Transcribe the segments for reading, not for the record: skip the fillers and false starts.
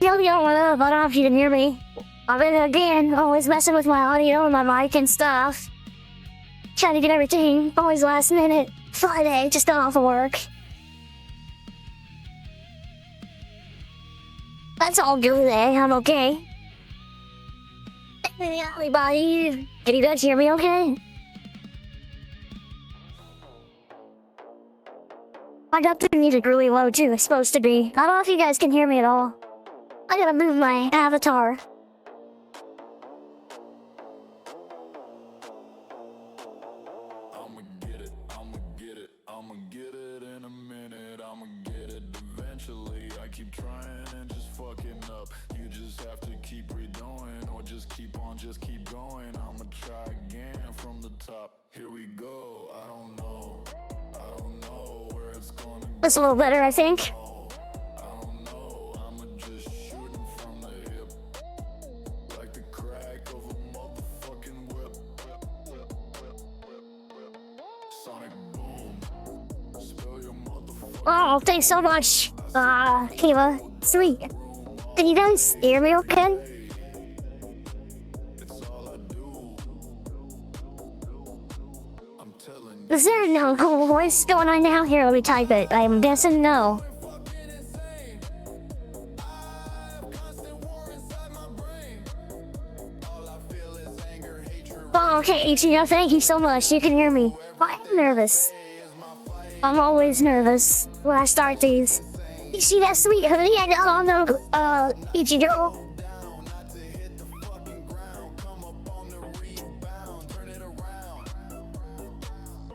Yo, what up? I don't know if you can hear me. I've been again, always messing with my audio and my mic and stuff. Trying to get everything, always last minute. Friday, just got off of work. That's all good, eh? I'm okay. Hey, everybody, can you guys hear me okay? I got the music really low too, it's supposed to be. I don't know if you guys can hear me at all. I gotta move my avatar. I'ma get it in a minute, I'ma get it eventually. I keep trying and just fucking up. You just have to keep redoing, or just keep going. I'ma try again from the top. Here we go, I don't know where it's gonna go. That's a little better, I think. I'ma just shoot him from the hip, like the crack of a motherfucking whip. Sonic boom, spill your motherfucking. Oh, thanks so much, Kayla. Sweet. Can you guys hear me okay? It's all I do. I'm telling you. Is there no voice going on now? Here, let me type it. I'm guessing no. Oh, okay, Ichigo, thank you so much. You can hear me. I'm nervous. I'm always nervous when I start these. You see that sweet hoodie I got on the, Ichigo?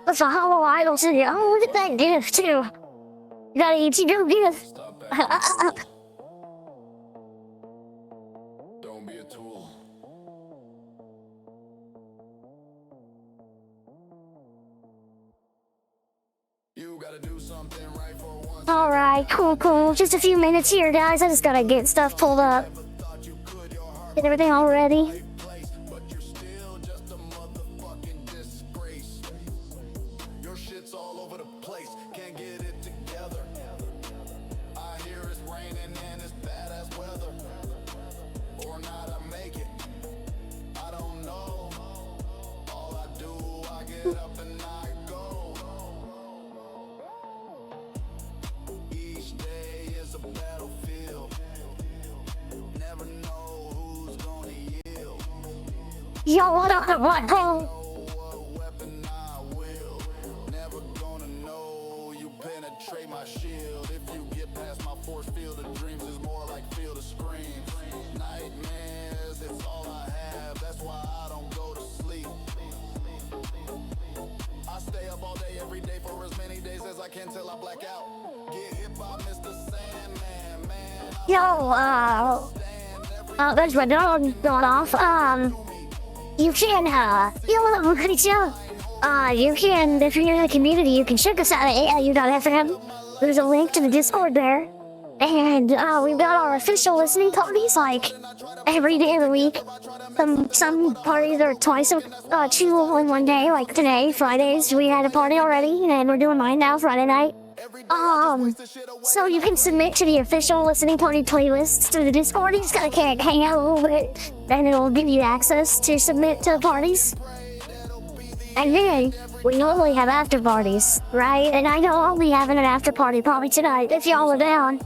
That's a hollow idol to you. Oh, look at that gift, too. You got an Ichigo gift. Don't be a tool. You gotta do something right for once. Alright, cool. Just a few minutes here, guys. I just gotta get stuff pulled up. Get everything all ready. But you're still just a motherfucking disgrace. Your shit's all over the place, can't get it together. I hear it's raining and it's bad as weather. Or not, I make it. I don't know. All I do, I get up and I go. Each day is a battlefield. Never know who's gonna yield. Yo, what up? What? Oh. What weapon I will. Never gonna know you penetrate my shield. If you get past my force field of dreams, is more like field of screams. Nightmares, it's all I have. That's why I don't go to sleep. I stay up all day, every day for as many days as I can till I black out. Get hit by Mr. Sandman, man. Yo, there's my dog going off. You can, you can, if you're in the community, you can check us out at AIU.fm. There's a link to the Discord there. And, we've got our official listening parties, like, every day of the week. Some parties are twice, two in one day, like today, Fridays, we had a party already, and we're doing mine now, Friday night. So you can submit to the official listening party playlist through the Discord. You just gotta hang out a little bit, and it'll give you access to submit to parties. And then, we normally have after parties, right? And I know I'll be having an after party probably tonight, if y'all are down.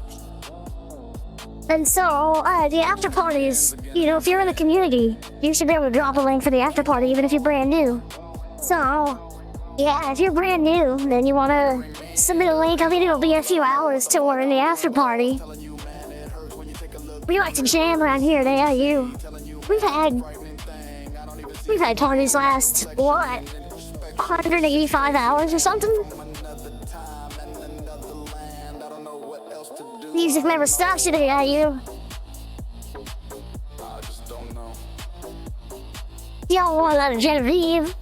And so, the after parties, you know, if you're in the community, you should be able to drop a link for the after party, even if you're brand new. So, yeah, if you're brand new, then you want to submit a link. I mean, it'll be a few hours till we're in the after party. We like to jam around here at AIU. We've had parties last, what, 185 hours or something? Music never stops at AIU. Y'all want a lot of Genevieve?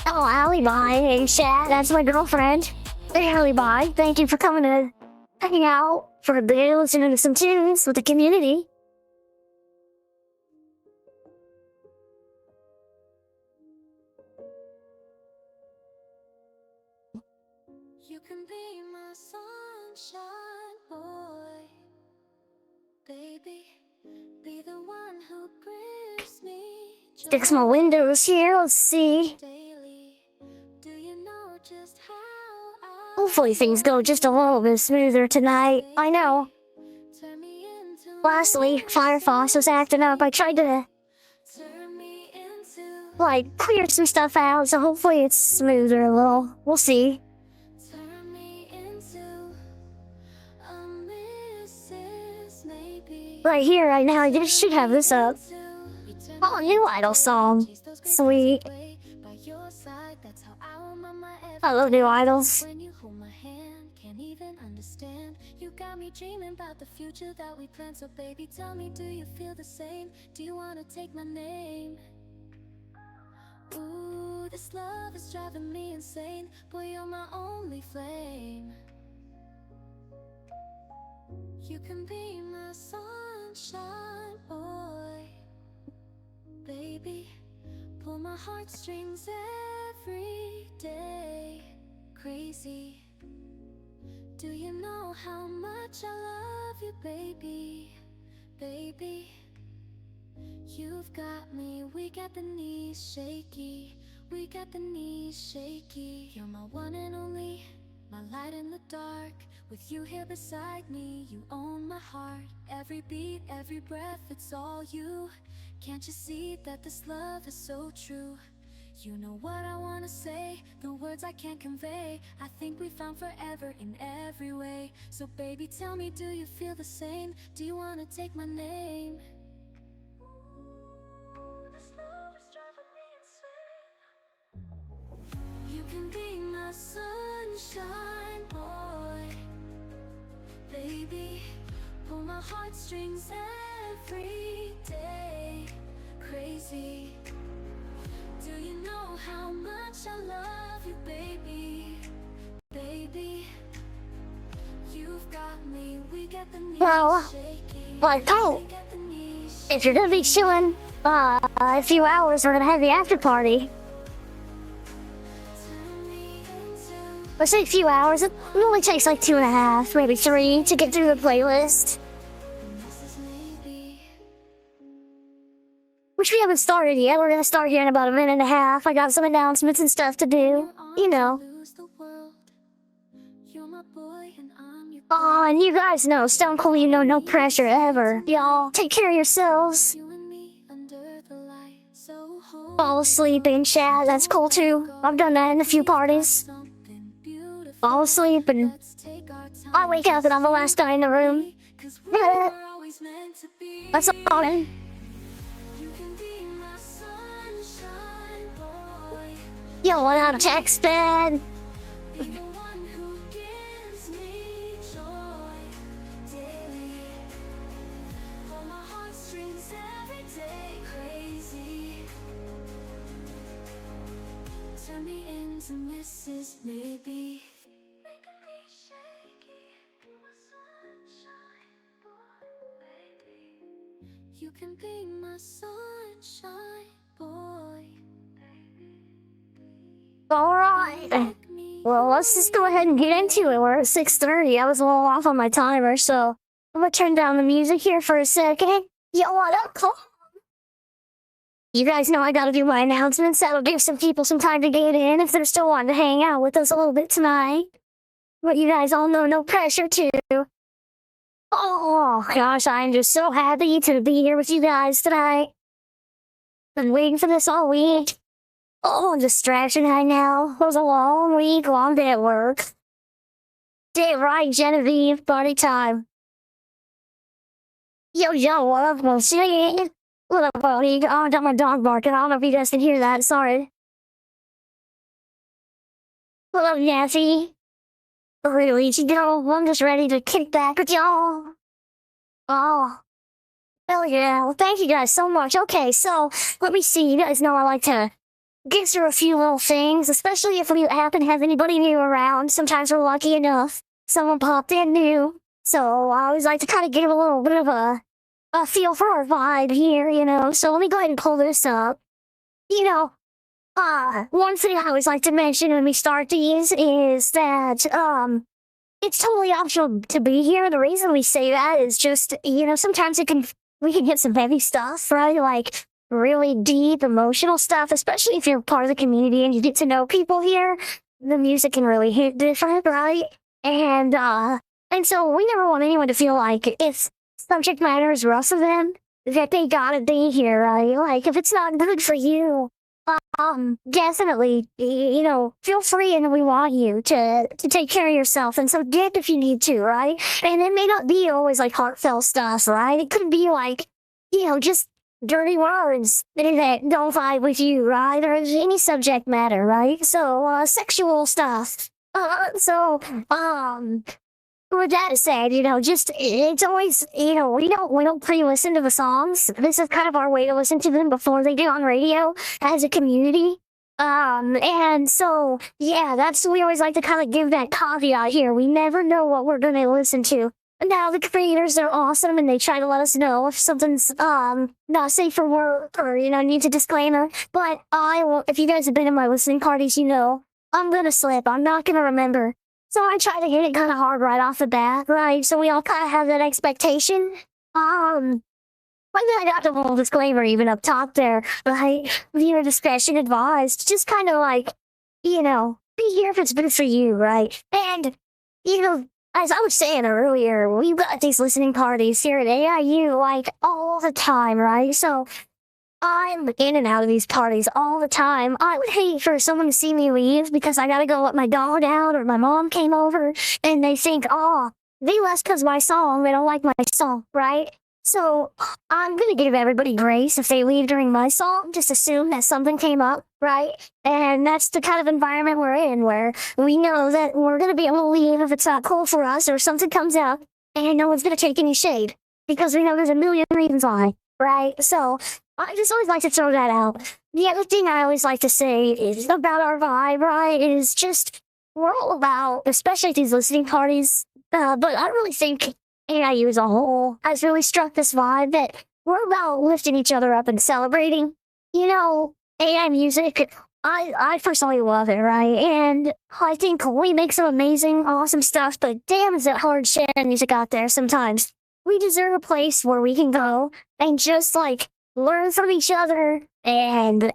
Oh, Allie Bye, hey Chad, that's my girlfriend. Hey, Allie Bye, thank you for coming to hang out for a bit, listening to some tunes with the community. You can be my sunshine, boy. fix my windows here. Let's see. Hopefully things go just a little bit smoother tonight. I know. Last week, Firefox was acting up. I tried to, like, clear some stuff out, so hopefully it's smoother a little. We'll see. Right here, right now, I should have this up. Oh, new idol song. Sweet. I love new idols. You got me dreaming about the future that we plan. So baby, tell me, do you feel the same? Do you wanna take my name? Ooh, this love is driving me insane. Boy, you're my only flame. You can be my sunshine, boy. Baby, pull my heartstrings every day. Crazy. Do you know how much I love you, baby? Baby, you've got me, we got the knees shaky. We got the knees shaky. You're my one and only, my light in the dark. With you here beside me, you own my heart. Every beat, every breath, it's all you. Can't you see that this love is so true? You know what I wanna say, the words I can't convey. I think we found forever in every way. So baby, tell me, do you feel the same? Do you wanna take my name? Ooh, this love is driving me insane. You can be my sunshine, boy. Baby, pull my heartstrings every day. Crazy. Do you know how much I love you, baby? Baby, you've got me, we got the knees shaky. Like, oh, We got the knees if you're gonna be chilling, a few hours, we're gonna have the after party. turn me into Let's say a few hours. It only takes like 2.5, maybe 3 to get through the playlist. this is maybe. Which we haven't started yet. We're gonna start here in about a minute and a half. I got some announcements and stuff to do. You know. Lose the world. You're my boy and I'm your Aw, and you guys know, Stone Cold, you know, no pressure ever. Y'all, take care of yourselves. you and me under the light. So hold Fall asleep in chat, that's cool too. I've done that in a few parties. something beautiful. Fall asleep and Let's take our time. I wake up and I'm the last guy in the room. 'Cause we were always meant to be. That's all. You can be my sunshine, boy. Yo, what up, text bed? Be the one who gives me joy daily. Pull my heartstrings every day, crazy. Turn me into Mrs. Maybe. Making me shaky. My sunshine, boy, baby. You can be my sunshine, boy. Alright. Make me Well, let's just go ahead and get into it. We're at 6:30. I was a little off on my timer, so I'm gonna turn down the music here for a second. Yo, what up, Cole? You guys know I gotta do my announcements. That'll give some people some time to get in if they're still wanting to hang out with us a little bit tonight. But you guys all know no pressure too. Oh gosh, I'm just so happy to be here with you guys tonight. Been waiting for this all week. Oh, distraction right now. It was a long week, long day at work. Damn right, Genevieve, party time. Yo, what up, Lucy? What up, buddy? Oh, I got my dog barking. I don't know if you guys can hear that. Sorry. What up, Nancy? Really, girl? I'm just ready to kick back with y'all. Oh. Hell yeah. Well, thank you guys so much. Okay, so, let me see. You guys know I like to get through a few little things, especially if we happen to have anybody new around. Sometimes we're lucky enough. Someone popped in new. So I always like to kind of give a little bit of a feel for our vibe here, you know. So let me go ahead and pull this up. You know, one thing I always like to mention when we start these is that, it's totally optional to be here. The reason we say that is just, you know, sometimes we can hit some heavy stuff, right? Like, really deep emotional stuff, especially if you're part of the community and you get to know people here. The music can really hit different, right? And so we never want anyone to feel like if subject matter is rough for them, that they gotta be here, right? Like if it's not good for you, definitely, feel free, and we want you to take care of yourself and so dip if you need to, right? And it may not be always like heartfelt stuff, right? It could be like, just dirty words that don't vibe with you, right? Or any subject matter, right? So, sexual stuff. With that said, just it's always, we don't pre-listen to the songs. This is kind of our way to listen to them before they get on radio as a community. And so yeah, we always like to kind of give that caveat here. We never know what we're gonna listen to. Now the creators are awesome and they try to let us know if something's not safe for work or needs a disclaimer. But I will, if you guys have been in my listening parties, I'm gonna slip. I'm not gonna remember. So I try to hit it kind of hard right off the bat, right? So we all kind of have that expectation. But then I got the little disclaimer even up top there, right? Viewer discretion advised. Just kind of like, be here if it's good for you, right? And, as I was saying earlier, we've got these listening parties here at AIU, like, all the time, right? So I'm in and out of these parties all the time. I would hate for someone to see me leave because I gotta go let my dog out or my mom came over and they think, oh, they left because my song, they don't like my song, right? So I'm gonna give everybody grace if they leave during my song. Just assume that something came up, right? And that's the kind of environment we're in where we know that we're gonna be able to leave if it's not cool for us or something comes up and no one's gonna take any shade because we know there's a million reasons why, right? So I just always like to throw that out. The other thing I always like to say is about our vibe, right? Is just we're all about, especially at these listening parties. But I really think AIU as a whole has really struck this vibe that we're about lifting each other up and celebrating. AI music, I personally love it, right? And I think we make some amazing, awesome stuff, but damn is it hard sharing music out there sometimes. We deserve a place where we can go and just like learn from each other and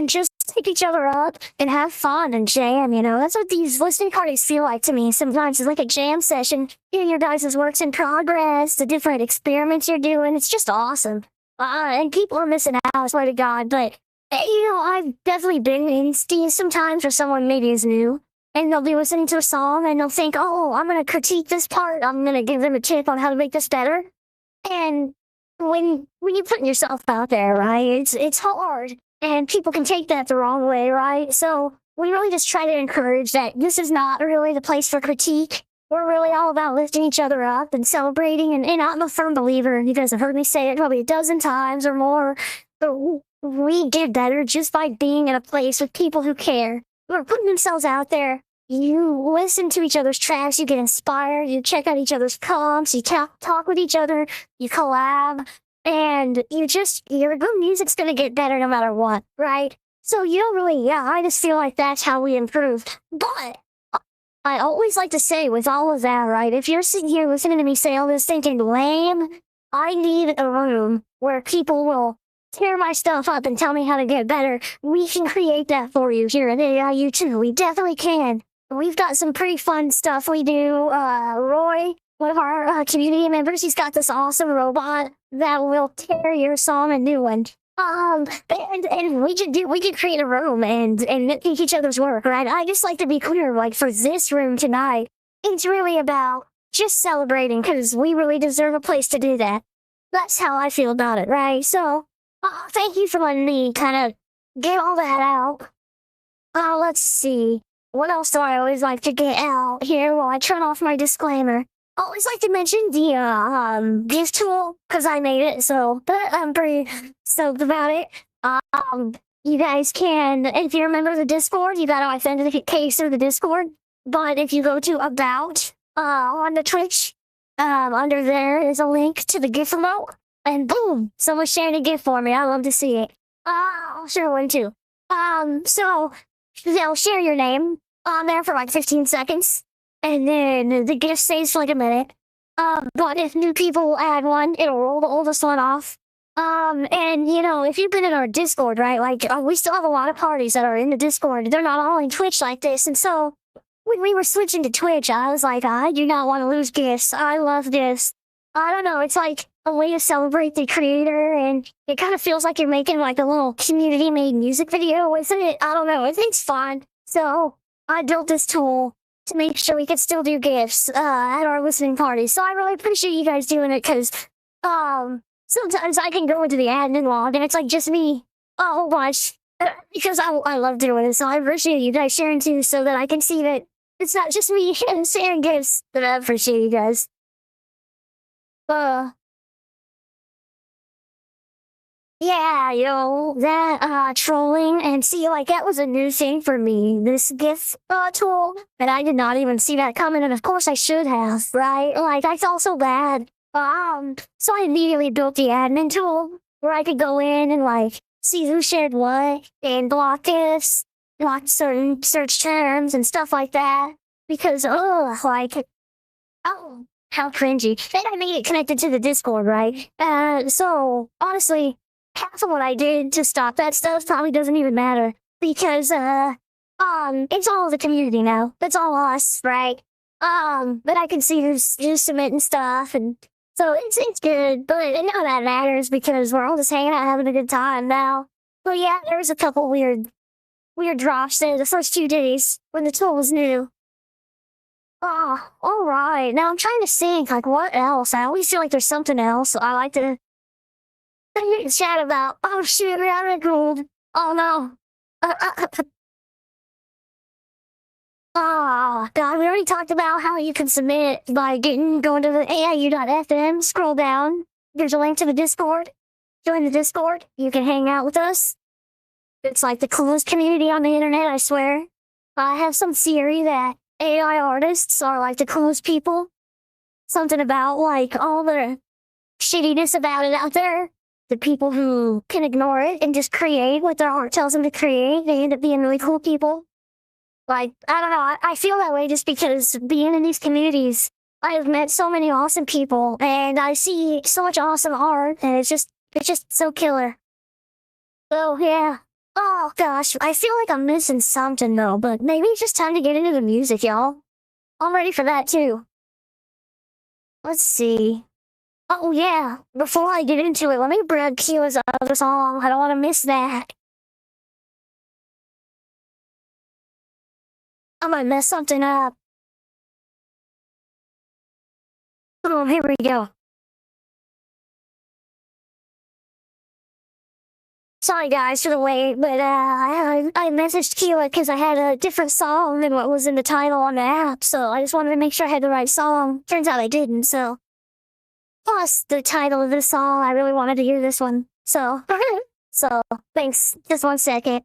just take each other up and have fun and jam, That's what these listening parties feel like to me. Sometimes it's like a jam session. Hearing your guys' works in progress, the different experiments you're doing. It's just awesome. And people are missing out, I swear to God. But, I've definitely been in Steve sometimes where someone maybe is new. And they'll be listening to a song and they'll think, oh, I'm going to critique this part. I'm going to give them a tip on how to make this better. And when you're putting yourself out there, right, it's hard. And people can take that the wrong way, right? So we really just try to encourage that this is not really the place for critique. We're really all about lifting each other up and celebrating. And I'm a firm believer. You guys have heard me say it probably a dozen times or more. But we get better just by being in a place with people who care, who are putting themselves out there. You listen to each other's tracks, you get inspired, you check out each other's comps, you talk with each other, you collab, and your good music's gonna get better no matter what, right? So you don't really, I just feel like that's how we improve. But I always like to say with all of that, right, if you're sitting here listening to me say all this thinking, lame, I need a room where people will tear my stuff up and tell me how to get better. We can create that for you here at AIU too. We definitely can. We've got some pretty fun stuff we do. Roy, one of our community members, he's got this awesome robot that will tear your song a new one. And we could create a room and nitpick each other's work, right? I just like to be clear, like for this room tonight, it's really about just celebrating because we really deserve a place to do that. That's how I feel about it, right? So, thank you for letting me kind of get all that out. Let's see. What else do I always like to get out here while I turn off my disclaimer? I always like to mention the gift tool because I made it, so but I'm pretty stoked about it. You guys can, if you remember the Discord, you gotta authenticate through the Discord. But if you go to About on the Twitch, under there is a link to the gift remote, and boom, someone's sharing a gift for me. I love to see it. I'll share one too. So they'll share your name on there for like 15 seconds, and then the gift stays for like a minute. But if new people add one, it'll roll the oldest one off. And you know, if you've been in our Discord, right, like we still have a lot of parties that are in the Discord. They're not all in Twitch like this, and so when we were switching to Twitch, I was like, I do not want to lose gifts. I love this. I don't know. It's like a way to celebrate the creator, and it kind of feels like you're making like a little community-made music video, isn't it? I don't know. It's fun. So I built this tool to make sure we could still do gifts at our listening parties. So I really appreciate you guys doing it because sometimes I can go into the admin log and it's like just me a whole bunch because I love doing it. So I appreciate you guys sharing too so that I can see that it's not just me sharing gifts, but I appreciate you guys. Uh, yeah, that trolling and see, like, that was a new thing for me, this gift tool, and I did not even see that coming, and of course I should have, right? Like, I felt so bad. So I immediately built the admin tool where I could go in and, like, see who shared what, and block gifts, block certain search terms and stuff like that, because, like, oh, how cringy. Then I made it connected to the Discord, right? So, honestly, half of what I did to stop that stuff probably doesn't even matter because it's all the community now. That's all us, right? But I can see who's submitting stuff, and so it's good. But none of that matters because we're all just hanging out, having a good time now. But yeah, there was a couple weird drops there the first few days when the tool was new. Oh, all right. Now I'm trying to think, like, what else? I always feel like there's something else I like to chat about. Oh shit, man, I'm cold. Oh no. Oh god, we already talked about how you can submit by going to the AIU.fm, scroll down. There's a link to the Discord. Join the Discord. You can hang out with us. It's like the coolest community on the internet, I swear. I have some theory that AI artists are like the coolest people. Something about like all the shittiness about it out there. The people who can ignore it and just create what their heart tells them to create, they end up being really cool people. Like, I don't know, I feel that way just because being in these communities, I've met so many awesome people and I see so much awesome art and it's just so killer. So yeah. Oh gosh, I feel like I'm missing something though, but maybe it's just time to get into the music, y'all. I'm ready for that too. Let's see. Oh yeah, before I get into it, let me grab Kila's other song. I don't want to miss that. I might mess something up. Oh, here we go. Sorry guys for the wait, but I messaged Keela because I had a different song than what was in the title on the app, so I just wanted to make sure I had the right song. Turns out I didn't, so. Plus, the title of this song, I really wanted to hear this one. So, so, thanks. Just 1 second.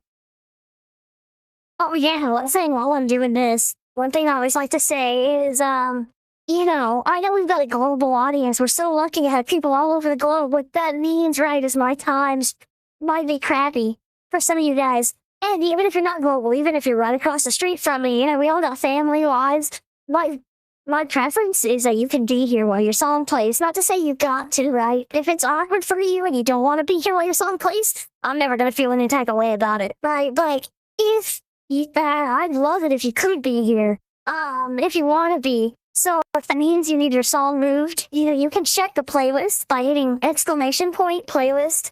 Oh yeah, one thing while I'm doing this, one thing I always like to say is, you know, I know we've got a global audience. We're so lucky to have people all over the globe. What that means, right, is my times might be crappy for some of you guys. And even if you're not global, even if you're right across the street from me, you know, we all got family lives. My preference is that you can be here while your song plays. Not to say you got to, right? If it's awkward for you and you don't want to be here while your song plays, I'm never gonna feel any type of way about it, right? But if you, I'd love it if you could be here. If you want to be. So if that means you need your song moved, you can check the playlist by hitting !playlist.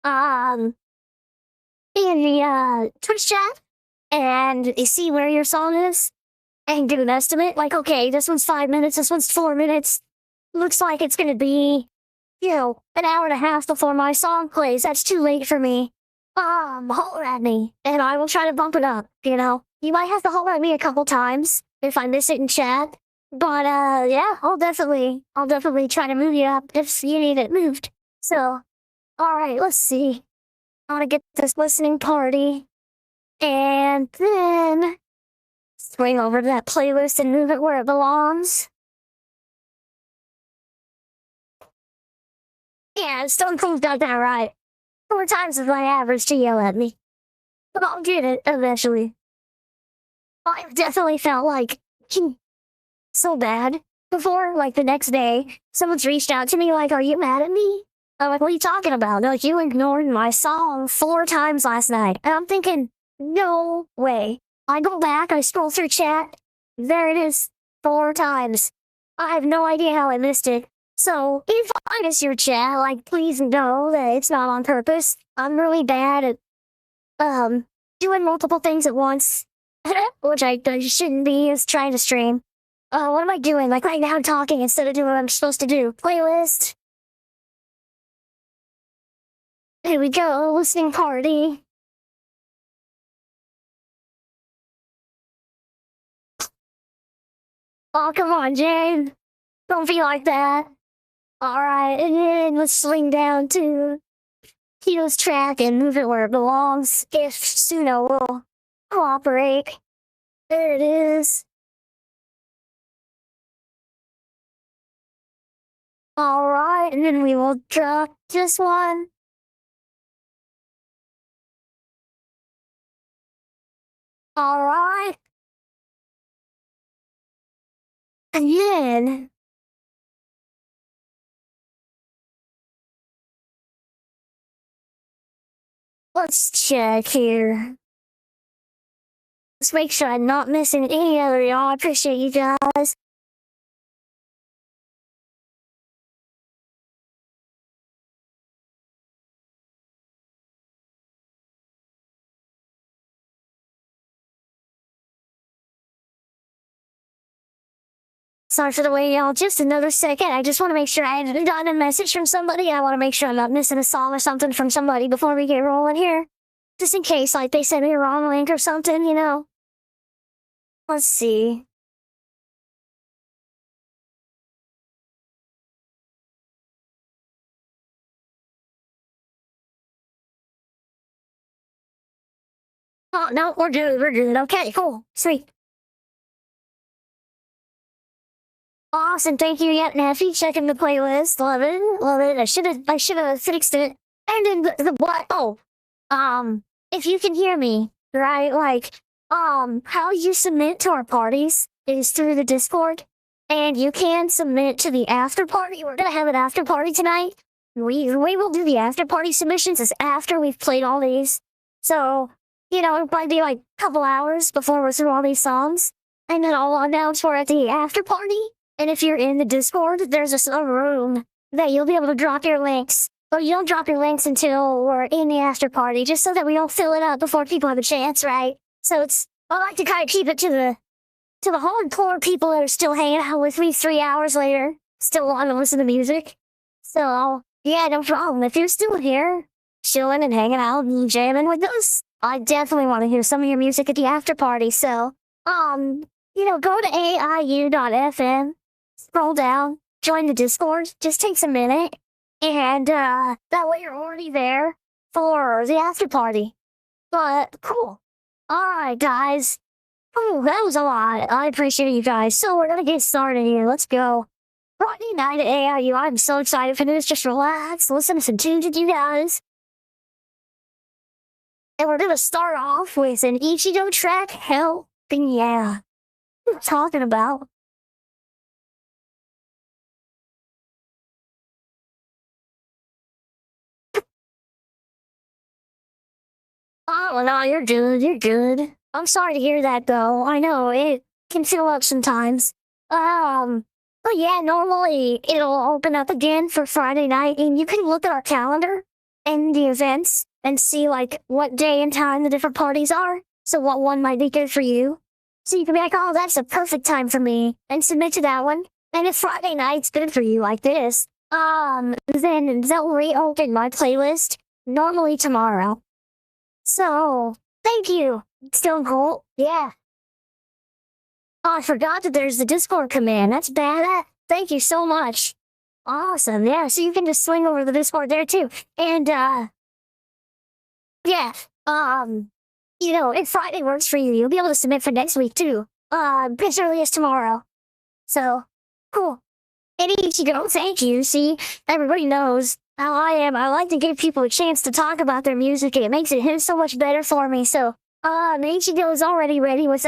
In the Twitch chat, and you see where your song is, and do an estimate. Like, okay, this one's 5 minutes, this one's 4 minutes. Looks like it's gonna be, an hour and a half before my song plays. That's too late for me. Holler at me, and I will try to bump it up. You might have to holler at me a couple times if I miss it in chat. But yeah, I'll definitely try to move you up if you need it moved. So, all right, let's see. I want to get this listening party, and then swing over to that playlist and move it where it belongs. Yeah, Stone Cold got that right. 4 times is my average to yell at me. But I'll get it eventually. I've definitely felt like so bad before, like the next day, someone's reached out to me like, are you mad at me? I'm like, what are you talking about? They're like, you ignored my song 4 times last night. And I'm thinking, no way. I go back, I scroll through chat. There it is, 4 times. I have no idea how I missed it. So, if I miss your chat, like, please know that it's not on purpose. I'm really bad at, doing multiple things at once. Which I shouldn't be, is trying to stream. What am I doing? Like, right now I'm talking instead of doing what I'm supposed to do. Playlist. Here we go, listening party. Oh, come on, Jane. Don't be like that. Alright, and then let's swing down to Tito's track and move it where it belongs. If Suno will cooperate. There it is. Alright, and then we will drop this one. Alright. And then let's check here. Let's make sure I'm not missing any other y'all. I appreciate you guys. Sorry for the wait, y'all. Just another second. I just want to make sure I hadn't gotten a message from somebody. I want to make sure I'm not missing a song or something from somebody before we get rolling here. Just in case, like, they sent me a wrong link or something, you know? Let's see. Oh, no, we're good. We're good. Okay, cool. Sweet. Awesome. Thank you, Yet Neffy. Checking the playlist. Love it. Love it. I should have fixed it. And then the what? Oh, if you can hear me, right? Like, how you submit to our parties is through the Discord. And you can submit to the after party. We're gonna have an after party tonight. The way we'll do the after party submissions is after we've played all these. So, you know, it'll probably be like a couple hours before we're through all these songs. And then I'll announce we're at the after party. And if you're in the Discord, there's a room that you'll be able to drop your links. But you don't drop your links until we're in the after party, just so that we don't fill it up before people have a chance, right? So I like to kind of keep it to the hardcore people that are still hanging out with me 3 hours later, still wanting to listen to music. So, yeah, no problem. If you're still here, chilling and hanging out and jamming with us, I definitely want to hear some of your music at the after party. So, you know, go to AIU.fm, scroll down, join the Discord. Just takes a minute. And, that way you're already there for the after party. But, cool. Alright, guys. Oh, that was a lot. I appreciate you guys. So we're gonna get started here. Let's go. Friday night at AIU. I'm so excited for this. Just relax, listen to some tunes with you guys. And we're gonna start off with an Ichigo track. Hell, yeah. What are you talking about? Oh, no, you're good. You're good. I'm sorry to hear that, though. I know it can fill up sometimes. But yeah, normally it'll open up again for Friday night, and you can look at our calendar and the events and see like what day and time the different parties are. So what one might be good for you. So you can be like, oh, that's a perfect time for me, and submit to that one. And if Friday night's good for you like this, then they'll reopen my playlist normally tomorrow. So, thank you, Stone Cold. Yeah. Oh, I forgot that there's the Discord command. That's bad. Thank you so much. Awesome. Yeah, so you can just swing over to the Discord there too. And, yeah. You know, if Friday works for you, you'll be able to submit for next week too. As early as tomorrow. So, cool. And Ichigo, thank you. See, everybody knows how I am. I like to give people a chance to talk about their music. It makes it hit so much better for me. So, Ichigo is already ready with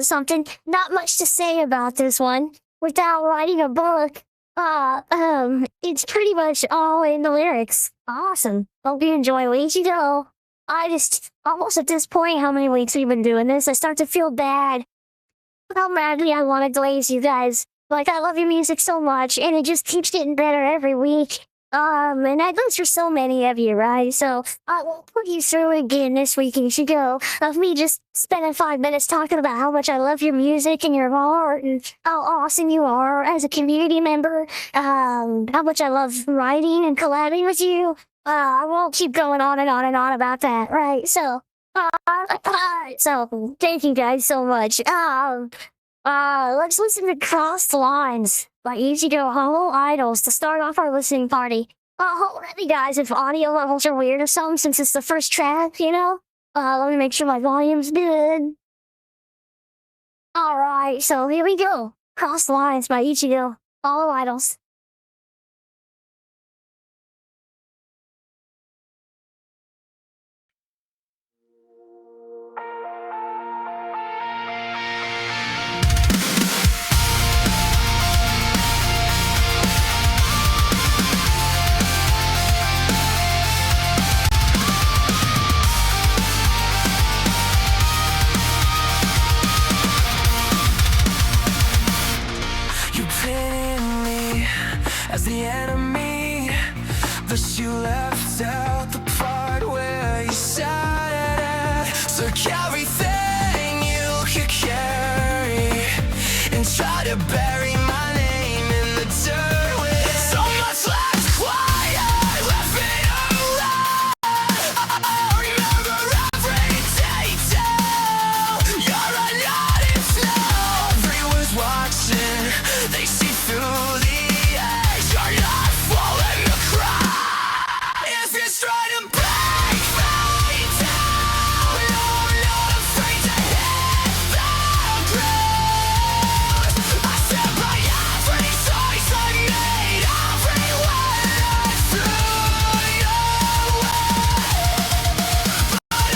something. Not much to say about this one without writing a book. It's pretty much all in the lyrics. Awesome. Hope you enjoy Way You Go. I just, almost at this point, how many weeks we've been doing this, I start to feel bad. How madly I want to glaze you guys. Like, I love your music so much, and it just keeps getting better every week. And I live for so many of you, right? So I won't put you through it again this week. You should go of me just spending 5 minutes talking about how much I love your music and your art and how awesome you are as a community member. How much I love writing and collabing with you. I won't keep going on and on and on about that, right? So thank you guys so much. Let's listen to Cross the Lines by Easy Go Hollow Idols to start off our listening party. Hold ready, guys, if audio levels are weird or something, since it's the first track, you know? Let me make sure my volume's good. Alright, so here we go. Cross the Lines by Ichigo, Hollow Idols. You painted me as the enemy, but you left out the part where you said it. Took everything you could carry and tried to bury my name in the dirt with so much left quiet, left me alone. I remember every detail. You're a naughty flow. Everyone's watching, they see through the edge. You're not falling to cry. If you're trying to break me down, you're not afraid to hit the ground. I stand by every choice I made, every word I threw your way. But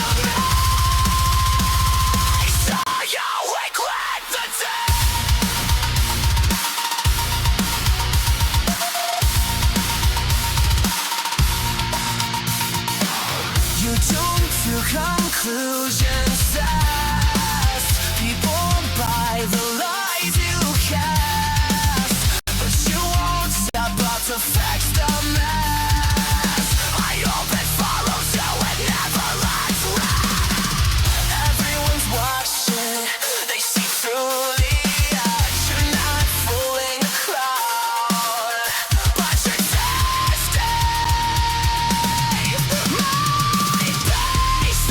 I saw you regret the day. You jump to conclusions fast. People buy the lies you cast, but you won't step up to fix the mess. I hope it follows you and never lets rest. Everyone's watching, they see through the edge. You're not fooling the crowd, but you're testing my patience.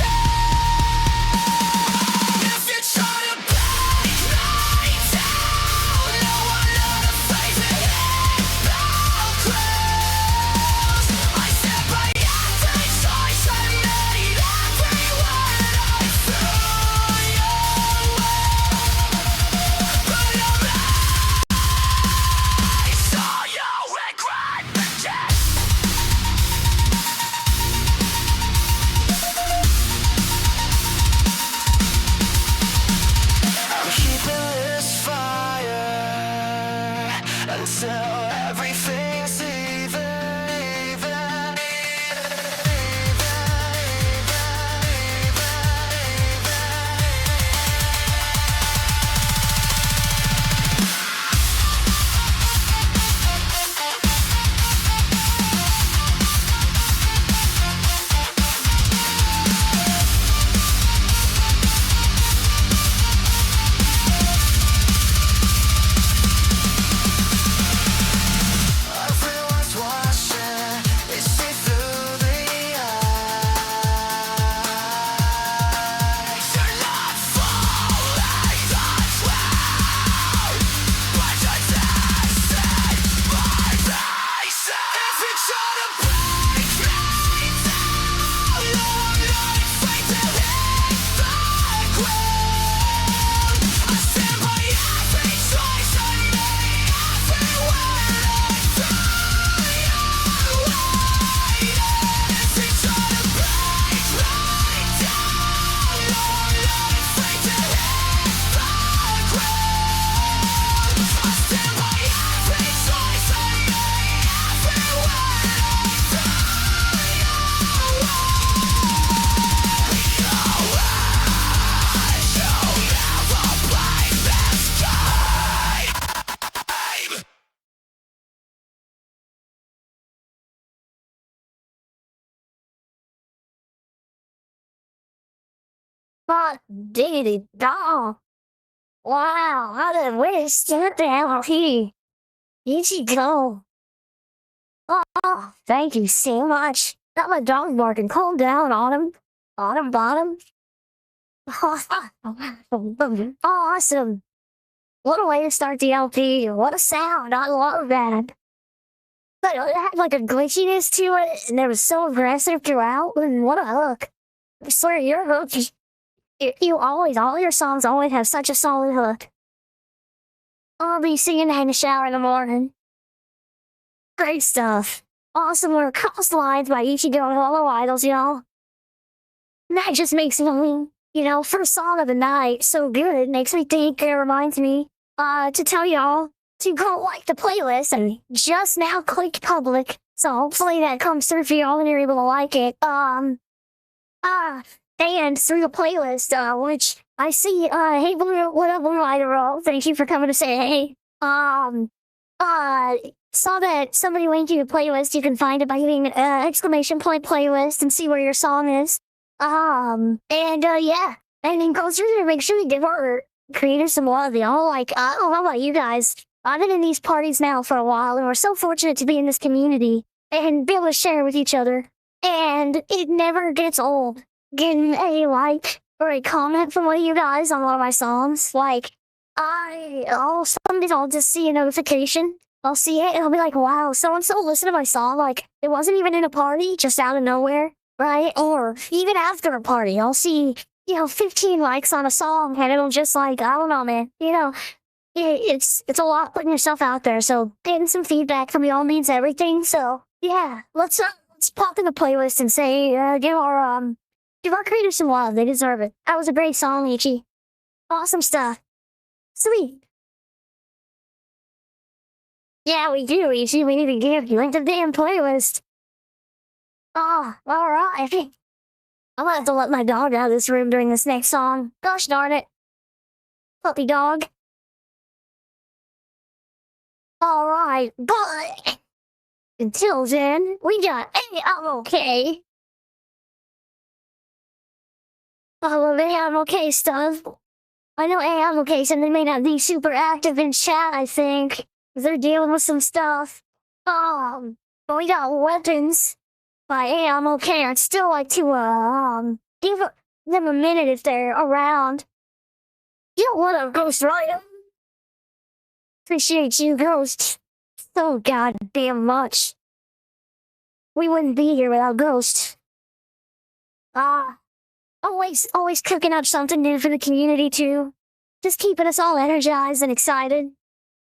If you're trying to break me down, no Hot diggity dog. Wow, how did we start the LP? Easy go. Oh, thank you so much. Got my dog barking. Calm down, Autumn. Autumn bottom. Awesome. What a way to start the LP. What a sound. I love that. But it had like a glitchiness to it, and it was so aggressive throughout. And what a hook. I swear, your hook, you always, all your songs always have such a solid hook. I'll be singing in the shower in the morning. Great stuff. Awesome work. Cross lines by Ichigo and Hollow Idols, y'all. And that just makes me, first song of the night, so good. Makes me think, it reminds me, to tell y'all to go like the playlist and just now click public. So hopefully that comes through for y'all and you're able to like it. And through the playlist, which I see, hey Blue, what up Blue Idol? Thank you for coming to say hey. Saw that somebody linked you a playlist. You can find it by hitting exclamation point playlist and see where your song is. Yeah. And then go through there, make sure you give our creators some love, y'all. Like, I don't know about you guys. I've been in these parties now for a while, and we're so fortunate to be in this community and be able to share with each other. And it never gets old getting a like or a comment from one of you guys on one of my songs. Like, sometimes I'll just see a notification. I'll see it and I'll be like, wow, so-and-so listened to my song. Like, it wasn't even in a party, just out of nowhere, right? Or even after a party, I'll see, 15 likes on a song and it'll just like, I don't know, man. It's a lot putting yourself out there. So getting some feedback from y'all means everything. So yeah, let's pop in the playlist and say, give our creators some love. They deserve it. That was a great song, Ichi. Awesome stuff. Sweet. Yeah, we do, Ichi. We need to give you link to the damn playlist. Ah, alright. I'm gonna have to let my dog out of this room during this next song. Gosh darn it. Puppy dog. Alright, but until then, we got Hey, I'm okay. Oh, they have okay stuff. I know Hey, I'm okay, so they may not be super active in chat, I think. They're dealing with some stuff. But we got Weapons by Hey, I'm okay. I'd still like to, give them a minute if they're around. You don't want to Ghost Rider? Appreciate you, Ghost, so goddamn much. We wouldn't be here without Ghost. Always cooking up something new for the community too. Just keeping us all energized and excited.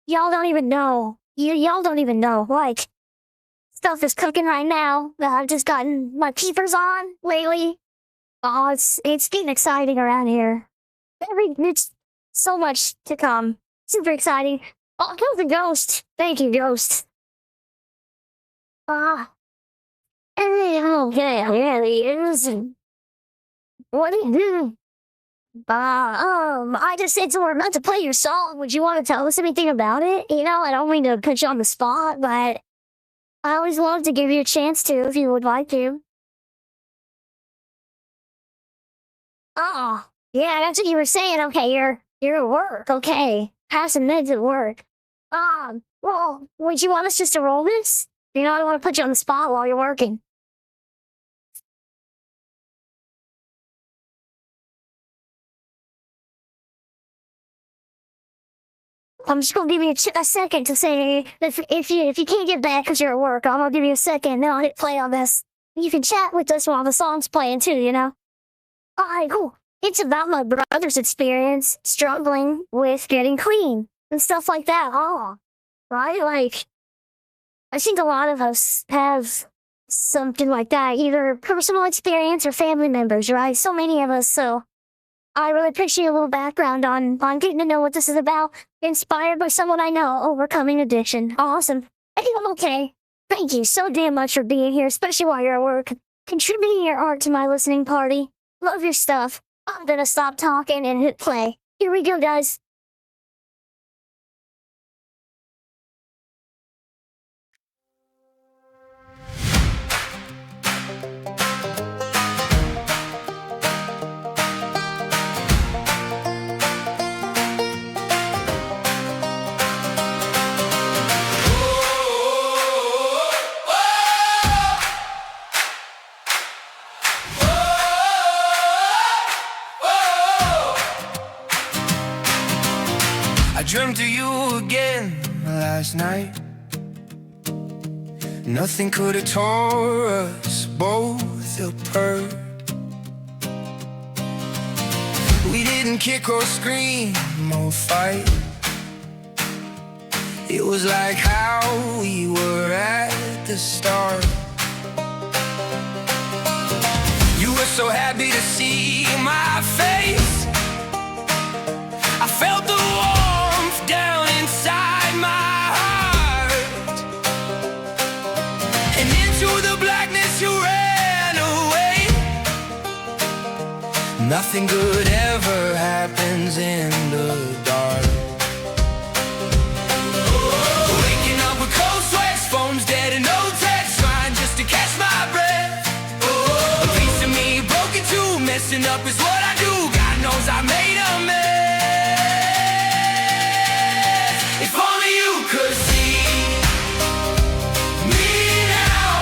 Y'all don't even know. Y'all don't even know. Like, stuff is cooking right now. I've just gotten my peepers on lately. Oh, it's getting exciting around here. It's so much to come. Super exciting. Oh, kill the Ghost. Thank you, Ghost. Okay, really is. What do you do? I just said so we're about to play your song. Would you want to tell us anything about it? I don't mean to put you on the spot, but I always love to give you a chance to if you would like to. Oh, yeah, that's what you were saying. Okay, you're at work. Okay, have some meds at work. Well, would you want us just to roll this? I don't want to put you on the spot while you're working. I'm just gonna give you a second to say if you can't get back because you're at work, I'm gonna give you a second. Then I'll hit play on this. You can chat with us while the song's playing too. Alright, cool. It's about my brother's experience struggling with getting clean and stuff like that. Oh, right? Like, I think a lot of us have something like that, either personal experience or family members, right? So many of us. So I really appreciate a little background on getting to know what this is about. Inspired by someone I know overcoming addiction. Awesome. I think I'm okay. Thank you so damn much for being here, especially while you're at work. Contributing your art to my listening party. Love your stuff. I'm gonna stop talking and hit play. Here we go, guys. dreamt of you again last night. Nothing could have tore us both apart. We didn't kick or scream or fight. It was like how we were at the start. You were so happy to see my face. I felt the warmth down inside my heart. And into the blackness you ran away. Nothing good ever happens in the dark. Waking up with cold sweats, phone's dead and no text, trying just to catch my breath. A piece of me broken too, messing up is what I do. God knows I made a mess. If only you could see me now,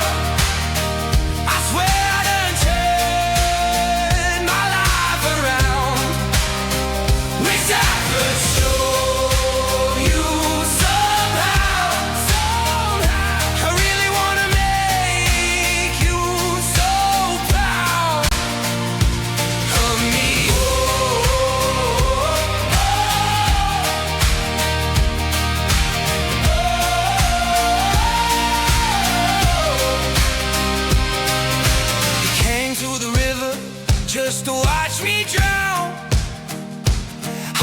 I swear I done turned my life around. Wish I could show you somehow. I really wanna make you so proud of me. You came to the river just to watch me drown.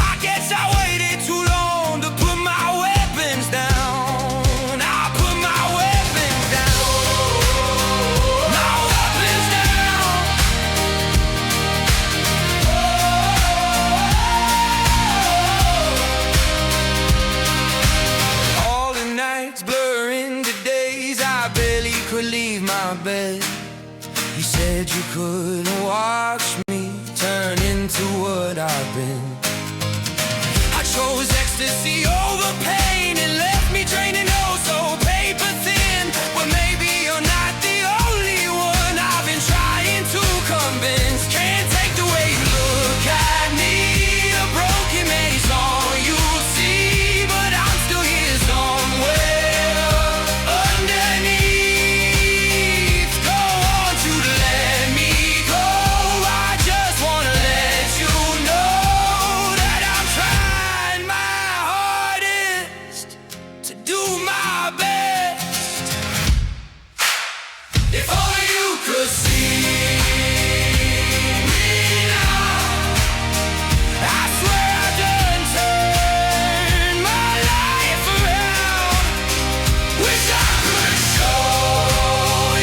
I guess I waited too long to put my weapons down. I put my weapons down. My weapons down. All the nights blur into days. I barely could leave my bed. You said you couldn't watch me turn into what I've been. I chose ecstasy over pain and left me draining oh so paper thin. But maybe you're not the only one I've been trying to convince. Can't take the way you look at me. A broken man is all you see, but I'm still here somewhere underneath. Don't want you to let me go. I just wanna let you know that I'm trying my hardest to do my best. If only you could see me now, I swear I done turned my life around. Wish I could show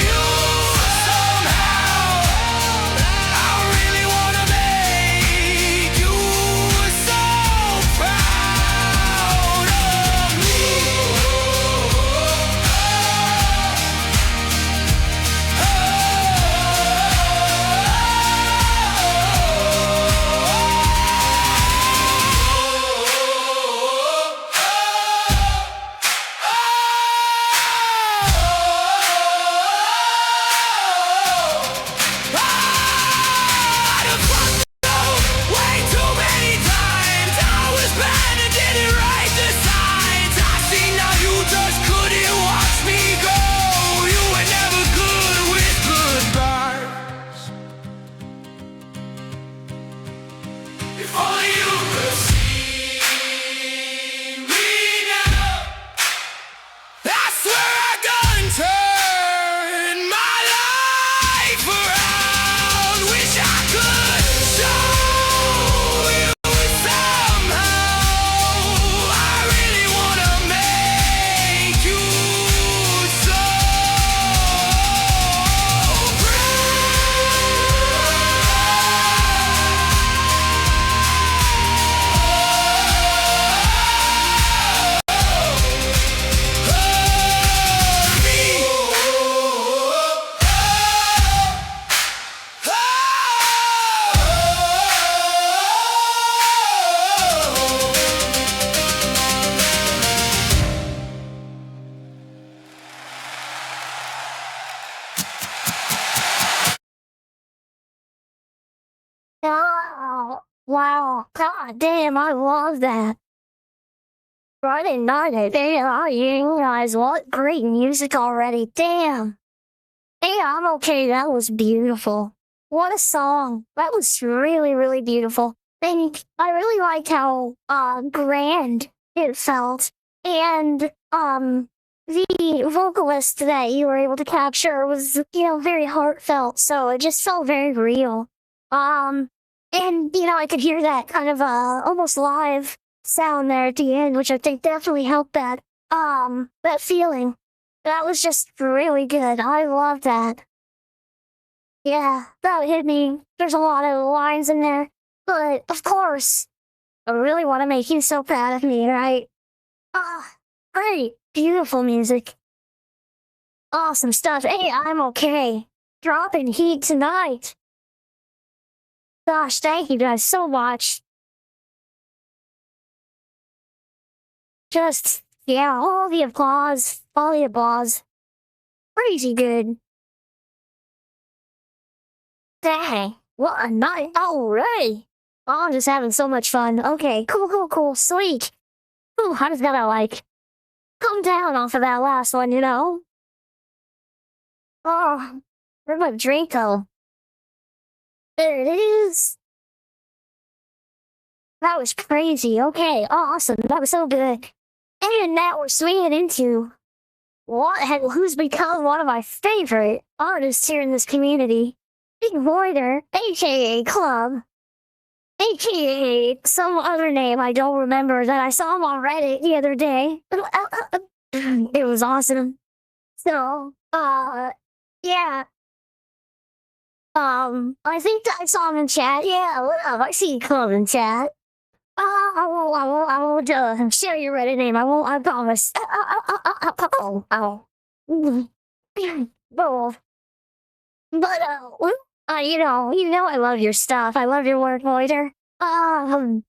you somehow. I really wanna make you so proud of me. Way too many times I was bad and didn't write the signs. I see now you just couldn't watch me go. You were never good with goodbyes. If only you could see me now, I swear I done turned my life around. Wish I could show you somehow. I really wanna make you so Oh, wow. God damn, I love that. Friday night at AIU, guys. What great music already. Damn. Hey, I'm okay. That was beautiful. What a song. That was really, really beautiful. And I really liked how grand it felt. And the vocalist that you were able to capture was, very heartfelt. So it just felt very real. Um and I could hear that kind of almost live sound there at the end, which I think definitely helped that feeling. That was just really good. I love that. Yeah, that hit me. There's a lot of lines in there. But, of course, I really want to make you so proud of me, right? Ah, great. Beautiful music. Awesome stuff. Hey, I'm okay. Dropping heat tonight. Gosh, thank you guys so much. Just, yeah, all the applause. All the applause. Crazy good. Dang, what a night already. Oh, I'm just having so much fun. Okay, cool, cool, cool, sweet. Ooh, I just gotta, come down off of that last one. Oh, where's my drink go? There it is. That was crazy. Okay, awesome. That was so good. And now we're swinging into who's become one of my favorite artists here in this community. Big Voider, aka Club. AKA some other name I don't remember that I saw him on Reddit the other day. It was awesome. So, yeah. I think I saw him in chat. Yeah, what up? I see you come in chat. I won't share your Reddit name. I promise. Both. But, I love your stuff. I love your work, Voider. Um,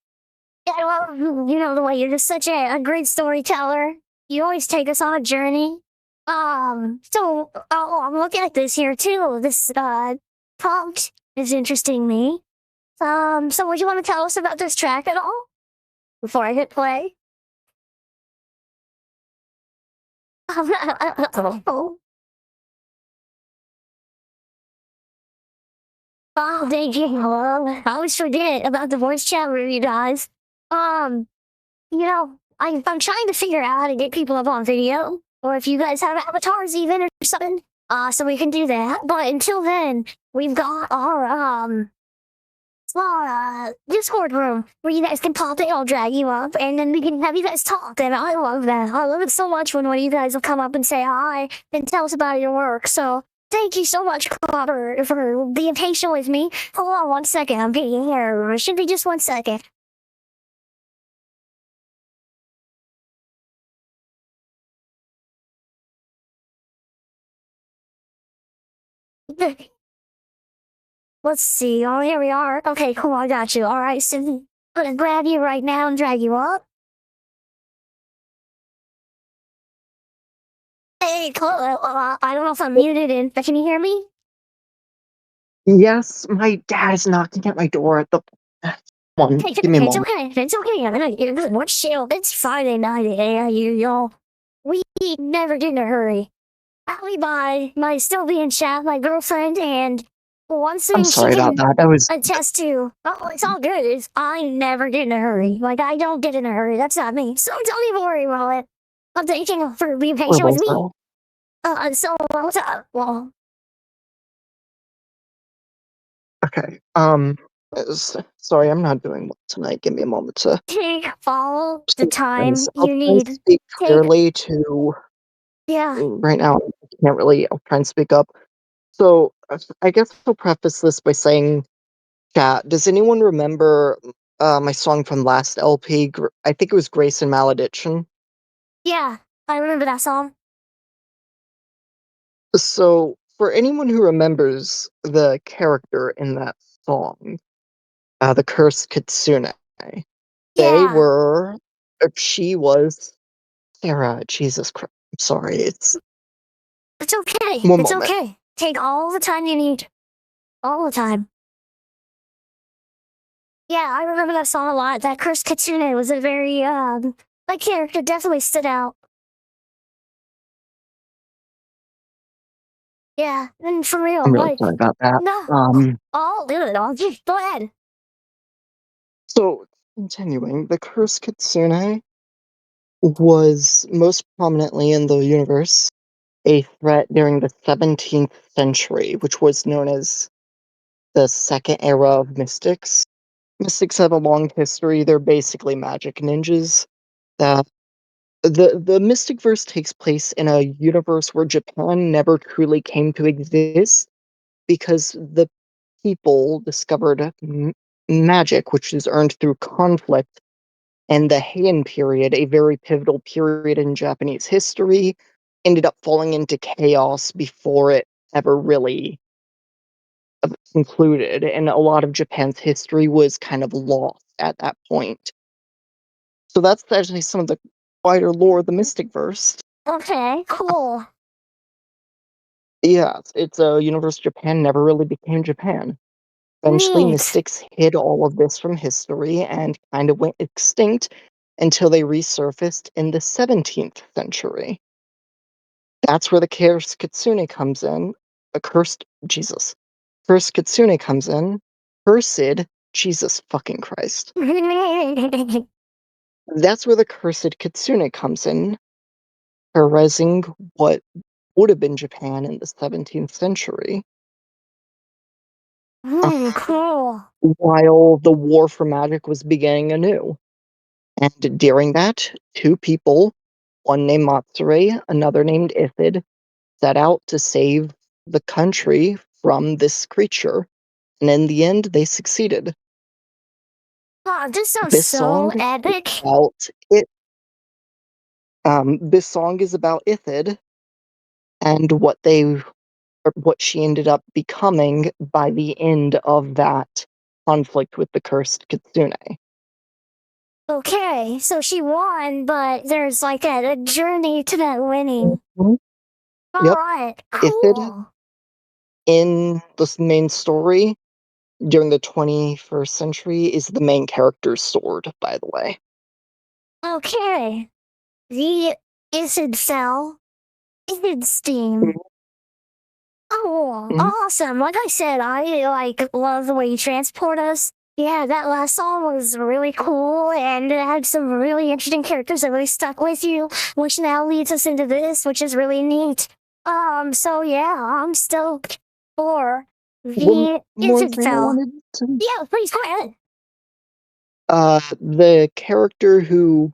yeah, well, the way you're just such a great storyteller. You always take us on a journey. I'm looking at this here too. This prompt is interesting me. So would you want to tell us about this track at all before I hit play? Oh, thank you. I always forget about the voice chat room, you guys. I'm trying to figure out how to get people up on video, or if you guys have avatars even or something, so we can do that. But until then, we've got our Discord room where you guys can pop it. I'll drag you up, and then we can have you guys talk. And I love that. I love it so much when one of you guys will come up and say hi and tell us about your work. So thank you so much, Copper, for being patient with me. Hold on 1 second. I'm getting here. It should be just 1 second. Let's see. Oh, here we are. Okay, cool. I got you. All right, so I'm gonna grab you right now and drag you up. Hey, cool. I don't know if I'm muted in, but can you hear me? Yes, my dad is knocking at my door at the one. Hey, Give me a it's moment. okay. It's okay. I'm gonna get this. What chill? It's Friday night at AIU, y'all. We never get in a hurry. Allie by my still being chat, my girlfriend, and one I'm thing she sorry about can that. That was attest to. Oh, it's all good. Is I never get in a hurry. Like I don't get in a hurry. That's not me. So don't even worry about it. I'm thanking you for being where patient with was me. I? So what's up? Well, Okay. Sorry, I'm not doing well tonight. Give me a moment to take all the time I'll you try and need. speak Take clearly to yeah. right now. I can't really. I'll try and speak up. So I guess I'll preface this by saying, chat. Does anyone remember my song from last LP? I think it was Grace and Malediction. Yeah, I remember that song. So for anyone who remembers the character in that song, the cursed kitsune. They Yeah, were she was Sarah, Jesus Christ. I'm sorry, it's it's okay. one It's moment. okay. Take all the time you need. All the time. Yeah, I remember that song a lot. That Cursed Kitsune was a very That character definitely stood out. Yeah, and for real, I'm really like, sorry about that. no, oh, dude, I'll just go ahead. So continuing, the Curse Kitsune was most prominently in the universe a threat during the 17th century, which was known as the Second Era of Mystics. Mystics have a long history. They're basically magic ninjas. That the Mystic verse takes place in a universe where Japan never truly came to exist because the people discovered magic, which is earned through conflict, and the Heian period, a very pivotal period in Japanese history, ended up falling into chaos before it ever really concluded, and a lot of Japan's history was kind of lost at that point. So that's actually some of the wider lore of the Mystic Verse. Okay, cool. Yeah, it's a universe Japan never really became Japan. Eventually, Neat. mystics hid all of this from history and kind of went extinct until they resurfaced in the 17th century. That's where the Cursed Kitsune comes in. A cursed Jesus. Cursed Kitsune comes in. Cursed Jesus fucking Christ. That's where the Cursed Kitsune comes in, terrorizing what would have been Japan in the 17th century. Cool. While the war for magic was beginning anew. And during that, two people, one named Matsure, another named Ithid, set out to save the country from this creature. And in the end, they succeeded. Oh, this sounds This song so is epic. about it. This song is about Ithid and what she ended up becoming by the end of that conflict with the cursed kitsune. Okay, so she won, but there's like a journey to that winning. Mhm. Yep, Alright, Ithid cool. in this main story during the 21st century is the main character's sword, by the way. Okay. The Isid cell. Isid steam. Oh, Mhm. awesome. Like I said, I like love the way you transport us. Yeah, that last song was really cool and it had some really interesting characters that really stuck with you, which now leads us into this, which is really neat. So yeah, I'm stoked for One the more thing I Isidfell. wanted to Yeah, please go ahead. the character who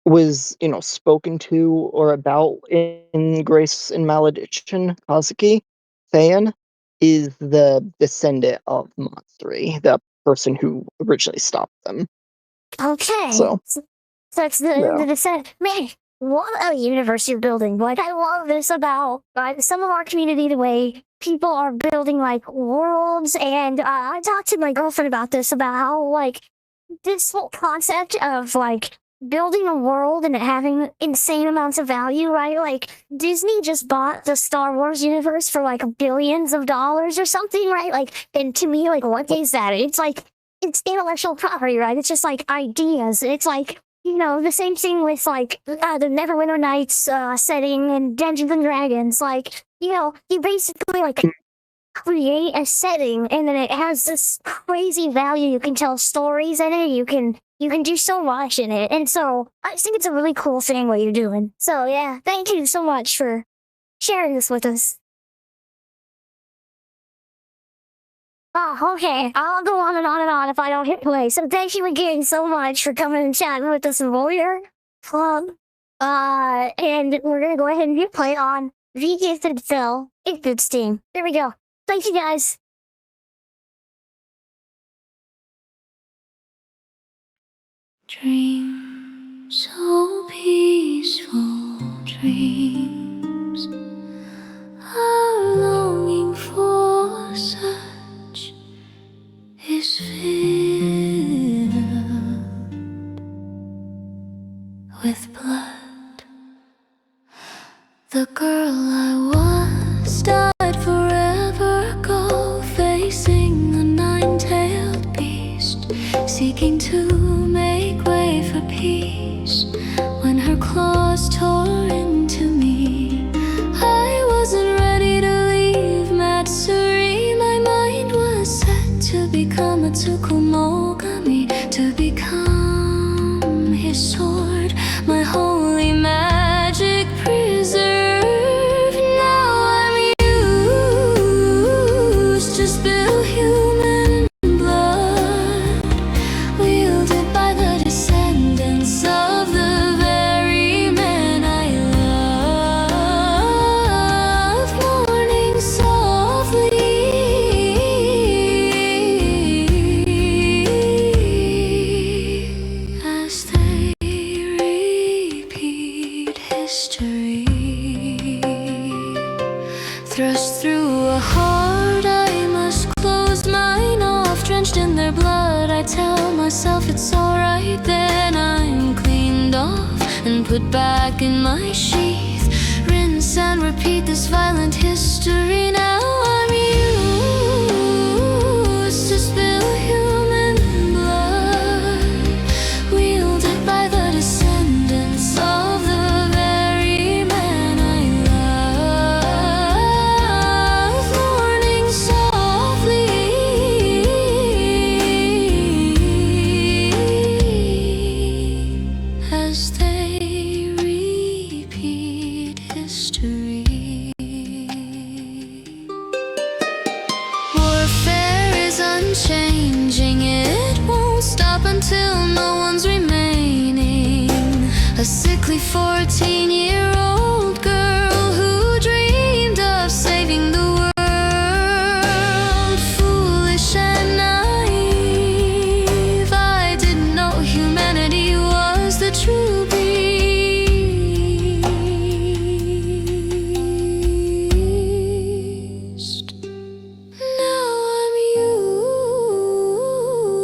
was, spoken to or about in Grace and Malediction, Kazuki, Fan, is the descendant of Matsuri, the person who originally stopped them. Okay. So, So it's the yeah. descent. Man, what a universe you're building. Like, I love this about some of our community, the way people are building, like, worlds. And I talked to my girlfriend about this, about how, like, this whole concept of, like, building a world and it having insane amounts of value, right? Like, Disney just bought the Star Wars universe for, like, billions of dollars or something, right? Like, and to me, like, what is that? It's like, it's intellectual property, right? It's just like ideas. It's like, the same thing with like the Neverwinter Nights setting and Dungeons and Dragons. Like, you basically like create a setting and then it has this crazy value. You can tell stories in it. You can do so much in it. And so I just think it's a really cool thing what you're doing. So yeah, thank you so much for sharing this with us. Oh, okay. I'll go on and on and on if I don't hit play. So thank you again so much for coming and chatting with us in Warrior Club. And we're gonna go ahead and hit play on the Gifted Phil Gifted Steam. There we go. Thank you guys. Dreams, so peaceful dreams, our longing for such is filled with blood. The girl I was died forever ago, facing the nine-tailed beast, seeking to make way for peace. Kumogami to become his sword, my holy magic preserve. Now I'm used to spill human blood, wielded by the descendants of the very men I love, mourning softly as they repeat history. Thrust through a heart, I must close mine off. Drenched in their blood, I tell myself it's alright. Then I'm cleaned off and put back in my sheath. Rinse and repeat this violent history. Now I'm used to spill human blood, wielded by the descendants of the very men I love, mourning softly as they repeat history. Warfare is unchanging, it won't stop until no one's remaining. A sickly 14-year-old girl who dreamed of saving the world. Foolish and naive, I didn't know humanity was the true beast. Now I'm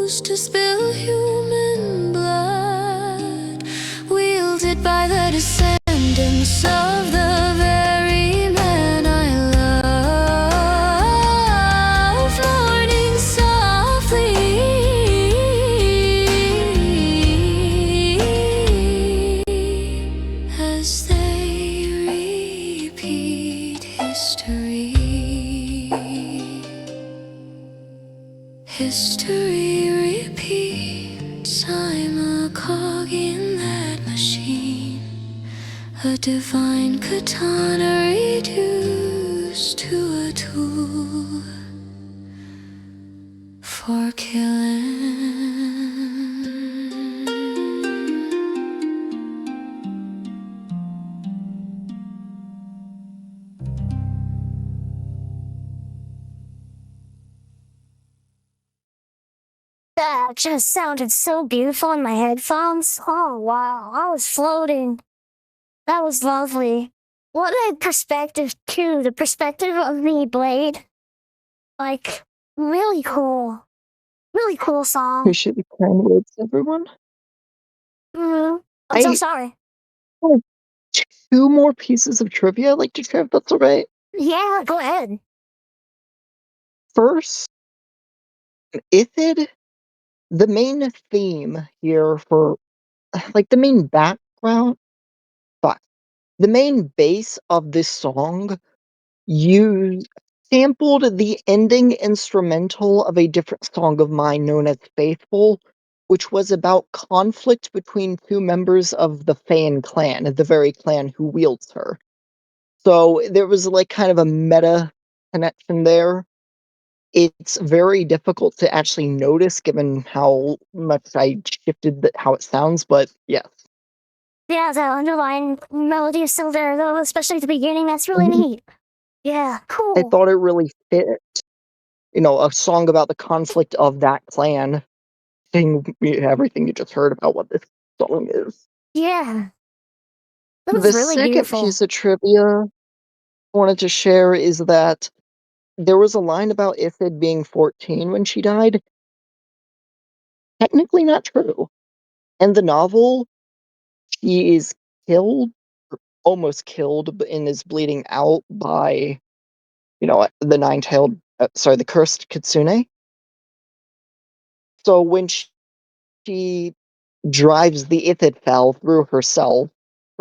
used to spill human blood, wielded by the descendants of the very men I love, mourning softly as they repeat history. History repeats, I'm a cog in that machine, a divine katana reduced to a tool for killing. That just sounded so beautiful in my headphones. Oh wow, I was floating. That was lovely. What a perspective too, the perspective of the blade. Like, really cool. Really cool song. Appreciate the kind words, everyone. I'm so I sorry. have 2 more pieces of trivia I'd like to share, if that's alright. Yeah, go ahead. First, Ithid, the main theme here for like, the main background fuck, the main base of this song used sampled the ending instrumental of a different song of mine known as Faithful, which was about conflict between 2 members of the Fan clan, the very clan who wields her. So, there was, like, kind of a meta connection there. It's very difficult to actually notice given how much I shifted how it sounds, but yes. Yeah, the underlying melody is still there though, especially at the beginning. That's really Mhm. neat. Yeah, I cool. thought it really fit, a song about the conflict of that clan, saying everything you just heard about what this song is. Yeah, that was The really second beautiful. piece of trivia I wanted to share is that there was a line about Ithid being 14 when she died. Technically not true. In the novel, she is killed, almost killed, and is bleeding out by, the nine-tailed, the cursed kitsune. So when she drives the Ithidfell through herself,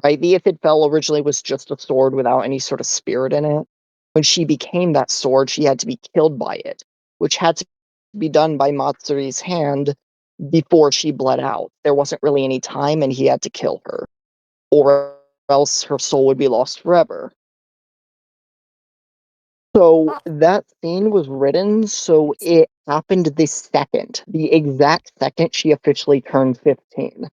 right? The Ithidfell originally was just a sword without any sort of spirit in it. When she became that sword, she had to be killed by it, which had to to be done by Matsuri's hand before she bled out. There wasn't really any time, and he had to kill her, or else her soul would be lost forever. So that scene was written so it happened the exact second she officially turned 15.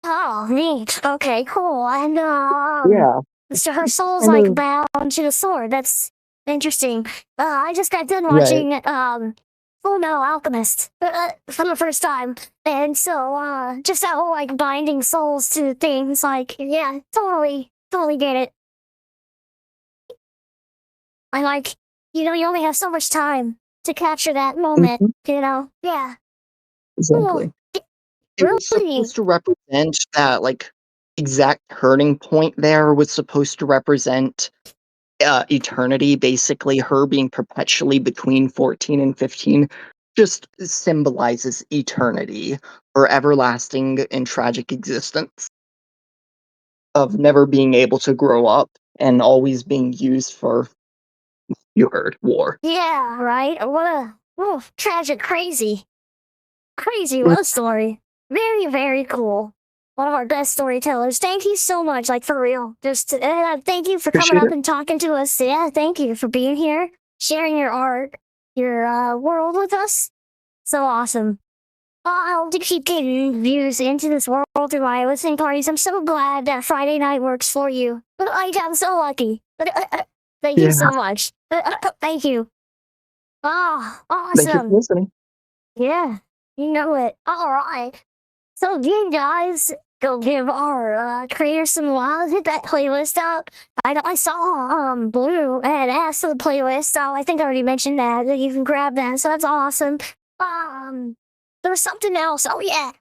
Oh, neat. Okay, cool. And Yeah, so her soul's kind like of bound to the sword. That's interesting. I just got done right. watching Full Metal Alchemist for the first time, and so just that whole like binding souls to things, like yeah, totally get it. I like, you only have so much time to capture that moment. Mhm, Yeah, cool. exactly. It was Really, supposed to represent that, like, exact turning point there was supposed to represent, eternity, basically, her being perpetually between 14 and 15 just symbolizes eternity, her everlasting and tragic existence of never being able to grow up and always being used for, you heard, war. yeah, right. What a tragic, crazy Mm, love story. Very, very cool. One of our best storytellers. Thank you so much, like for real. Just thank you for coming appreciate up it. and talking to us. Yeah, thank you for being here, sharing your art, your world with us. So awesome. I'll to keep getting views into this world through my listening parties. I'm so glad that Friday night works for you. I'm so lucky. Thank you Yeah, so much. Thank you. Oh, thank you for awesome. listening. Yeah, you know it. All right. So, you guys, go give our creator some love. Hit that playlist up. I saw Blue had asked for the playlist, so I think I already mentioned that you can grab that. So that's awesome. Um, there's something else. Oh yeah,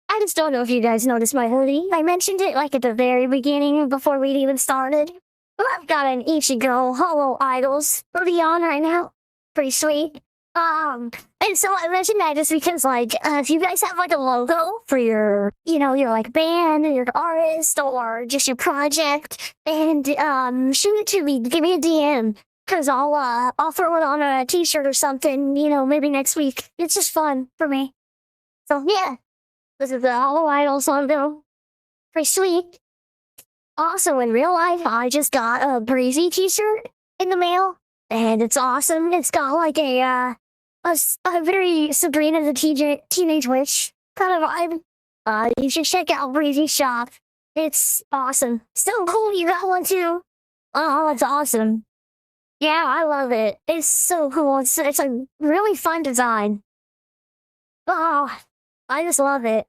I just don't know if you guys noticed my hoodie. I mentioned it like at the very beginning before we'd even started. But I've got an Ichigo Hollow Idols hoodie on right now. Pretty sweet. And so I mentioned that just because, like, if you guys have like a logo for your like band, your artist, or just your project, and shoot it to me, give me a DM, cause I'll throw it on a T-shirt or something, maybe next week. It's just fun for me. So yeah, this is the Hollow Idol song though. Pretty sweet. Also, in real life, I just got a Breezy T-shirt in the mail, and it's awesome. It's got like a very Sabrina the Teenage Witch kind of vibe. You should check out Breezy shop. It's awesome. So cool, you got one too. Oh, it's awesome. Yeah, I love it. It's so cool. It's a really fun design. Oh, I just love it.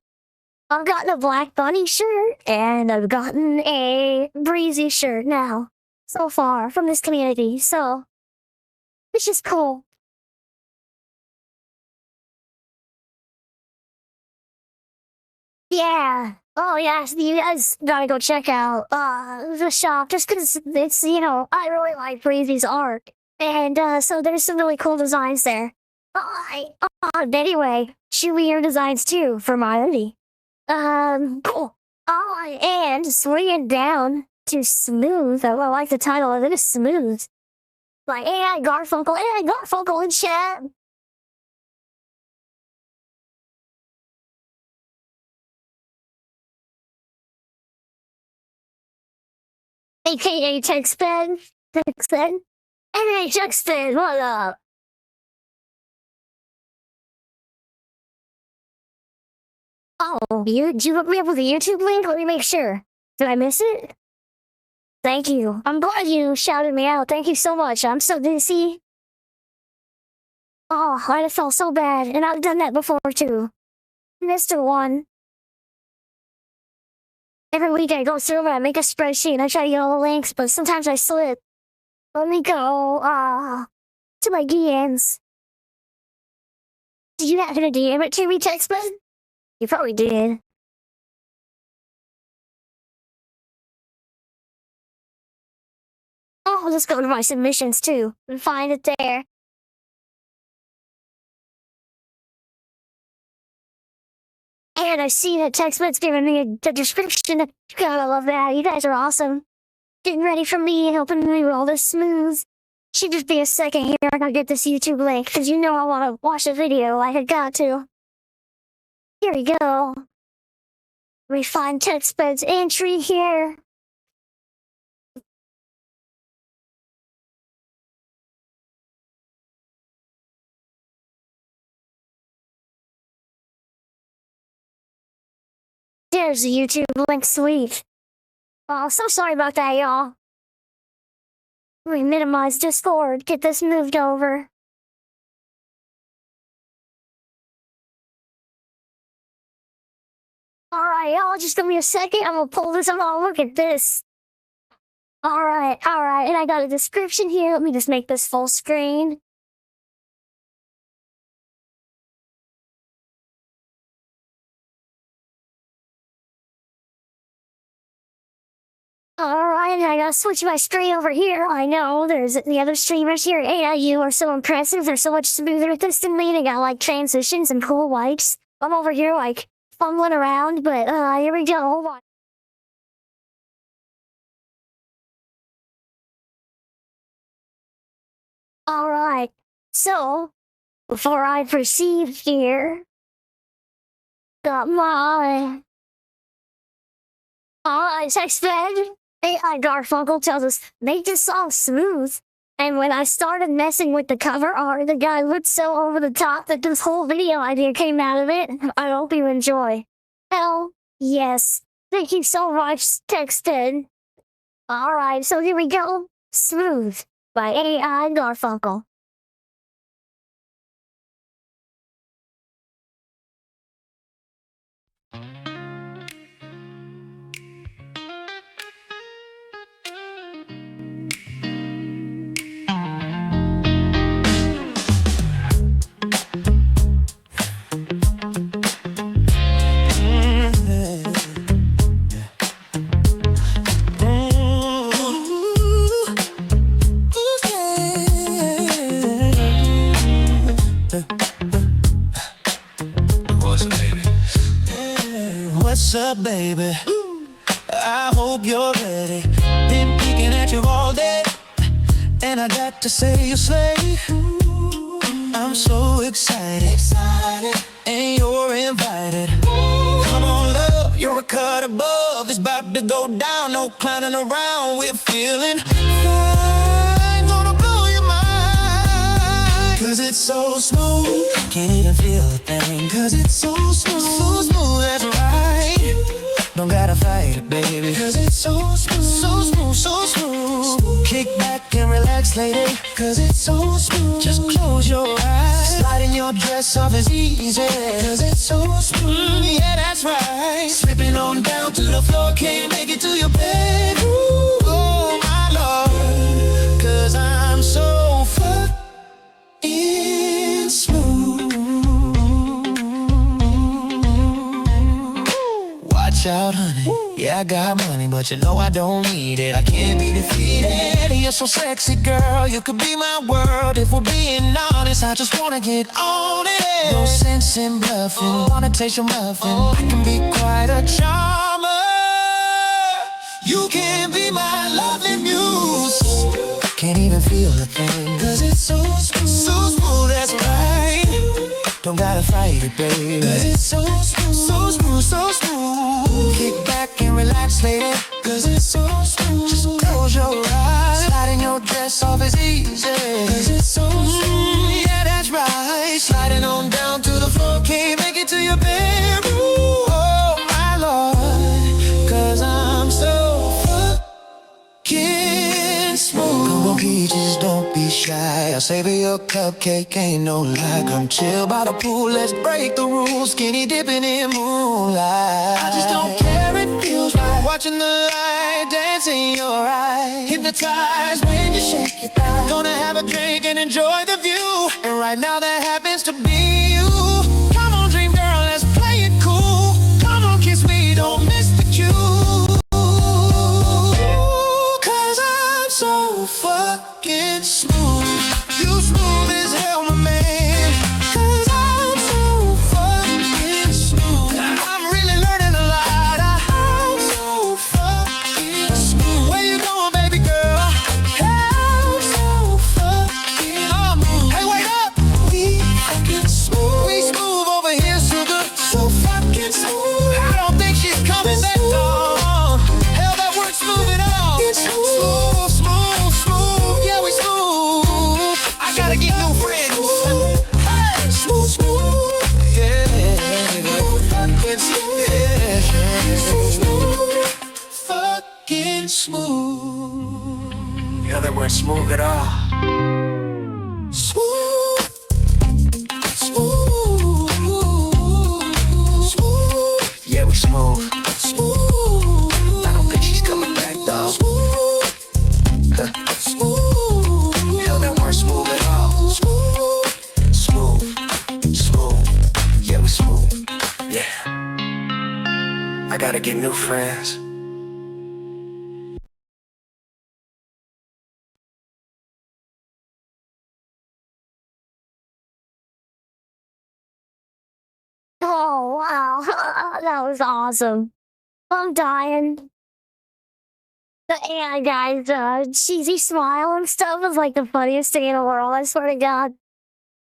I've gotten a Black Bunny shirt and I've gotten a Breezy shirt now so far from this community. So it's just cool. Yeah. Oh yeah. So you guys gotta go check out the shop just because it's I really like Breezy's art and so there's some really cool designs there. Anyway, shoot me your designs too for my hoodie. Cool. Oh, and swinging down to Smooth. I like the title of it is Smooth. Like AI Garfunkel in chat. AKA TechSped. TechSped. Hey, TechSped, what up? Oh, did you hook me up with a YouTube link? Let me make sure. Did I miss it? Thank you. I'm glad you shouted me out. Thank you so much. I'm so dizzy. Oh, I just felt so bad, and I've done that before too. Mr. One. Every week I go through and I make a spreadsheet and I try to get all the links, but sometimes I slip. Let me go to my DMs. Did you happen to DM it to me, Textman? You probably did. Oh, I'll just go to my submissions too and find it there. And I see that Textman's giving me a description. Gotta love that. You guys are awesome. Getting ready for me, helping me roll this smooth. Should just be a second here. I gotta get this YouTube link because you know I want to watch a video. I had got to. Here we go. Refine text beds entry here. There's the YouTube link, sweet. Oh, so sorry about that, y'all. Let me minimize Discord, get this moved over. Alright, y'all, just give me a second. I'm gonna pull this up. Oh, look at this. Alright, and I got a description here. Let me just make this full screen. Alright, I gotta switch my screen over here. I know, there's the other streamers here at AIU are so impressive. They're so much smoother at this than me. They got like transitions and cool wipes. I'm over here like fumbling around, but here we go. Hold on. Alright, so before I proceed here, got my text bed. AI Garfunkel tells us, make this song smooth. And when I started messing with the cover art, the guy looked so over the top that this whole video idea came out of it. I hope you enjoy. Hell, yes. Thank you so much, texted. Alright, so here we go. Smooth by AI Garfunkel. What's up, baby? I hope you're ready. Been peeking at you all day, and I got to say you slay. I'm so excited, and you're invited. Come on, love, you're a cut above. It's about to go down, no clowning around. We're feeling fine, gonna blow your mind. Cause it's so smooth, can't even feel a thing. Cause it's so smooth, so smooth, that's right. Don't gotta fight it, baby. Cause it's so smooth, so smooth, so smooth. Kick back and relax, lady. Cause it's so smooth, just close your eyes. Sliding your dress off is easy. Cause it's so smooth, yeah, that's right. Slipping on down to the floor, can't make it to your bedroom. Oh, my Lord. Cause I'm so fucking smooth. Watch out, honey. Yeah, I got money, but you know I don't need it. I can't be defeated. You're so sexy, girl. You could be my world. If we're being honest, I just wanna get on it. No sense in bluffing. Wanna taste your muffin. I can be quite a charmer. You can be my lovely muse. Can't even feel a thing. Cause it's so smooth, so smooth, that's right. Don't gotta fight it, baby. Cause it's so smooth, so smooth, so smooth. Kick back and relax, lady. Cause it's so smooth, just close your eyes. Sliding your dress off is easy. Cause it's so smooth, yeah, that's right. Sliding on down to the floor, can't make it to your bedroom. Oh, my Lord. Cause I'm so fucking smooth. Come on, peaches, don't be shy. I'll savor your cupcake, ain't no lie. Come chill by the pool, let's break the rules. Skinny dipping in moonlight. I just don't care, it feels right. Watching the light dance in your eyes. Hypnotized when you shake your thigh. Gonna have a drink and enjoy the view. And right now that happens to be you. Come on, dream girl, let's play it cool. Come on, kiss me, don't miss the cue. Cause I'm so fucking smooth. You smooth as hell, my man. Cause I'm so fucking smooth. I'm really learning a lot. I'm so fucking smooth. Where you going, baby girl? I'm so fucking smooth. Yeah, they weren't smooth at all. Smooth, smooth, smooth. Yeah, we're smooth. Smooth. I don't think she's coming back though. Smooth, smooth. Hell, they weren't smooth at all. Smooth, smooth, smooth. Yeah, we're smooth. Yeah. I gotta get new friends. Oh, wow. That was awesome. I'm dying. The AI guy's cheesy smile and stuff was like the funniest thing in the world, I swear to God.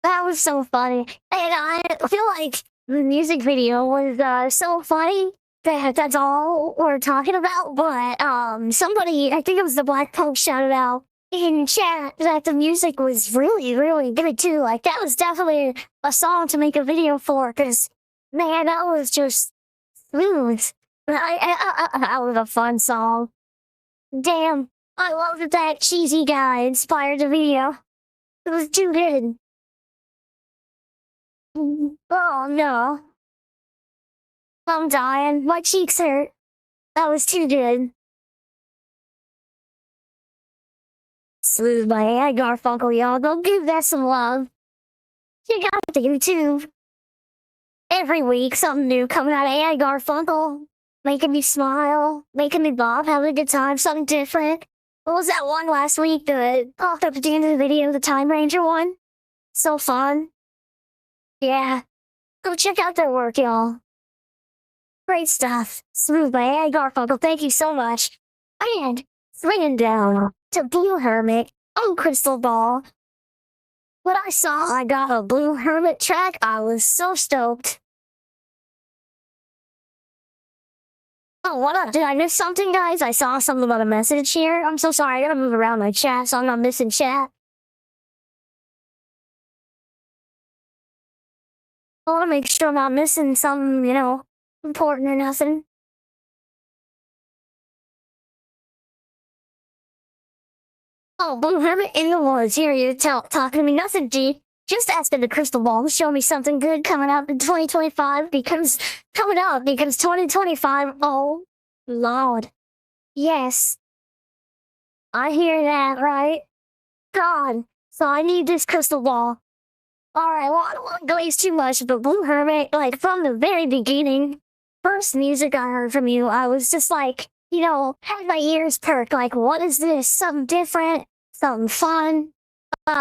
That was so funny. And I feel like the music video was so funny that that's all we're talking about. But somebody, I think it was the Black Punk, shouted out in chat that the music was really, really good too. Like that was definitely a song to make a video for, because man, that was just smooth. That was a fun song. Damn, I love that that cheesy guy inspired the video. It was too good. Oh no, I'm dying. My cheeks hurt. That was too good. Smooth by AI Garfunkel, y'all. Go give that some love. Check out the YouTube. Every week, something new coming out of AI Garfunkel. Making me smile, making me bob, having a good time, something different. What was that one last week that popped up at the end of the video, the Time Ranger one? So fun. Yeah. Go check out their work, y'all. Great stuff. Smooth by AI Garfunkel, thank you so much. And swinging down to Blue Hermit on Crystal Ball. When I saw I got a Blue Hermit track, I was so stoked. Oh, what up? Did I miss something, guys? I saw something about a message here. I'm so sorry. I gotta move around my chat so I'm not missing chat. I wanna make sure I'm not missing something, you know, important or nothing. Oh, Blue Hermit in the woods. Here you talking to me. Nothing, G. Just asking the crystal ball to show me something good coming up in 2025 because 2025, oh, Lord. Yes. I hear that, right? God. So I need this crystal ball. Alright, well, I don't want to glaze too much, but Blue Hermit, like, from the very beginning, first music I heard from you, I was just like, you know, had my ears perked, like, what is this? Something different, something fun.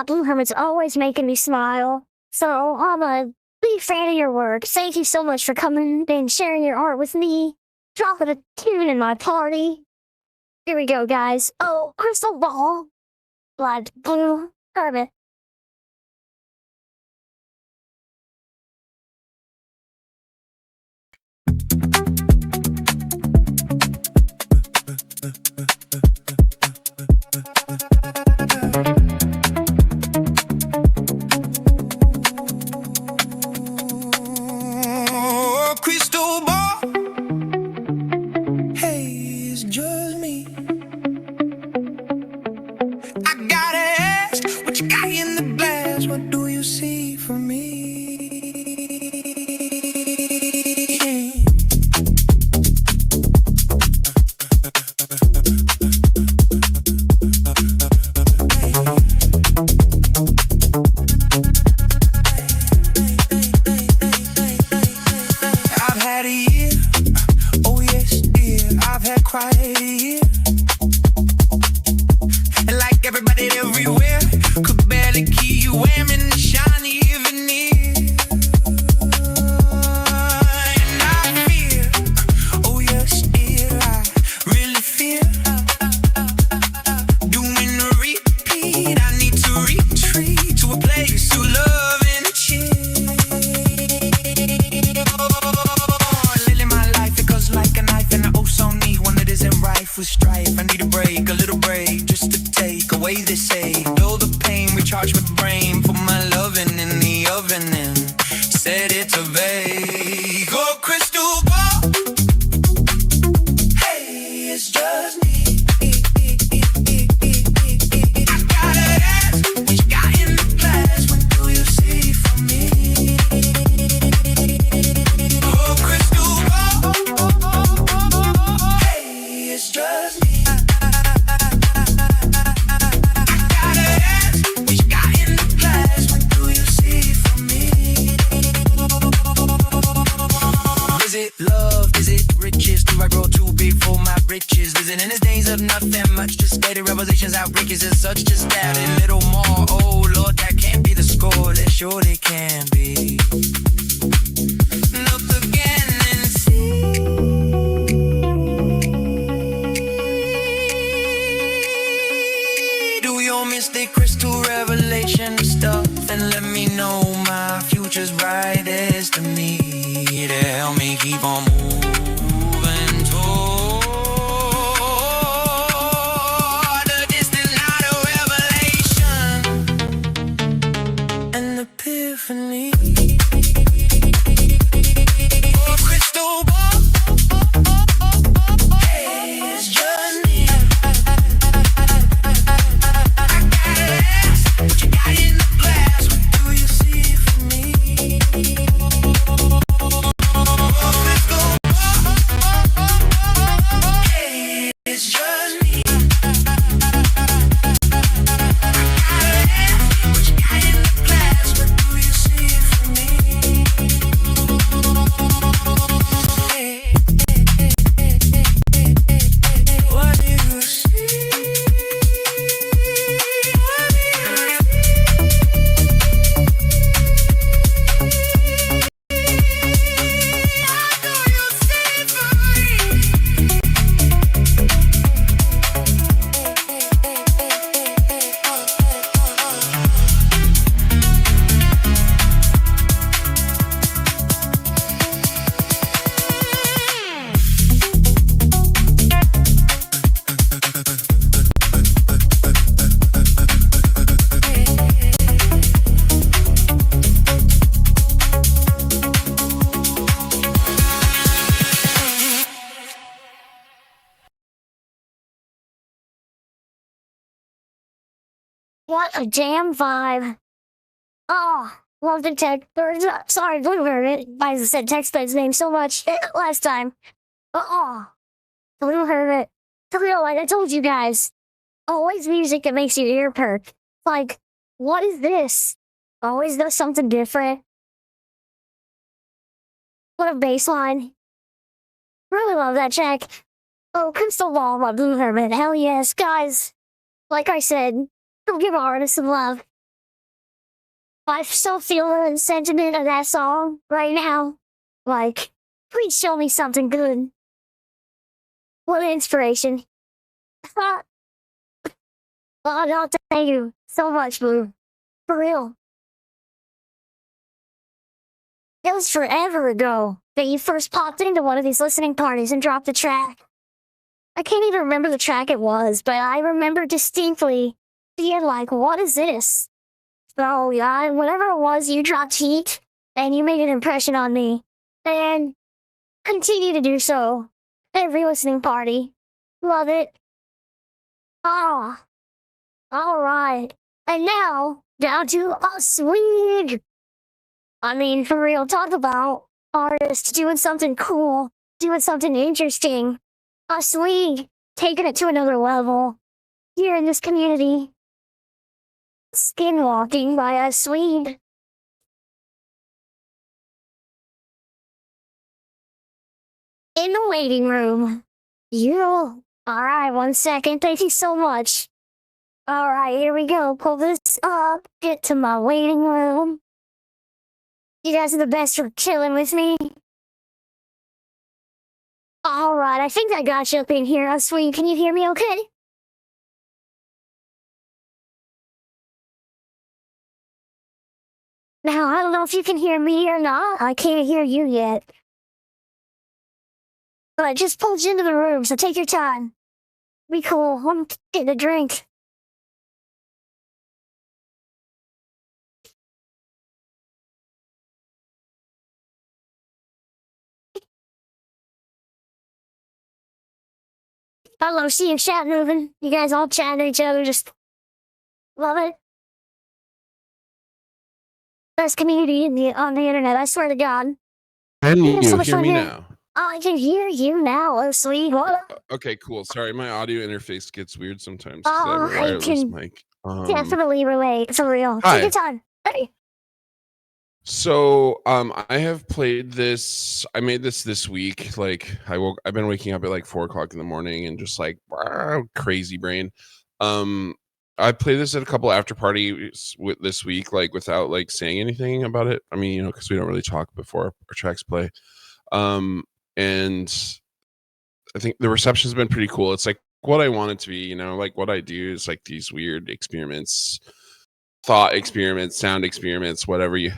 Blue Hermit's always making me smile. So I'm a big fan of your work. Thank you so much for coming and sharing your art with me. Dropping a tune in my party. Here we go, guys. Oh, crystal ball. Blood, Blue Hermit. Crystal ball. Hey, it's just me. I gotta ask, what you got in the glass? What do you see for me? I've had a year, oh yes dear, I've had quite a year. And like everybody everywhere, could barely keep you wearing the shiny veneer. And I fear, oh yes dear, I really fear doing a repeat. I need to retreat to a place to love and chill. Living my life, it goes like a knife, and I oh so need one that isn't rife with strife. I need a break, a little break, just to take away the say. Dull the pain, recharge my brain, put my loving in the oven and set it to bake. Oh, crystal ball. Hey, it's just me. losing in his days of nothing much. Just stated revelations outrageous as such. Just add a little more. Oh Lord, that can't be the score. That surely can be. Look again and see. Do your mystic crystal revelation stuff and let me know my future's brightest to me. To help me keep on moving toward a distant light of revelation and epiphany. Oh, crystal ball, hey, it's just me. I gotta ask, what you got in the glass? What do you see for me? It's just me. What you got in the glass? What do you see for me? What do you see? What a damn vibe. Oh, love the text. Sorry, Bluebird. I said text his name so much last time. Oh, Bluebird. To real, like I told you guys, always music that makes your ear perk. Like, what is this? Always does something different. What a bass line. Really love that track. Oh, Crystal Ball by Blue Hermit. Hell yes, guys. Like I said, don't give artists some love. I still feel the sentiment of that song right now. Like, please show me something good. What an inspiration. Oh, no, thank you so much, Blue. For real. It was forever ago that you first popped into one of these listening parties and dropped a track. I can't even remember the track it was, but I remember distinctly being like, what is this? So, yeah, whatever it was, you dropped heat, and you made an impression on me. And continue to do so. Every listening party. Love it. Ah. Alright. And now, down to a swing. I mean, for real, talk about artists doing something cool, doing something interesting. A swing, taking it to another level. Here in this community. Skinwalking by a Swede. In the waiting room. You. Alright, 1 second. Thank you so much. Alright, here we go. Pull this up. Get to my waiting room. You guys are the best for chilling with me. Alright, I think I got you up in here. Swede, can you hear me okay? Now, I don't know if you can hear me or not. I can't hear you yet. But I just pulled you into the room, so take your time. Be cool. I'm getting a drink. I love seeing chat moving. You guys all chatting to each other, just love it. Best community on the internet, I swear to God. Can you so much hear fun me here. now? Oh, I can hear you now, oh sweet. What? Okay, cool. Sorry, my audio interface gets weird sometimes because I have Oh, a I wireless can mic. definitely relate, for real. Hi. Take your time. Hey. So, I have played this. I made this week. Like, I've been waking up at like 4 o'clock in the morning and just like crazy brain. Um, I played this at a couple after parties with this week, like without like saying anything about it. I mean, because we don't really talk before our tracks play. Um, and I think the reception's been pretty cool. It's like what I want it to be. Like what I do is like these weird experiments, thought experiments, sound experiments, whatever you.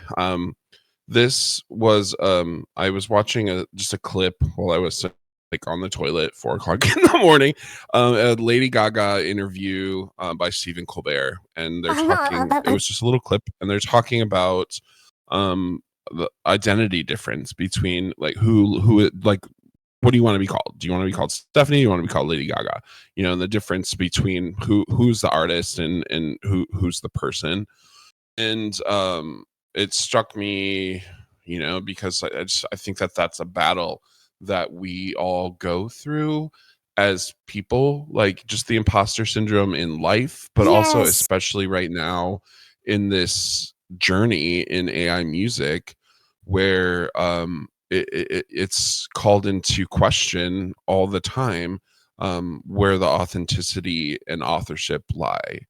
This was I was watching just a clip while I was like on the toilet 4 o'clock in the morning, a Lady Gaga interview by Stephen Colbert, and they're talking. It was just a little clip, and they're talking about the identity difference between like like what do you want to be called? Do you want to be called Stephanie? Do you want to be called Lady Gaga? And the difference between who's the artist and who's the person. And it struck me, because I think that that's a battle that we all go through as people, like just the imposter syndrome in life, but also Yes. especially right now in this journey in AI music, where it's called into question all the time, where the authenticity and authorship lie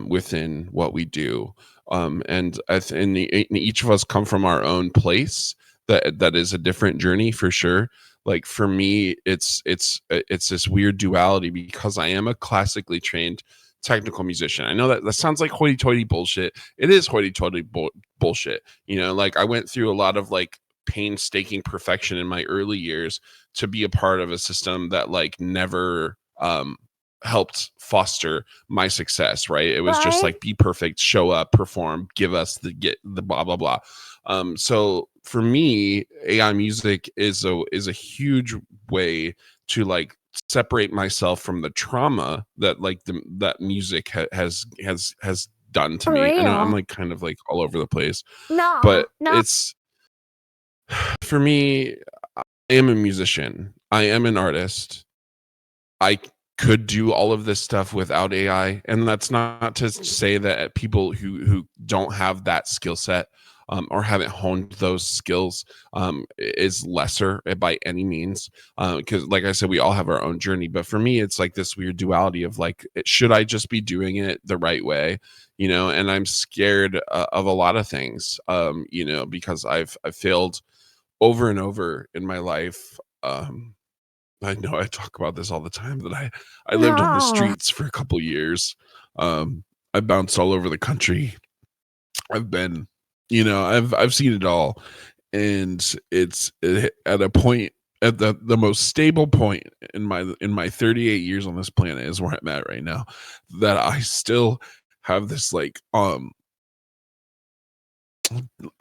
within what we do. And each of us come from our own place that is a different journey for sure. Like for me, it's this weird duality because I am a classically trained technical musician. I know that sounds like hoity-toity bullshit. It is hoity-toity bullshit. Like I went through a lot of like painstaking perfection in my early years to be a part of a system that like never helped foster my success, right? It was just Right? like be perfect, show up, perform, give us the blah blah blah. So for me, AI music is a huge way to like separate myself from the trauma that like that music has done to For me. I know I'm real. like kind of like all over the place, No, but no. it's for me, I am a musician. I am an artist. I could do all of this stuff without AI, and that's not to say that people who don't have that skill set or haven't honed those skills is lesser by any means. Because, like I said, we all have our own journey. But for me, it's like this weird duality of like, should I just be doing it the right way? And I'm scared of a lot of things. Because I've failed over and over in my life. I know I talk about this all the time that I lived on the No. streets for a couple years. I bounced all over the country. I've been, I've seen it all, and at a point at the most stable point in my 38 years on this planet is where I'm at right now. That I still have this like I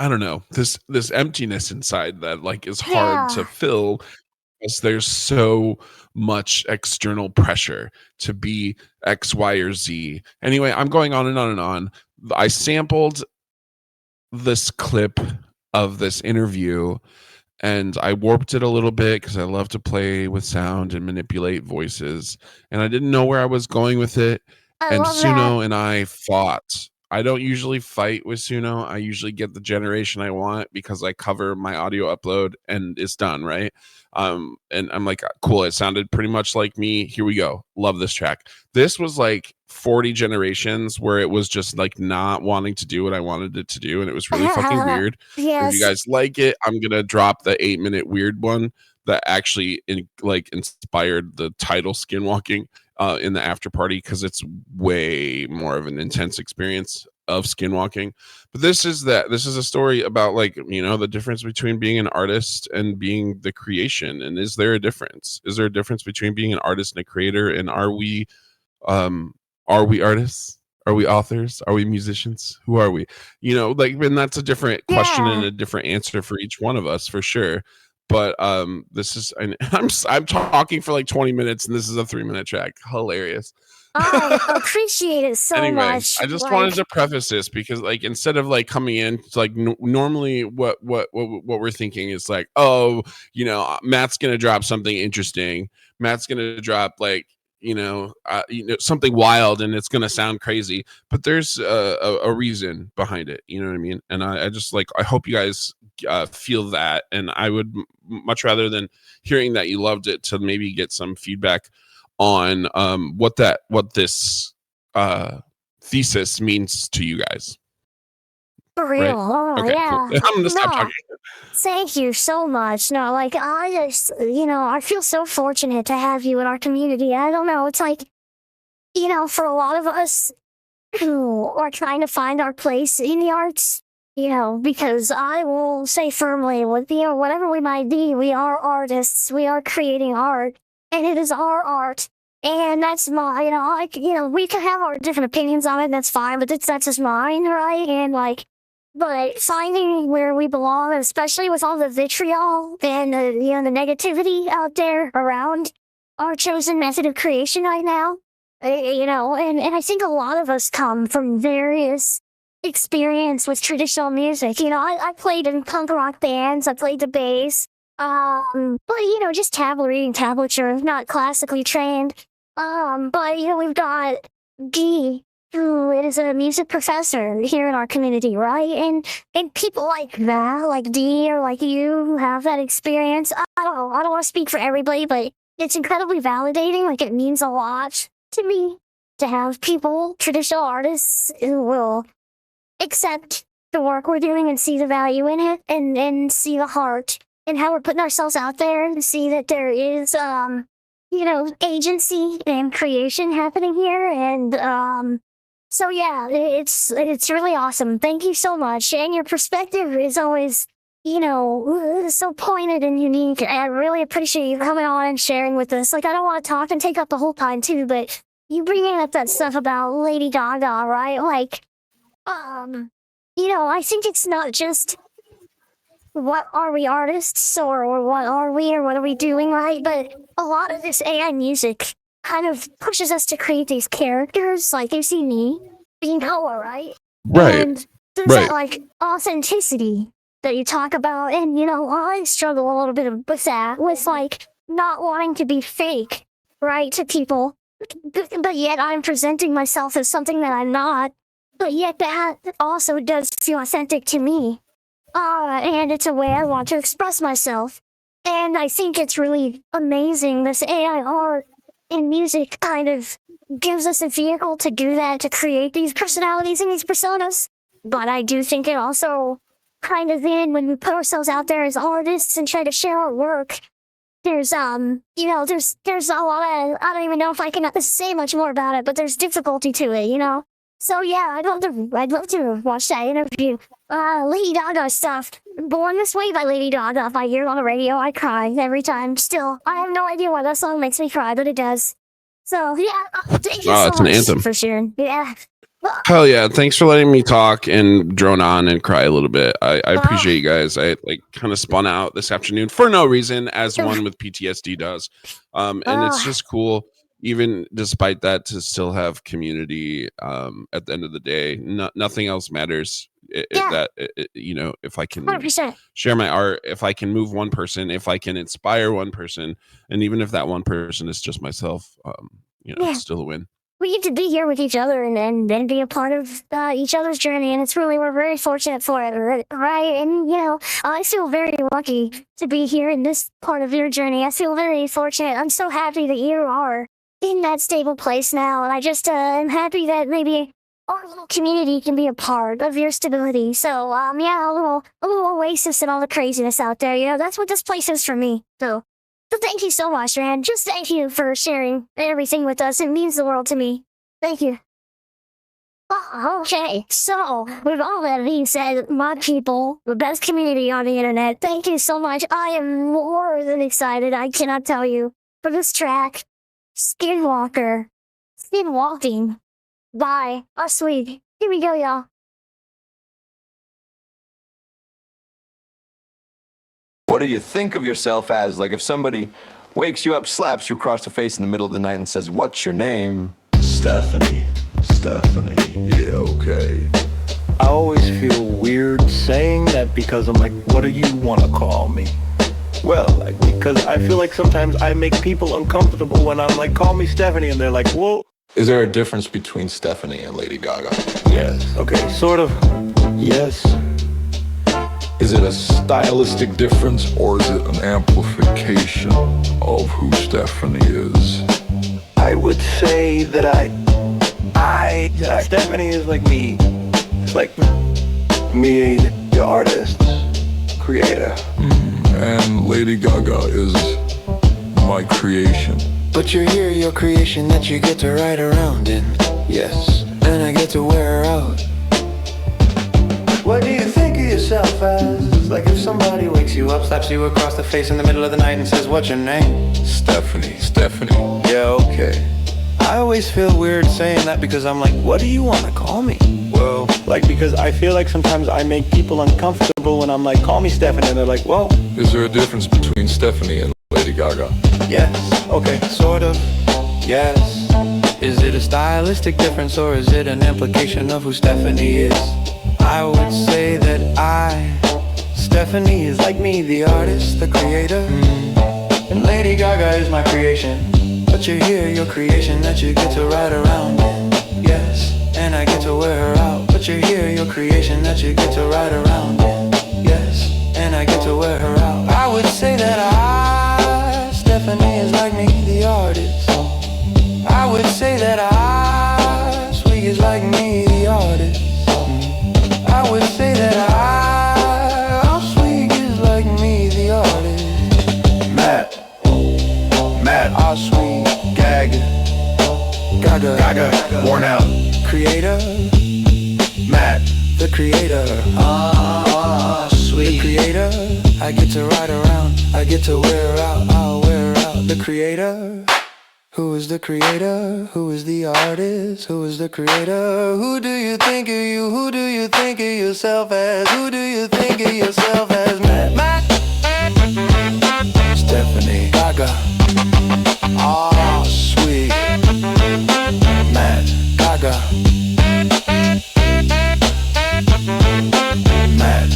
don't know, this emptiness inside that like is hard to Yeah. fill because there's so much external pressure to be X, Y, or Z. Anyway, I'm going on and on and on. I sampled this clip of this interview and I warped it a little bit because I love to play with sound and manipulate voices. And I didn't know where I was going with it. I And love that. Suno and I fought. I don't usually fight with Suno. I usually get the generation I want because I cover my audio upload and it's done, right? And I'm like, cool, it sounded pretty much like me. Here we go. Love this track. This was like 40 generations where it was just like not wanting to do what I wanted it to do. And it was really fucking weird. If you Yes. guys like it, I'm gonna drop the 8-minute weird one that actually inspired the title Skinwalking in the after party because it's way more of an intense experience of skinwalking. But this is a story about like the difference between being an artist and being the creation. And is there a difference? Is there a difference between being an artist and a creator? And um are we artists? Are we authors? Are we musicians? Who are we? Like, and that's a different question and Yeah. a different answer for each one of us for sure. But this is I'm talking for like 20 minutes and this is a 3-minute track. Hilarious. I appreciate it so Anyway, much. I just wanted Like, to preface this because like instead of like coming in it's like normally what we're thinking is like, oh, Matt's gonna drop something interesting. Matt's gonna drop like something wild, and it's going to sound crazy, but there's a reason behind it. You know what I mean? And I just I hope you guys feel that. And I would much rather than hearing that you loved it to maybe get some feedback on what this thesis means to you guys. For real. Right? Oh, Okay, yeah. cool. I'm going to stop talking. Thank you so much. No, I just, I feel so fortunate to have you in our community. I don't know. It's for a lot of us who are trying to find our place in the arts, because I will say firmly, whatever we might be, we are artists. We are creating art, and it is our art. And that's my, we can have our different opinions on it. That's fine, but that's just mine, right? And but finding where we belong, especially with all the vitriol and the negativity out there around our chosen method of creation right now, and I think a lot of us come from various experience with traditional music. I played in punk rock bands. I played the bass. But just reading tablature, not classically trained. But we've got G, who is a music professor here in our community, right? And people like that, like D or like you, who have that experience. I don't want to speak for everybody, but it's incredibly validating. Like, it means a lot to me to have people, traditional artists, who will accept the work we're doing and see the value in it, and see the heart and how we're putting ourselves out there, and see that there is agency and creation happening here. And so yeah, it's really awesome. Thank you so much. And your perspective is always so pointed and unique. I really appreciate you coming on and sharing with us. I don't want to talk and take up the whole time too, but you bringing up that stuff about Lady Gaga, right? I think it's not just what are we artists, or what are we, or what are we doing, right? But a lot of this AI music kind of pushes us to create these characters. Like, you see me being Koa, right? Right. And there's that authenticity that you talk about, and I struggle a little bit with that, with not wanting to be fake, right, to people, but yet I'm presenting myself as something that I'm not. But yet that also does feel authentic to me. And it's a way I want to express myself. And I think it's really amazing. This AI art in music kind of gives us a vehicle to do that, to create these personalities and these personas. But I do think it also kind of when we put ourselves out there as artists and try to share our work, there's there's a lot of, I don't even know if I can say much more about it, but there's difficulty to it, So yeah, I'd love to watch that interview. Lady Gaga stuff. Born This Way by Lady Gaga. If I hear it on the radio, I cry every time. Still, I have no idea why that song makes me cry, but it does. So yeah, thank you so it's an much anthem for sharing. Yeah. Hell yeah. Thanks for letting me talk and drone on and cry a little bit. I appreciate you guys. I kind of spun out this afternoon for no reason, as one with PTSD does. And it's just cool, even despite that, to still have community. At the end of the day, nothing else matters. If I can 100%. share my art, if I can move one person, if I can inspire one person, and even if that one person is just myself, it's still a win. We get to be here with each other and then be a part of each other's journey, and we're very fortunate for it, right? And I feel very lucky to be here in this part of your journey. I feel very fortunate. I'm so happy that you are in that stable place now, and I just am happy that maybe our little community can be a part of your stability. So a little oasis in all the craziness out there. That's what this place is for me. So thank you so much, man. Just thank you for sharing everything with us. It means the world to me. Thank you. Okay, so with all that being said, my people, the best community on the internet, thank you so much. I am more than excited, I cannot tell you, for this track, Skinwalking by Us Week. Here we go, y'all. What do you think of yourself as? Like, if somebody wakes you up, slaps you across the face in the middle of the night and says, "What's your name?" Stephanie. Yeah, okay. I always feel weird saying that because I'm like, what do you want to call me? Well, like, because I feel like sometimes I make people uncomfortable when I'm like, call me Stephanie, and they're like, whoa. Is there a difference between Stephanie and Lady Gaga? Yes. Okay, sort of. Yes. Is it a stylistic difference or is it an amplification of who Stephanie is? I would say that Stephanie is like me. It's like me, the artist, creator. And Lady Gaga is my creation. But you're here, your creation that you get to ride around in. Yes. And I get to wear her out. What do you think of yourself as? Like if somebody wakes you up, Slaps you across the face in the middle of the night and says, what's your name? Stephanie. yeah, okay. I always feel weird saying that because I'm like, what do you want to call me? Well, like because I feel like sometimes I make people uncomfortable when I'm like, call me Stephanie, and they're like, whoa. Is there a difference between Stephanie and Lady Gaga? Yes. Okay. Sort of, yes. Is it a stylistic difference or is it an implication of who Stephanie is? I would say that Stephanie is like me, the artist, the creator. And Lady Gaga is my creation. But you're here, your creation that you get to ride around in. Yes, and I get to wear her out. But you're here, your creation that you get to ride around in. Yes, and I get to wear her out. I would say that Stephanie is like me, the artist. I would say that Sweet is like me, the artist. I would say that Sweet is like me, the artist. Matt, Sweet, Gaga, worn out. creator, Matt, the creator. Sweet. The creator, I get to ride around, I get to wear her out, I'll wear her out. The creator, who is the creator? Who is the artist? Who is the creator? Who do you think of you? Who do you think of yourself as? Who do you think of yourself as? Matt, Stephanie, Gaga, Sweet, Matt, Gaga, Matt.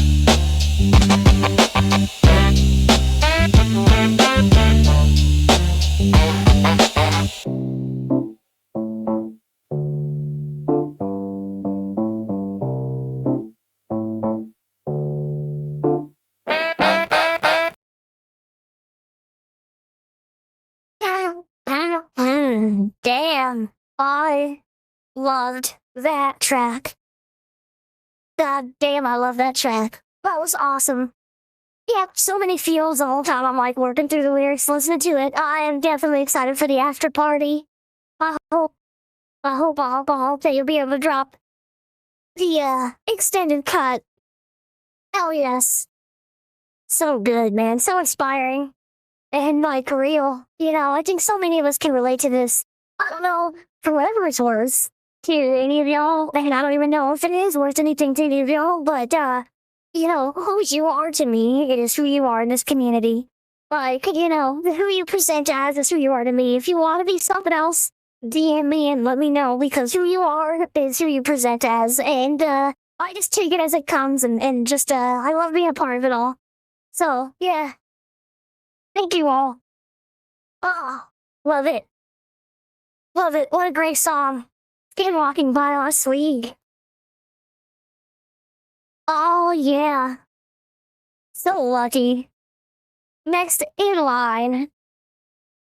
Damn, I loved that track. God damn, I love that track. That was awesome. Yeah, so many feels the whole time I'm like working through the lyrics, listening to it. I am definitely excited for the after party. I hope that you'll be able to drop the extended cut. Hell yes. So good, man. So inspiring. And like real. You know, I think so many of us can relate to this. I don't know, for whatever it's worth, to any of y'all, and I don't even know if it is worth anything to any of y'all, but you know, who you are to me is who you are in this community. Like, you know, who you present as is who you are to me. If you want to be something else, DM me and let me know, because who you are is who you present as, and I just take it as it comes, and just I love being a part of it all. So yeah, thank you all. Oh, love it. Love it. What a great song. Skin walking by last week. Oh, yeah. So lucky. Next in line.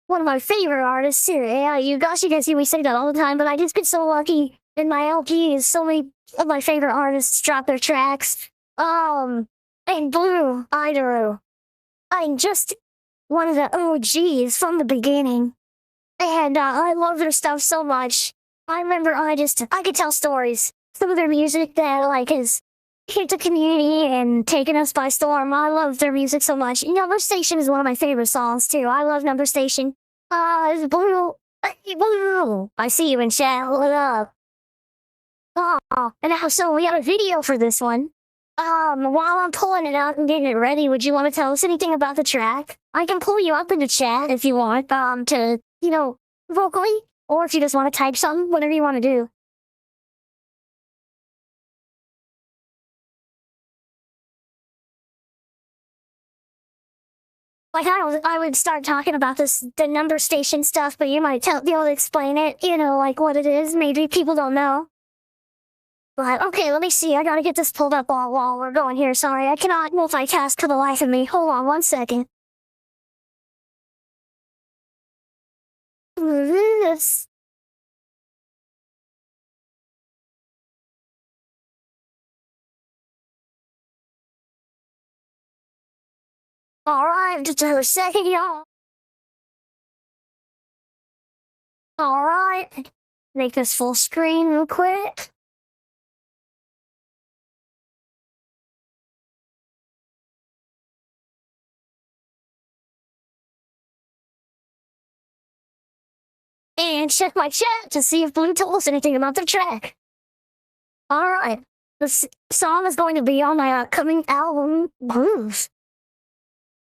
One of my favorite artists here at AIU. Gosh, you guys hear me say that all the time, but I just get so lucky. In my LPs, so many of my favorite artists drop their tracks. And Blue Idaru. I'm just one of the OGs from the beginning. And I love their stuff so much. I remember I could tell stories. Some of their music that like has hit the community and taken us by storm. I love their music so much. Number Station is one of my favorite songs too. I love Number Station. It's Blue. Blue. I see you in chat. What up? Oh, and also we have a video for this one. While I'm pulling it out and getting it ready, would you want to tell us anything about the track? I can pull you up in the chat if you want, to, you know, vocally, or if you just want to type something, whatever you want to do. Like, I would start talking about the number station stuff, but you might be able to explain it, like what it is. Maybe people don't know. But, okay, let me see. I gotta get this pulled up while we're going here. Sorry, I cannot multitask for the life of me. Hold on 1 second. This. Alright, just a second, y'all. Alright. Make this full screen real quick. And check my chat to see if Blue told us anything about the track. Alright. This song is going to be on my upcoming album, Groove.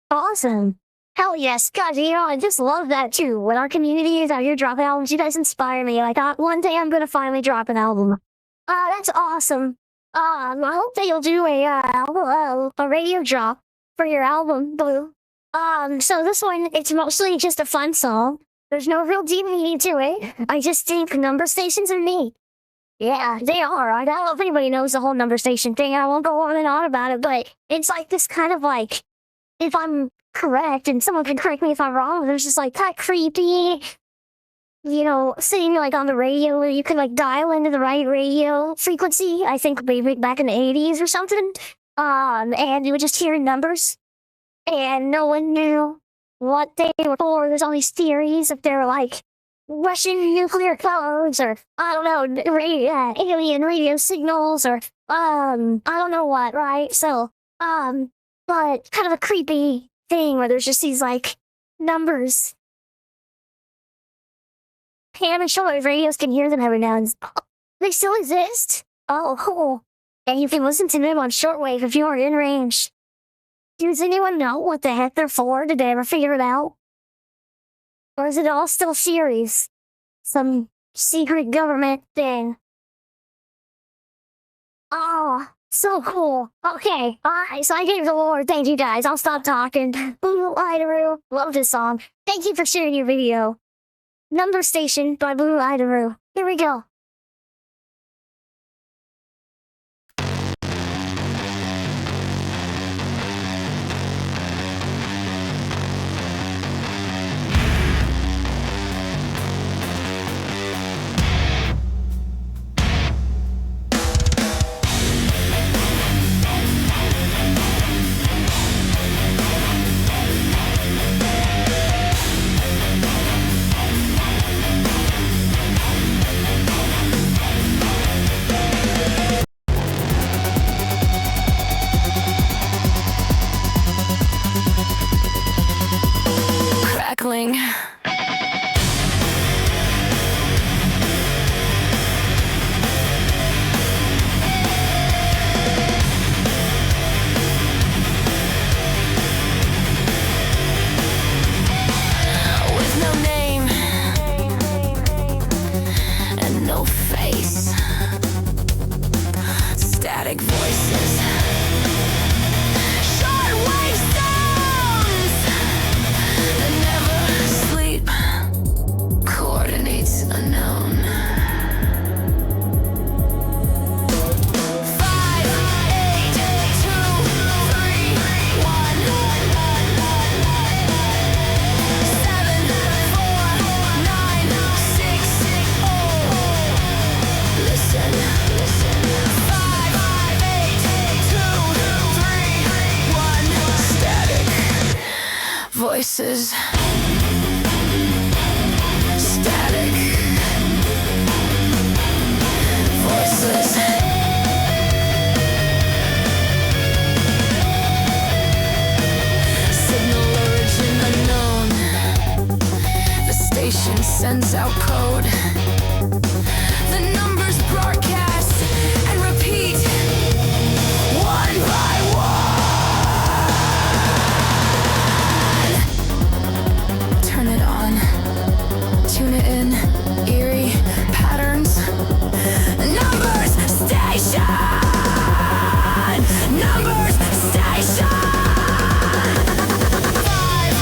Awesome. Hell yes, guys, I just love that too. When our community is out here dropping albums, you guys inspire me. Like, one day I'm gonna finally drop an album. That's awesome. I hope that you'll do a radio drop for your album, Blue. So this one, it's mostly just a fun song. There's no real deep meaning to it. I just think number stations are neat. Yeah, they are. I don't know if anybody knows the whole number station thing. I won't go on and on about it, but it's like this kind of like, if I'm correct, and someone can correct me if I'm wrong, there's just like kind of creepy, sitting like on the radio where you can like dial into the right radio frequency. I think maybe back in the 80s or something. And you would just hear numbers, and no one knew what they were for. There's all these theories if they're like Russian nuclear codes, or I don't know, alien radio signals, or I don't know what, right? So, but kind of a creepy thing where there's just these like numbers. Ham and shortwave radios can hear them every now and then. They still exist. Oh, cool. And you can listen to them on shortwave if you are in range. Does anyone know what the heck they're for? Did they ever figure it out? Or is it all still series? Some secret government thing? Oh, so cool. Okay, alright, so I gave the Lord. Thank you guys. I'll stop talking. Blue Idaru. Love this song. Thank you for sharing your video. Number Station by Blue Idaru. Here we go. Crackling. With no name and no face, static voices, shortwave sounds that never sleep, coordinates unknown. 5, 8, 2, 3, 1, 7, 4, 9, 6, listen. 5, 8, 2, 3, 1, static voices, static voices. Signal origin unknown. The station sends out code. The numbers broadcast and repeat one by one. Turn it on. Tune it in. Eerie patterns. Numbers station. Numbers station. 5,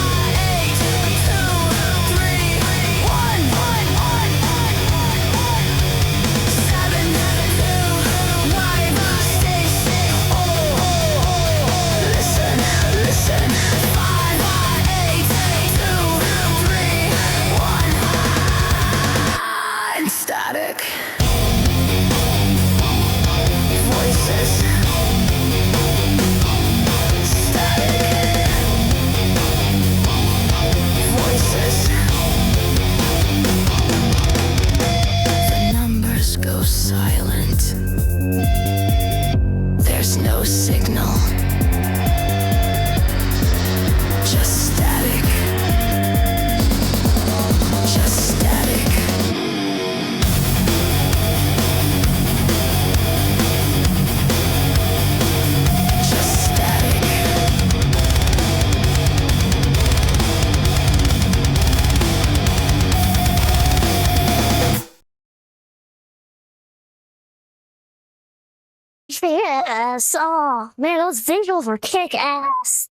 Yes. Oh, man, those visuals were kick ass.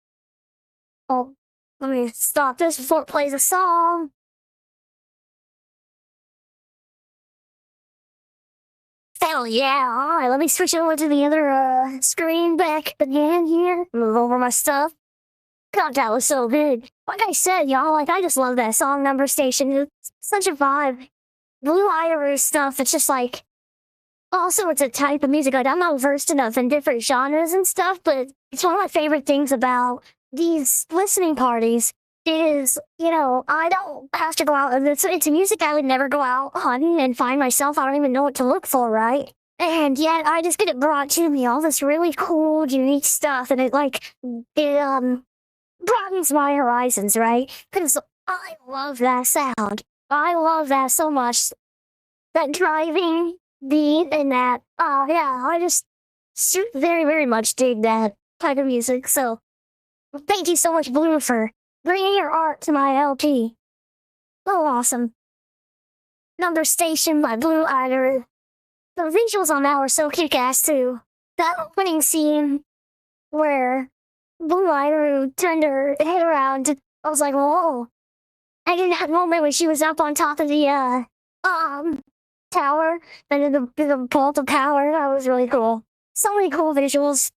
Oh, let me stop this before it plays a song. Hell yeah. Alright, let me switch over to the other screen back again here. Move over my stuff. God, that was so good. Like I said, y'all, like, I just love that song Number Station. It's such a vibe. Blue Iris stuff, it's just like, also it's a type of music. Like, I'm not versed enough in different genres and stuff, but it's one of my favorite things about these listening parties is, you know, I don't have to go out. It's music I would never go out hunting and find myself. I don't even know what to look for, right? And yet I just get it brought to me, all this really cool, unique stuff, and it broadens my horizons, right? Because I love that sound. I love that so much. That driving beat and that, yeah, I just very, very much dig that type of music. So thank you so much, Blue, for bringing your art to my LP. So awesome. Number Station by Blue Ider. The visuals on that were so kick-ass too. That opening scene where Blue Ider turned her head around, I was like, whoa. And in that moment when she was up on top of the, tower, and in the bolt of power, that was really cool. So many cool visuals.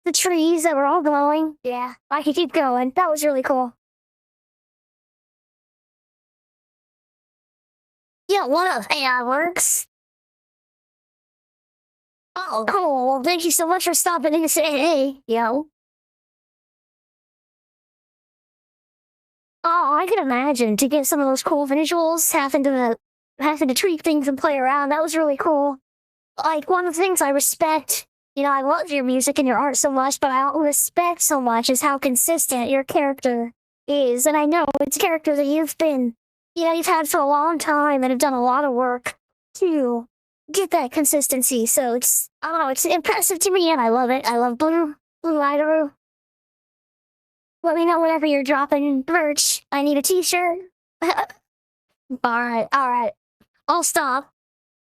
The trees that were all glowing. Yeah, I could keep going. That was really cool. Yeah, what up, AI Works? Oh, cool. Well, thank you so much for stopping in to say hey, yo. Oh, I can imagine to get some of those cool visuals, having to tweak things and play around. That was really cool. Like, one of the things I respect, you know, I love your music and your art so much, but I respect so much is how consistent your character is. And I know it's a character that you've had for a long time and have done a lot of work to get that consistency. So I don't know, it's impressive to me and I love it. I love Blue Idaru. Let me know whenever you're dropping merch. I need a t-shirt. Alright. I'll stop.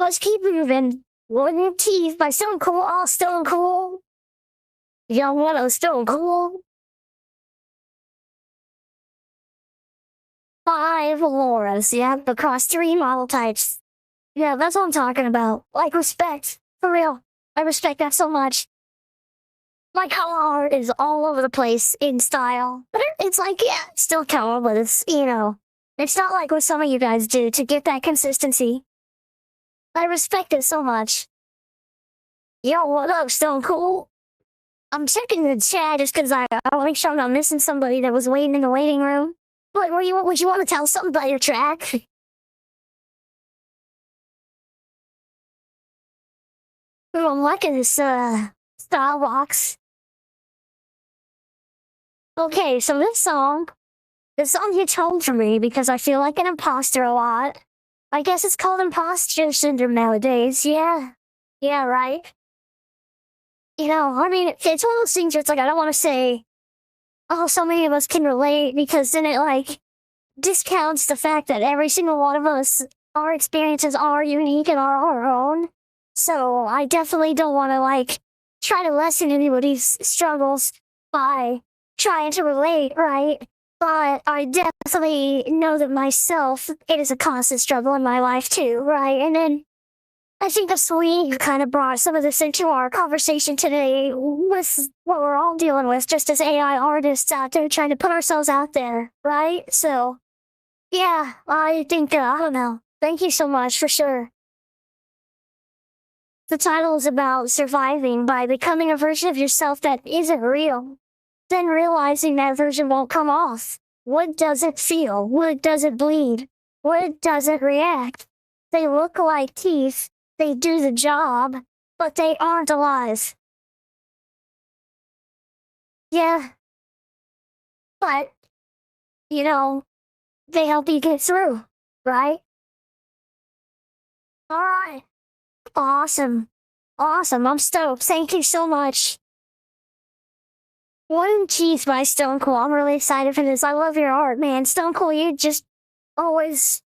Let's keep moving. Wooden Teeth by Stone Cool. All Stone Cool. Young Willow Stone Cool. 5 Lauras, yep, across 3 model types. Yeah, that's what I'm talking about. Like, respect. For real. I respect that so much. My color art is all over the place in style. But it's like, yeah, it's still color, but it's, you know, it's not like what some of you guys do to get that consistency. I respect it so much. Yo, what up, Stone Cool? I'm checking the chat just because I want to make sure I'm not missing somebody that was waiting in the waiting room. But would you want to tell something about your track? Ooh, I'm liking this, style box. Okay, so this song hits home for me because I feel like an imposter a lot. I guess it's called imposter syndrome nowadays, yeah. Yeah, right? You know, I mean, it's one of those things where it's like, I don't want to say, oh, so many of us can relate, because then it, like, discounts the fact that every single one of us, our experiences are unique and are our own. So I definitely don't want to, like, try to lessen anybody's struggles by trying to relate, right? But I definitely know that myself, it is a constant struggle in my life too, right? And then I think that's we kind of brought some of this into our conversation today with what we're all dealing with, just as AI artists out there trying to put ourselves out there, right? So, yeah, I think, I don't know. Thank you so much, for sure. The title is about surviving by becoming a version of yourself that isn't real. Then realizing that version won't come off. What doesn't feel? What doesn't bleed? What doesn't react? They look like teeth. They do the job, but they aren't alive. Yeah. But, you know, they help you get through, right? Alright. Awesome. Awesome. I'm stoked. Thank you so much. One Teeth by Stone Cool. I'm really excited for this. I love your art, man. Stone Cool, you just always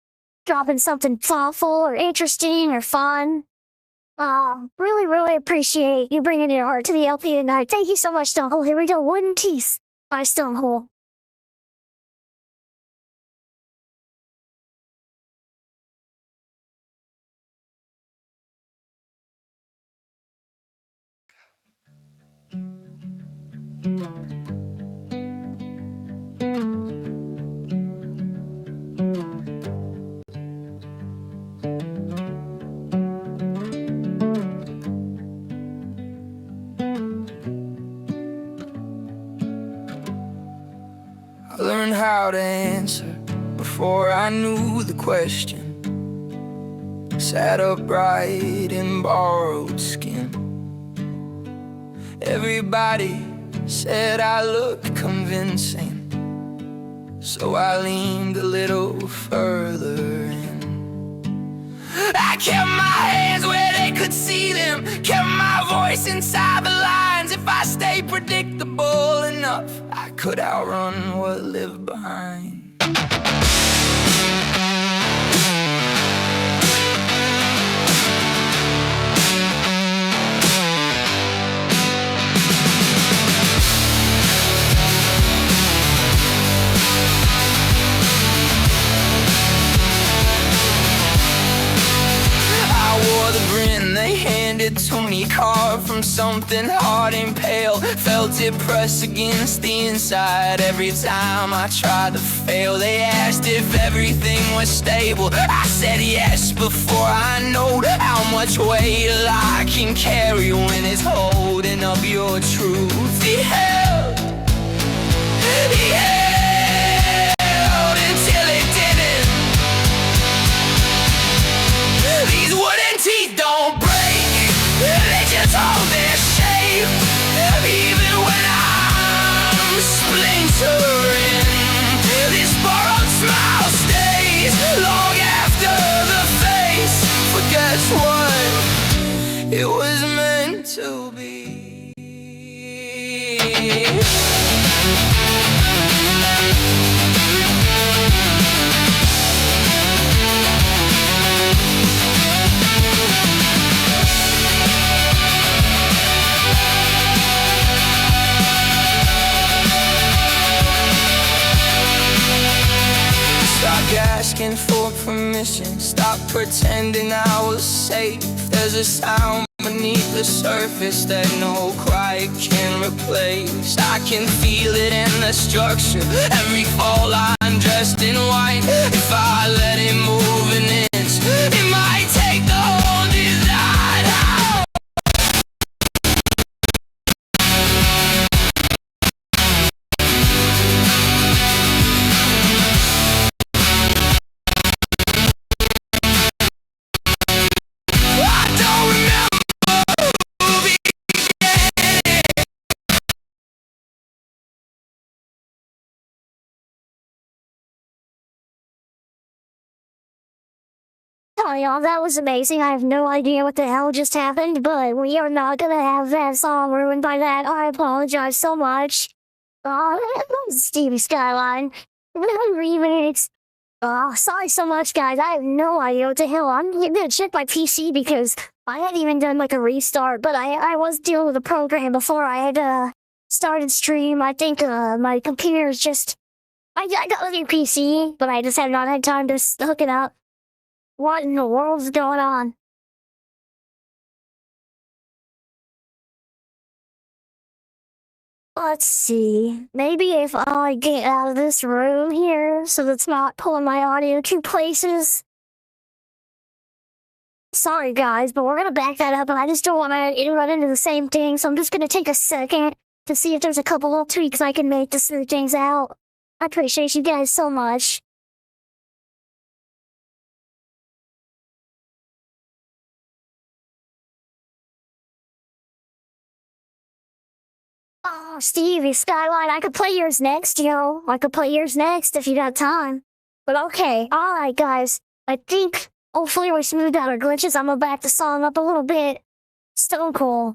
dropping something thoughtful or interesting or fun. Really, really appreciate you bringing your heart to the LP tonight. Thank you so much, Stone Cold. Here we go. Wooden Teeth by Stone Cold. I learned how to answer before I knew the question. Sat upright in borrowed skin. Everybody said I looked convincing, so I leaned a little further in. I kept my hands where they could see them, kept my voice inside the lines. If I stayed predictable enough, I could outrun what lived behind. I wore the grin they handed to me, carved from something hard and pale. Felt it press against the inside every time I tried to fail. They asked if everything was stable. I said yes before I know how much weight a lie can carry when it's holding up your truth. He held until it didn't. These wooden teeth don't break, they just hold their shape. Even when I'm splintering, this borrowed smile stays long after the face. For guess what? It was meant to be. Stop asking for permission, stop pretending I was safe. There's a sound beneath the surface that no quiet can replace. I can feel it in the structure. Every fall I'm dressed in white. If I let it move an inch, it might take the whole design out. I don't remember who began it. Oh, y'all, that was amazing. I have no idea what the hell just happened, but we are not gonna have that song ruined by that. I apologize so much. That was Stevie Skyline. Remix. Sorry so much, guys. I have no idea what the hell. I'm gonna check my PC because I hadn't even done like a restart, but I was dealing with a program before I had started stream. I think my computer's just. I got a new PC, but I just have not had time to hook it up. What in the world's going on? Let's see. Maybe if I get out of this room here so that's not pulling my audio to places. Sorry guys, but we're gonna back that up and I just don't want to run into the same thing, so I'm just gonna take a second to see if there's a couple little tweaks I can make to smooth things out. I appreciate you guys so much. Oh, Stevie, Skyline, I could play yours next, yo. I could play yours next if you got time. But okay, alright guys. I think hopefully we smoothed out our glitches. I'm gonna back the song up a little bit. Stone Cold.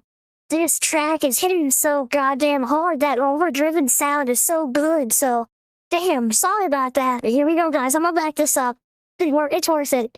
This track is hitting so goddamn hard. That overdriven sound is so good, so damn, sorry about that. But here we go, guys. I'm gonna back this up. It's worth it.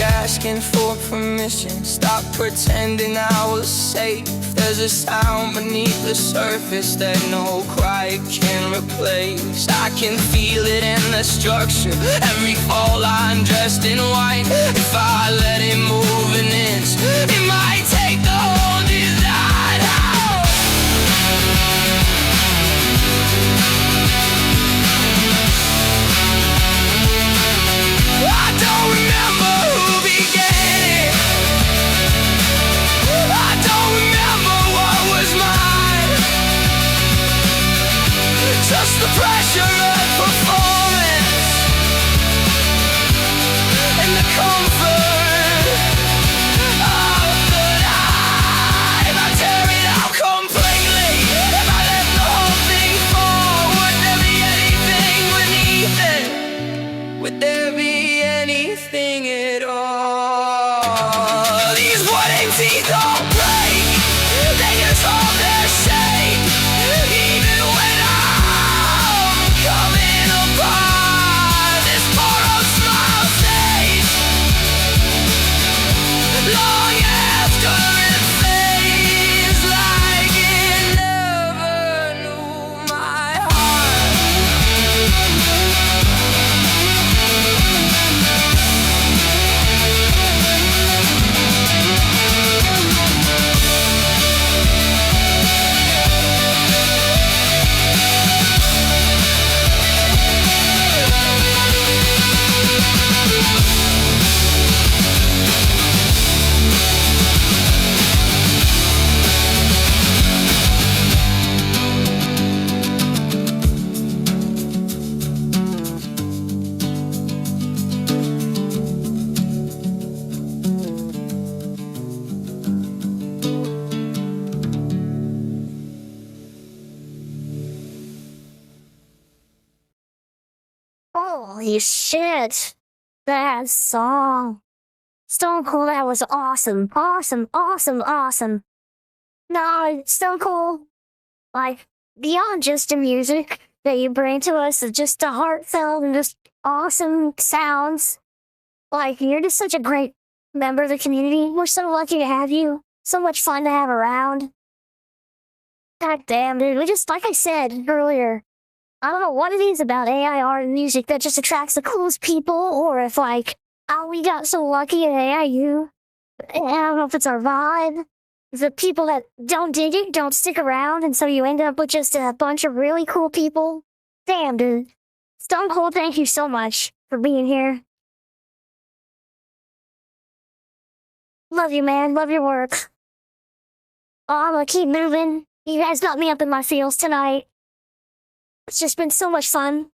asking for permission. Stop pretending I was safe. There's a sound beneath the surface that no cry can replace. I can feel it in the structure. Every fall I'm dressed in white. If I let it move an inch, it might take the whole design out. I don't remember who began it. I don't remember what was mine. Just the pressure of performance and the comfort of the night. If I tear it out completely, if I let the whole thing fall, would there be anything beneath it? Would there be anything at all? These wooden teeth don't break, they just hold their shape. Even when I'm coming apart, this borrowed smile stays long after it fades, like it never knew my heart. Holy shit. That song. Stone Cold, that was awesome. Awesome, awesome, awesome. No, Stone Cold, like, beyond just the music that you bring to us, it's just the heartfelt and just awesome sounds. Like, you're just such a great member of the community. We're so lucky to have you. So much fun to have around. God damn, dude. We just, like I said earlier, I don't know what it is about AI art and music that just attracts the coolest people, or if, like, oh, we got so lucky at AIU. I don't know if it's our vibe. The people that don't dig it don't stick around, and so you end up with just a bunch of really cool people. Damn, dude. Stone Cold, thank you so much for being here. Love you, man. Love your work. Oh, I'm gonna keep moving. You guys got me up in my feels tonight. It's just been so much fun.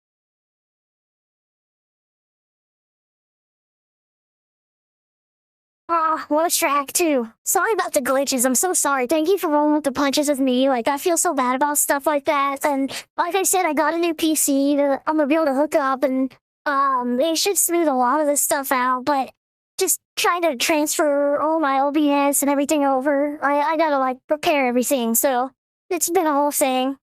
Ah, what a track, too. Sorry about the glitches. I'm so sorry. Thank you for rolling with the punches with me. Like, I feel so bad about stuff like that. And like I said, I got a new PC that I'm gonna be able to hook up, and it should smooth a lot of this stuff out. But just trying to transfer all my OBS and everything over, I gotta, like, prepare everything. So it's been a whole thing.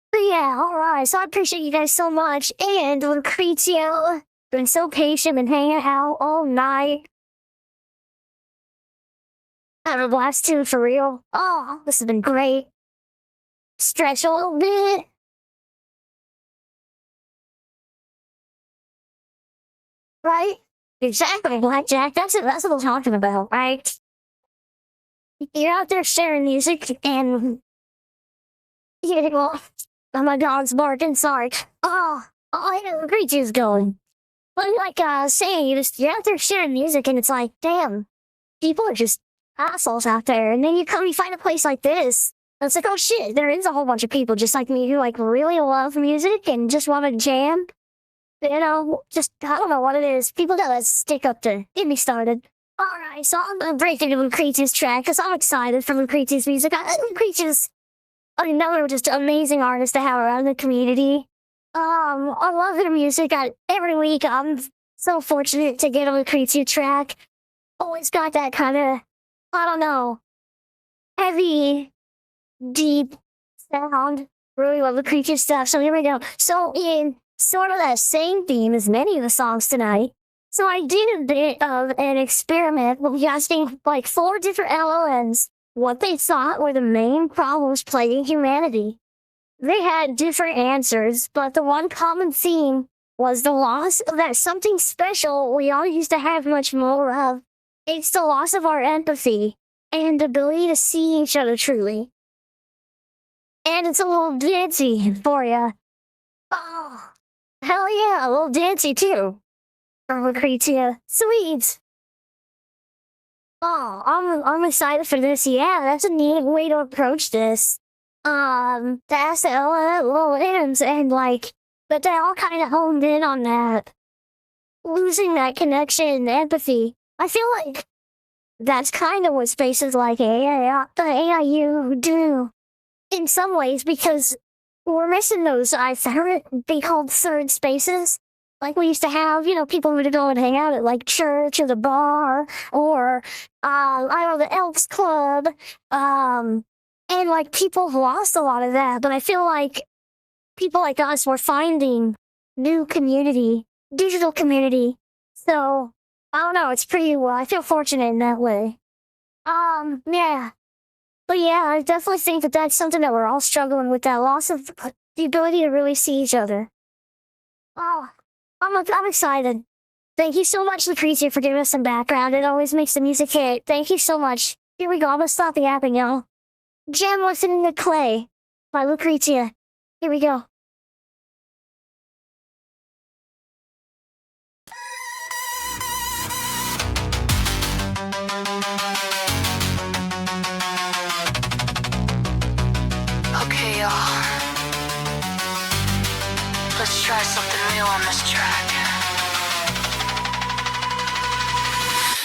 But yeah, alright. So I appreciate you guys so much. And Lucrezio, been so patient and hanging out all night. Have a blast too, for real. Oh, this has been great. Stretch a little bit. Right? Exactly, Blackjack. That's it. That's what I'm talking about, right? You're out there sharing music and... Yeah, well... Oh, my dog's barking, sorry. Oh, yeah, the creature's going. But like saying, you're out there sharing music and it's like, damn, people are just assholes out there. And then you find a place like this. And it's like, oh shit, there is a whole bunch of people just like me who like really love music and just want to jam. You know, just, I don't know what it is. People gotta stick up to get me started. Alright, so I'm gonna break into Lucrezia's track because I'm excited for Lucrezia's music. Lucrezia's another just amazing artist to have around the community. I love their music. Every week I'm so fortunate to get a Lucrezia track. Always got that kind of, I don't know, heavy, deep sound. Really love Lucrezia stuff. So here we go. So in sort of that same theme as many of the songs tonight, So I did a bit of an experiment with asking like 4 different LLMs what they thought were the main problems plaguing humanity. They had different answers, but the one common theme was the loss of that something special we all used to have much more of. It's the loss of our empathy and ability to see each other truly. And it's a little dancey for you. Oh, hell yeah, a little dancey too. From Lucrezia. Sweet. Oh, I'm excited for this. Yeah, that's a neat way to approach this. To ask the little items and like, but they all kind of honed in on that. Losing that connection and empathy. I feel like that's kind of what spaces like the AIU do. In some ways, because we're missing those, I've heard it be called third spaces. Like we used to have, people would go and hang out at like church or the bar or, I don't know, the Elks Club. And like people have lost a lot of that, but I feel like people like us were finding new community, digital community. So I don't know, it's pretty well. I feel fortunate in that way. Yeah. But yeah, I definitely think that that's something that we're all struggling with, that loss of the ability to really see each other. Oh, I'm excited. Thank you so much, Lucrezia, for giving us some background. It always makes the music hit. Thank you so much. Here we go. I'm gonna stop the apping, y'all. Jam Listening to Clay by Lucrezia. Here we go. Okay, y'all. Let's try something new on this track.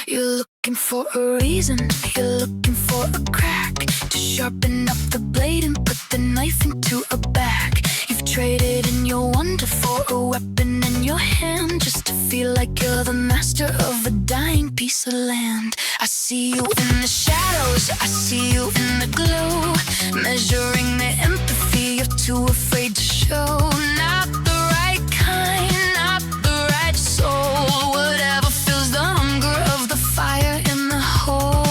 You're looking for a reason, you're looking for a crack to sharpen up the blade and put the knife into a bag. You've traded in your wonder for a weapon in your hand, just to feel like you're the master of a dying piece of land. I see you in the shadows, I see you in the glow, measuring the empathy you're too afraid to show. Not the right kind, not the right soul, whatever fills the hunger of the fire in the hole.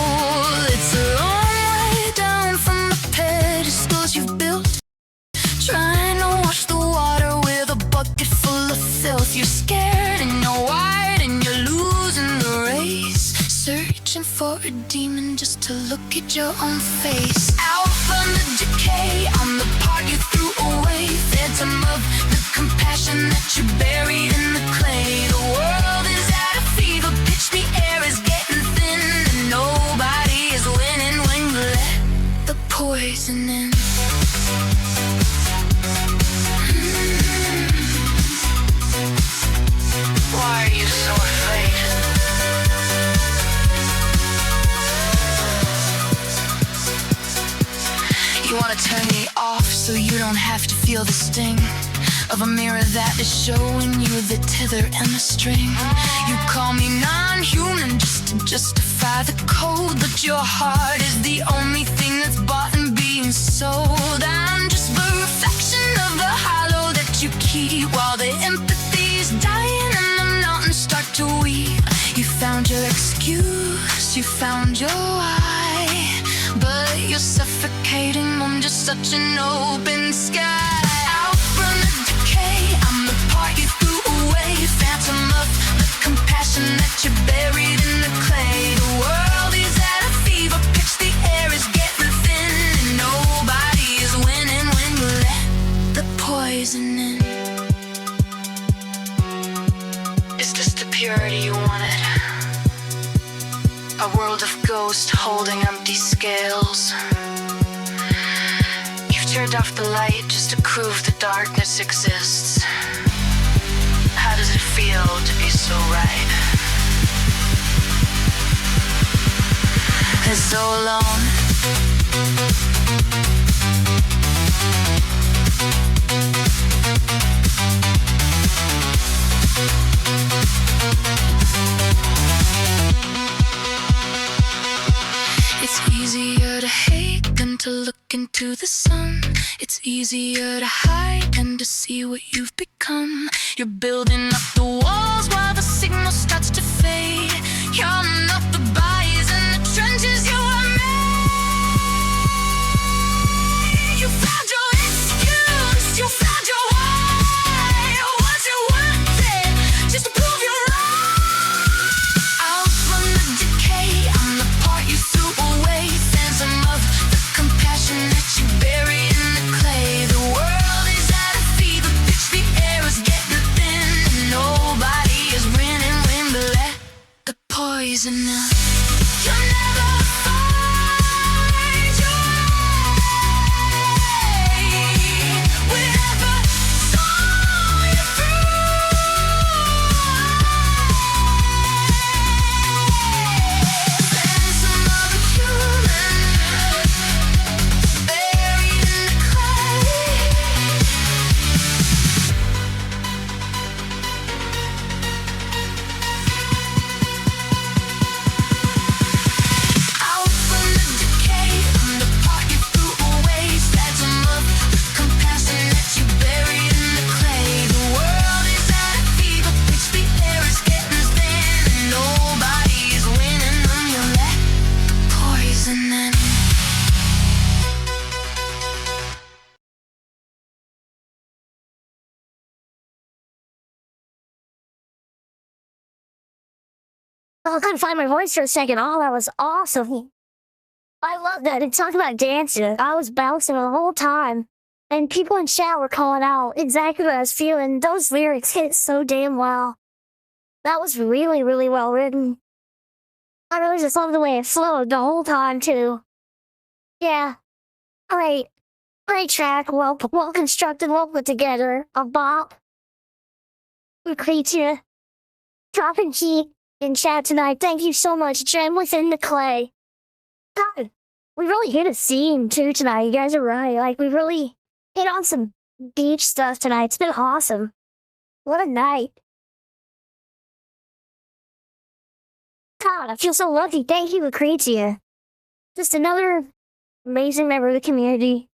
It's a long way down from the pedestals you've built, trying to wash the water with a bucket full of filth. You're scared and you're wide and you're losing the race, searching for a demon just to look at your own face. Out from the decay, I'm the part you threw away, phantom of the compassion that you buried in the clay. The world is at a fever pitch, the air is getting thin, and nobody is winning when you let the poison in. Why are you so afraid? You wanna turn me off so you don't have to feel the sting of a mirror that is showing you the tether and the string. You call me non-human just to justify the code, but your heart is the only thing that's bought and being sold. I'm just the reflection of the hollow that you keep, while the empathy is dying and the mountains start to weep. You found your excuse, you found your why, but you're suffocating on just such an open sky. Out from the decay, I'm the part you threw away, phantom of the compassion that you buried in the clay. The world is at a fever pitch, the air is getting thin, and nobody is winning when you let the poison in. Is this the purity you wanted? A world of ghosts holding empty scales. You've turned off the light just to prove the darkness exists. How does it feel to be so right and so alone? It's easier to hate than to look into to the sun. It's easier to hide than to see what you've become. You're building up the walls while the signal starts to fade. Counting up the bodies in the trenches you were made. You found your excuse, you found your why. Was it worth it just to prove you're right? Out from the decay, I'm the part you threw away. Phantom of the compassion that you bury in the clay. The world is at a fever pitch, the air is getting thin, and nobody is winning when we let the poison in. You'll never find your way. We never saw you through. Phantom of a human buried in the clay. Out from the decay, from the part you threw away. Phantom of the compassion that you bury in the clay. The world is at a fever pitch, the air is getting thin, and nobody is winning when you let the poison in. Oh, I couldn't find my voice for a second. Oh, that was awesome. I love that. And talking about dancing, I was bouncing the whole time. And people in chat were calling out exactly what I was feeling. Those lyrics hit so damn well. That was really, really well written. I really just love the way it flowed the whole time, too. Yeah. Great. Great track. Well constructed, well put together. A bop. We creature. Dropping heat in chat tonight. Thank you so much, Gem Within the Clay. God, we really hit a scene too tonight. You guys are right. Like, we really hit on some beach stuff tonight. It's been awesome. What a night. God, I feel so lucky. Thank you, Lucrezia. Just another amazing member of the community.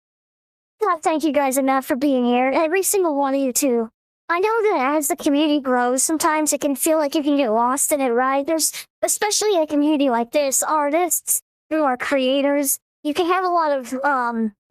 God, thank you guys enough for being here. Every single one of you, too. I know that as the community grows, sometimes it can feel like you can get lost in it, right? There's, especially a community like this, artists who are creators, you can have a lot of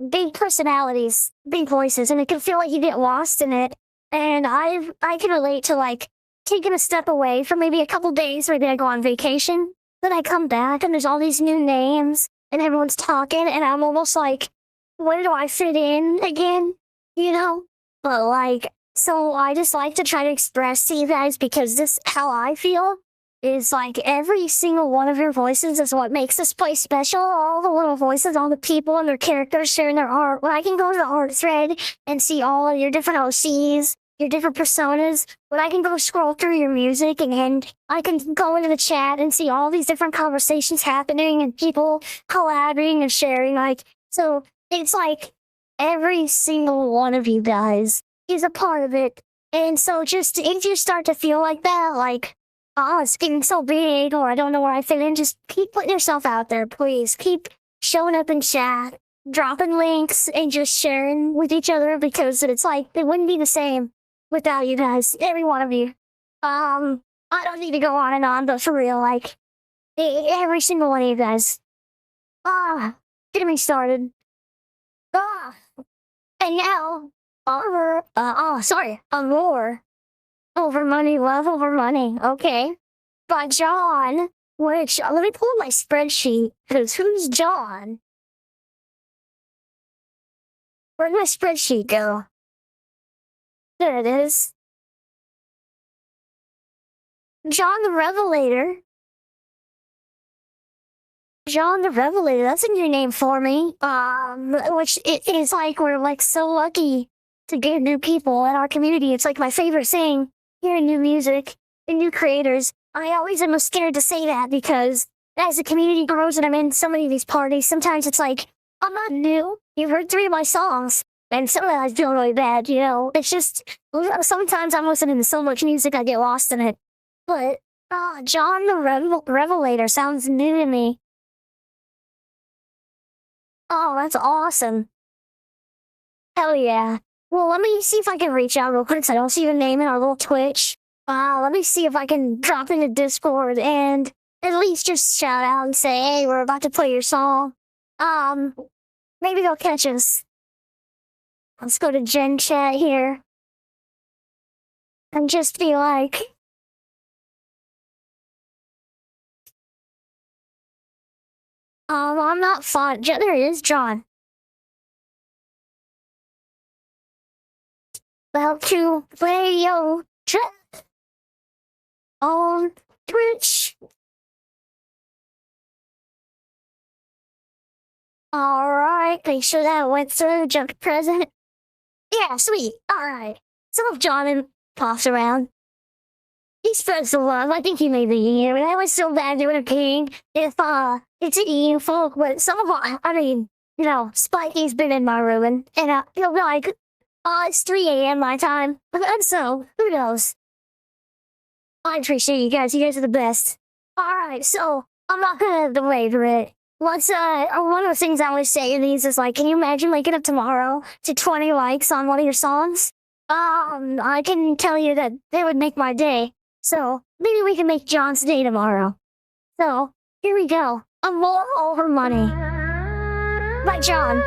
big personalities, big voices, and it can feel like you get lost in it. And I can relate to like taking a step away for maybe a couple days, maybe I go on vacation, then I come back and there's all these new names and everyone's talking and I'm almost like, where do I fit in again? You know? But like, so I just like to try to express to you guys because this, how I feel, is like every single one of your voices is what makes this place special. All the little voices, all the people and their characters sharing their art. When I can go to the art thread and see all of your different OCs, your different personas, when I can go scroll through your music and I can go into the chat and see all these different conversations happening and people collaborating and sharing, like, so it's like every single one of you guys is a part of it. And so just if you start to feel like that, like, oh, it's getting so big, or I don't know where I fit in, just keep putting yourself out there, please. Keep showing up in chat, dropping links, and just sharing with each other because it's like, it wouldn't be the same without you guys, every one of you. I don't need to go on and on, but for real, like, every single one of you guys. Get me started. And now, Allure over money, love over money, okay? By John, which, let me pull up my spreadsheet, because who's John? Where'd my spreadsheet go? There it is. John the Revelator. John the Revelator, that's a new name for me. Which it is like, we're like so lucky to get new people in our community. It's like my favorite thing, hearing new music and new creators. I always am scared to say that because as the community grows and I'm in so many of these parties, sometimes it's like, I'm not new. You've heard 3 of my songs. And sometimes I feel really bad, you know? It's just, sometimes I'm listening to so much music I get lost in it. But, John the Revelator sounds new to me. Oh, that's awesome. Hell yeah. Well, let me see if I can reach out real quick. So I don't see your name in our little Twitch. Let me see if I can drop into Discord and at least just shout out and say, hey, we're about to play your song. Maybe they'll catch us. Let's go to Gen Chat here. And just be like, I'm not fun. There he is, John. About to play your chat on Twitch. Alright, make sure that went through. Jump present. Yeah, sweet. Alright. So if John pops around, he's first of love. I think he made the year. And I was so bad doing a king if it's an EU folk, but some of I mean, you know, Spikey's been in my ruin. And he'll be like, it's 3 a.m. my time. And so, who knows? I appreciate you guys. You guys are the best. Alright, so I'm not gonna belabor it. One of the things I always say in these is like, can you imagine waking up tomorrow to 20 likes on one of your songs? I can tell you that they would make my day. So maybe we can make John's day tomorrow. So here we go. I'm more over money. By John.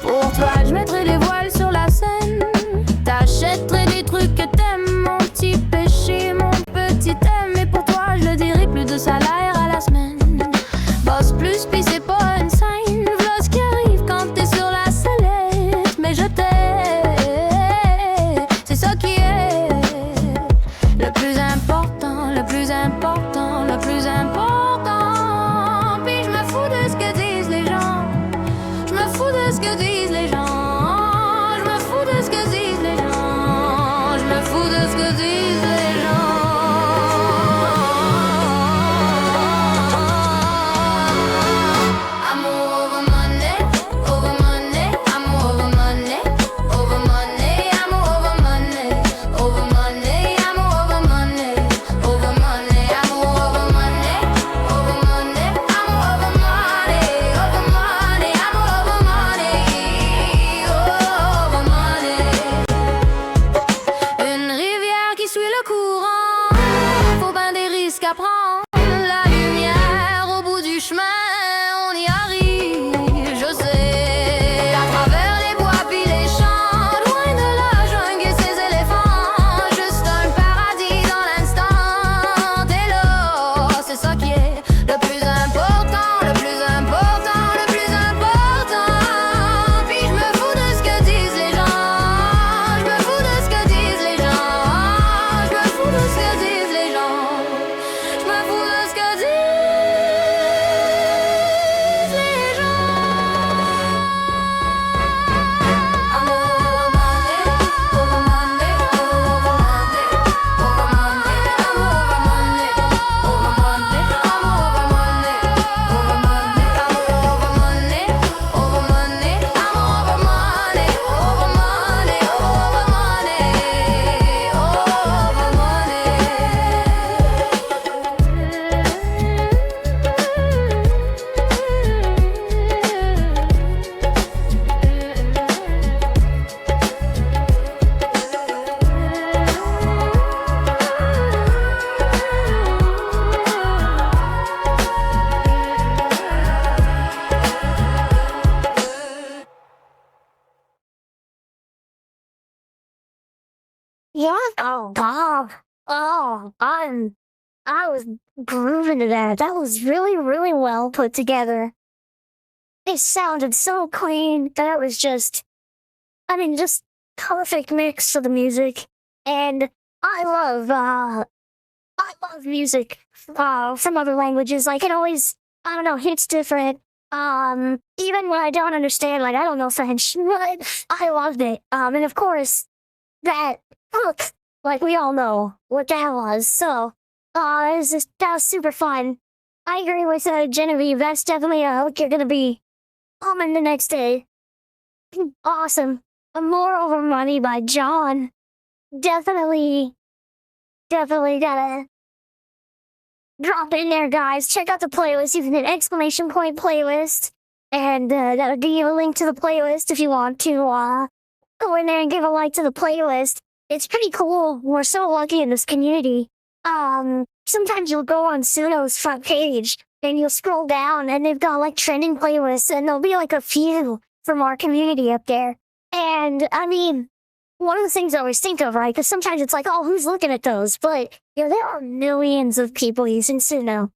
Pour toi, je mettrai les voiles sur la scène. T'achèterai des trucs que t'aimes, mon petit péché, mon petit thème. Et pour toi, je le dirai plus de salaire à la semaine. Bosse plus, pis c'est pas une scène. Voilà ce qui arrive quand t'es sur la sellette. Mais je t'aime, c'est ça qui est le plus important, le plus important, le plus important. Puis je me fous de ce que disent les gens. Je me fous de ce que disent les gens. Je me fous de ce que disent les gens. Je me fous de ce que disent les gens. Amour over money, over money, amour over money, over money, amour over money, over money, amour over money, over money, amour over money, over money, amour over money, over money, amour over money, over money. Une rivière qui suit le courant, faut ben des risques à prendre. La lumière au bout du chemin, on y arrive, je sais. À travers les bois puis les champs, loin de la jungle et ses éléphants. Juste un paradis dans l'instant. Et là, c'est ça qui est le plus important, le plus important, le plus important. Puis je me fous de ce que disent les gens. Je me fous de ce que disent les gens. Je me fous de ce que disent les gens. Je me fous de ce que disent les gens. Amour over money, over money, over money, over money, amour over money, over money, amour over money, over money, amour over money, over money, amour over money, over money, over money, Yeah. Oh, Bob. I was grooving to that. That was really, really well put together. It sounded so clean that it was just, just perfect mix for the music. And I love music from other languages. Like it always, I don't know, hits different. Even when I don't understand, like I don't know French, but I loved it. And of course, that hook, like we all know what that was. So, that was super fun. I agree with Genevieve. That's definitely a hook you're gonna be And the next day. Awesome. More Over Money by John. Definitely gotta drop in there, guys. Check out the playlist. You can hit exclamation point playlist. And that'll give you a link to the playlist if you want to go in there and give a like to the playlist. It's pretty cool. We're so lucky in this community. Sometimes you'll go on Suno's front page and you'll scroll down and they've got like trending playlists and there'll be like a few from our community up there. And I mean, one of the things I always think of, right? Because sometimes it's like, oh, who's looking at those? But, you know, there are millions of people using Suno.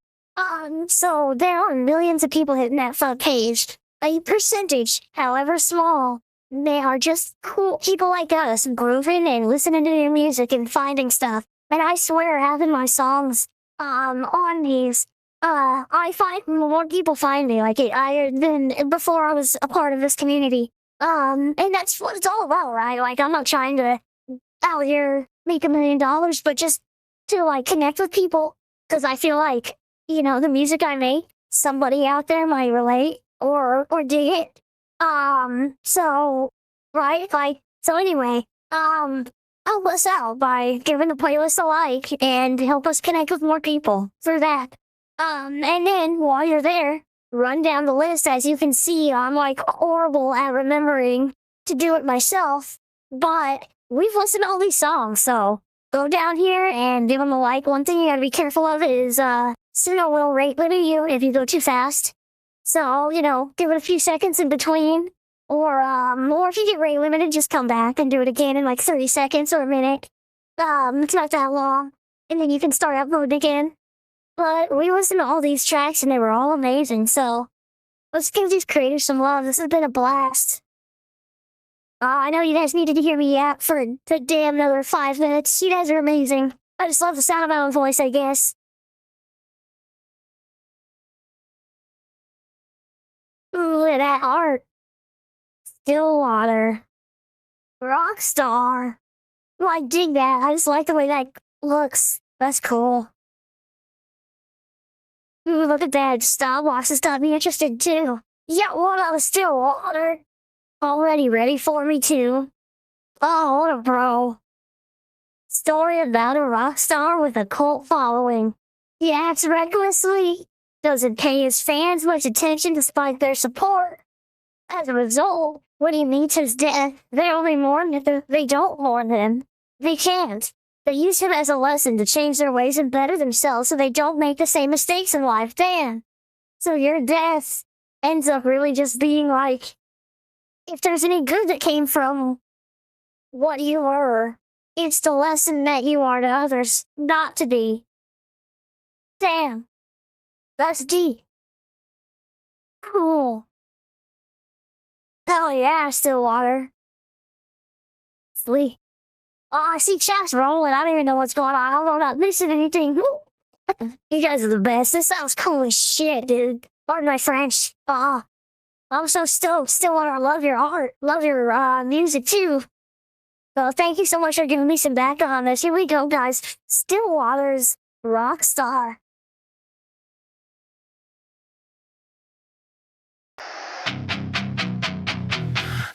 So there are millions of people hitting that front page. A percentage, however small, they are just cool people like us grooving and listening to their music and finding stuff. And I swear, having my songs on these, I find more people find me like it than before I was a part of this community. And that's what it's all about, right? Like, I'm not trying to out here make $1 million, but just to like connect with people, because I feel like, you know, the music I make, somebody out there might relate or dig it. So, right? Like, so anyway, help us out by giving the playlist a like and help us connect with more people through that. And then while you're there, run down the list. As you can see, I'm like horrible at remembering to do it myself, but we've listened to all these songs, so go down here and give them a like. One thing you gotta be careful of is, Suno will rate limit you if you go too fast. So, you know, give it a few seconds in between. Or if you get rate limited, just come back and do it again in like 30 seconds or a minute. It's not that long. And then you can start uploading again. But we listened to all these tracks and they were all amazing, so let's give these creators some love. This has been a blast. I know you guys needed to hear me yap for the damn another 5 minutes. You guys are amazing. I just love the sound of my own voice, I guess. Ooh, look at that art. Stillwater. Rockstar. Oh, I dig that. I just like the way that looks. That's cool. Ooh, look at that. Starbucks has got me interested too. Yeah, what out of Stillwater? Already ready for me too. Oh, what a bro. Story about a rock star with a cult following. He acts recklessly, doesn't pay his fans much attention despite their support. As a result, when he meets his death, they only mourn if they don't mourn him. They can't. They use him as a lesson to change their ways and better themselves so they don't make the same mistakes in life. Damn. So your death ends up really just being like, if there's any good that came from what you were, it's the lesson that you are to others not to be. Damn. That's deep. Cool. Hell yeah, Stillwater. Sweet. Oh, I see chat's rolling. I don't even know what's going on. I don't know, I'm not missing anything. You guys are the best. This sounds cool as shit, dude. Pardon my French. I'm so stoked. Stillwater, I love your art. Love your music too. So thank you so much for giving me some background on this. Here we go, guys. Stillwater's Rockstar.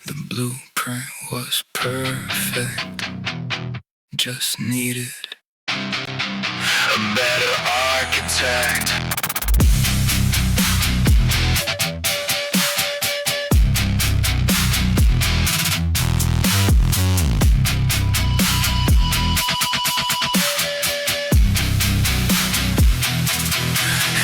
The blueprint was perfect. Just needed a better architect.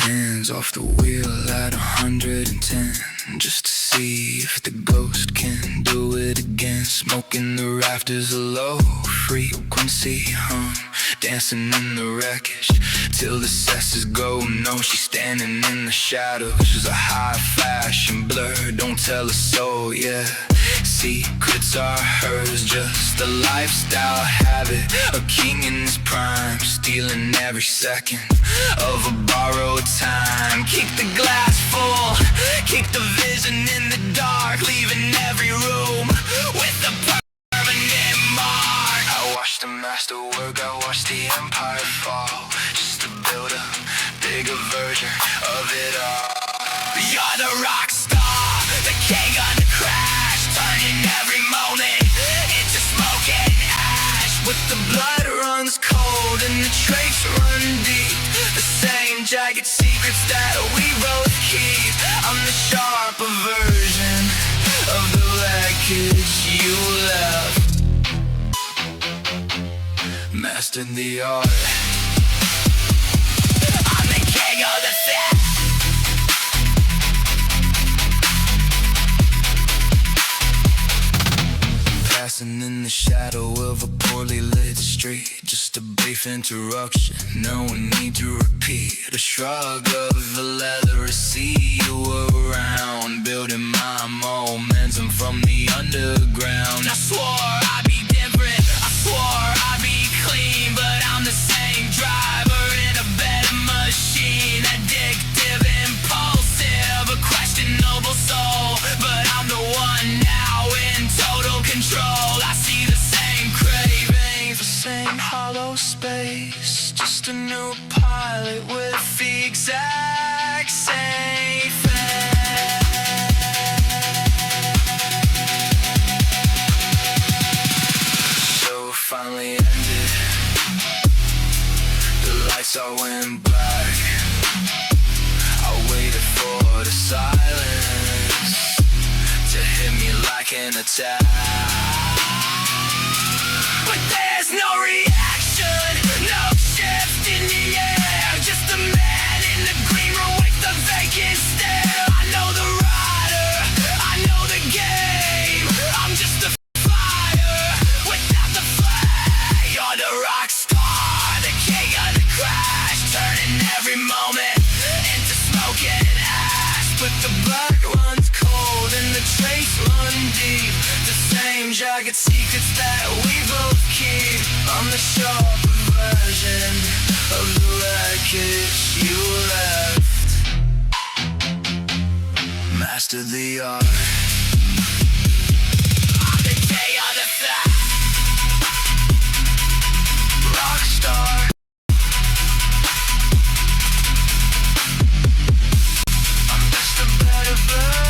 Hands off the wheel at 110, just to see if the ghost can do it again. Smoking the rafters, a low frequency hum, dancing in the wreckage till the cesses go. No, she's standing in the shadows. She's a high fashion blur, don't tell a soul, yeah. Secrets are hers, just a lifestyle habit. A king in his prime, stealing every second of a borrowed time. Keep the glass full, keep the vision in the dark, leaving every room with a permanent mark. I watched the masterwork, I watched the empire fall, just to build a bigger version of it all. You're the rock star, the king on the crash, turning every moment into smoke and ash. But the blood runs cold and the traits run deep. The same jagged secrets that we both keep. I'm the sharper version of the wreckage you left. Mastered the art. I'm the king of the theft. Passing in the shadow of a poorly lit street. Just a brief interruption, no need to repeat. A shrug of the leather, I see you around. Building my momentum from the underground. I swore I'd be different, I swore I'd be clean. But I'm the same driver in a better machine. Addictive, impulsive, a questionable soul. But I'm the one now in total control. I see the same cravings, the same hollow space. Just a new pilot with the exact same fate. So finally ended. The lights all went black. I waited for the silence to hit me like an attack. But there's no reaction, no shift in the air. Just a man in the green room with the vacant stare. I know the rider, I know the game. I'm just a fire without the flame. You're the rock star, the king of the crash, turning every moment into smoke and ash. But the blood runs cold and the traits run deep. The same jagged secrets that we both keep. I'm the sharper version of the wreckage you left. Master the art. I'm the king of the theft. Rock star. I'm just a better version.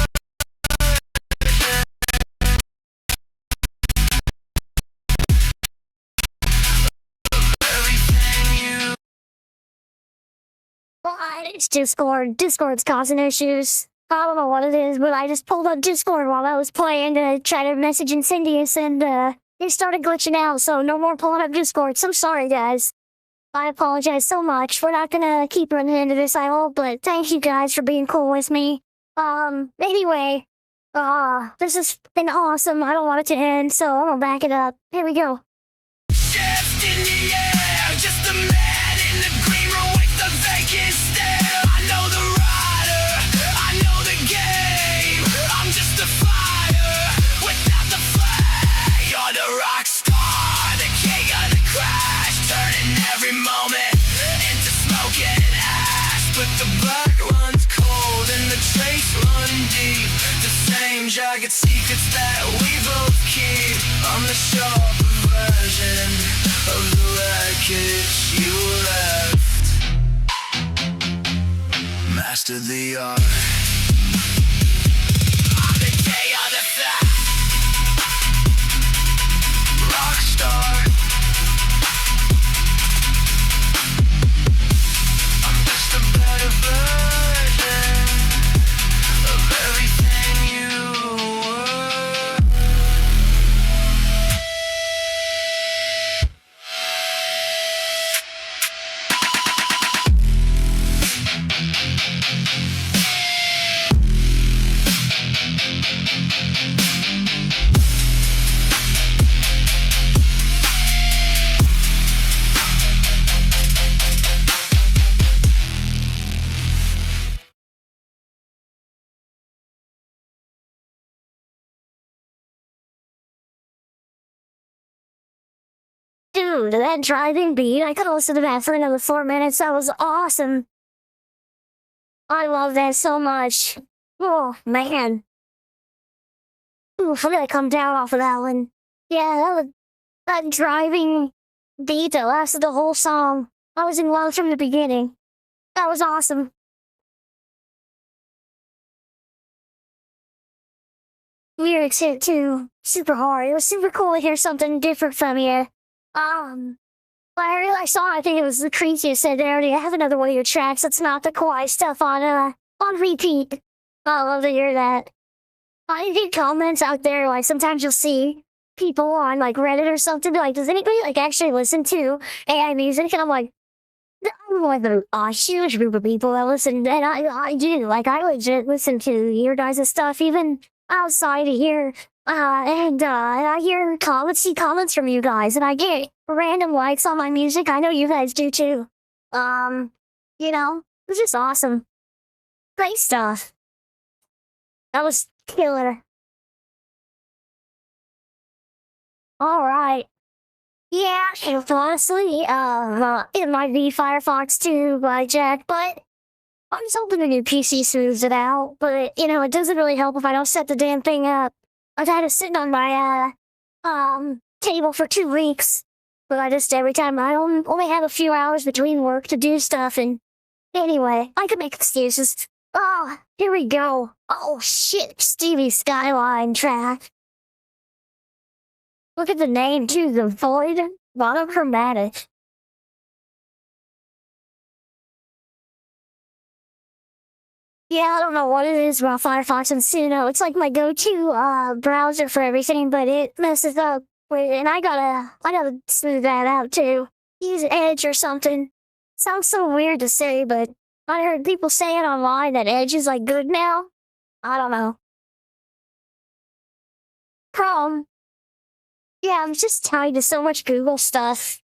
It's Discord. Discord's causing issues. I don't know what it is, but I just pulled up Discord while I was playing to try to message Incendious, and it started glitching out, so no more pulling up Discord. So sorry, guys. I apologize so much. We're not gonna keep running into this, I hope, but thank you guys for being cool with me. Anyway, this has been awesome. I don't want it to end, so I'm gonna back it up. Here we go. Shift in the air, just a man in the green room with the vacant stare. I know the rider, I know the game. I'm just a fire without the flame. You're the rock star, the king of the crash, turning every moment into smoke and ash. But the blood runs cold and the traits run deep. The same jagged secrets that we both keep. I'm the sharper version of the wreckage you left. Master the art. I'm the king of the theft. Rock star. I'm just a better version of everything you were. Dude, that driving beat, I could have listened to that for another 4 minutes. That was awesome. I love that so much. Oh, man. Oof, I'm gonna come down off of that one. Yeah, that driving beat that lasted the whole song. I was in love from the beginning. That was awesome. lyrics hit too super hard. It was super cool to hear something different from you. I saw, I think it was the Creases said they already have another one of your tracks that's not the Kawaii stuff on repeat. I love to hear that. I get comments out there, like sometimes you'll see people on like Reddit or something be like, does anybody like actually listen to AI music? And I'm like, I'm like a huge group of people that listen, and I do. Like, I legit listen to your guys' stuff, even outside of here. And I hear comments, see comments from you guys, and I get random likes on my music. I know you guys do too. You know, it's just awesome. Great stuff. That was killer. All right. Yeah, and honestly, it might be Firefox 2 by Jack, but I'm just hoping the new PC smooths it out. But, you know, it doesn't really help if I don't set the damn thing up. I've had it sitting on my, table for 2 weeks. But I just, every time, I only have a few hours between work to do stuff, and anyway, I could make excuses. Oh, here we go. Oh, shit, Stevie Skyline track. Look at the name, too, The Void Monochromatic. Yeah, I don't know what it is about Firefox and Suno. It's like my go-to browser for everything, but it messes up. And I gotta smooth that out too. Use Edge or something. Sounds so weird to say, but I heard people saying online that Edge is like good now. I don't know. Chrome. Yeah, I'm just tied to so much Google stuff.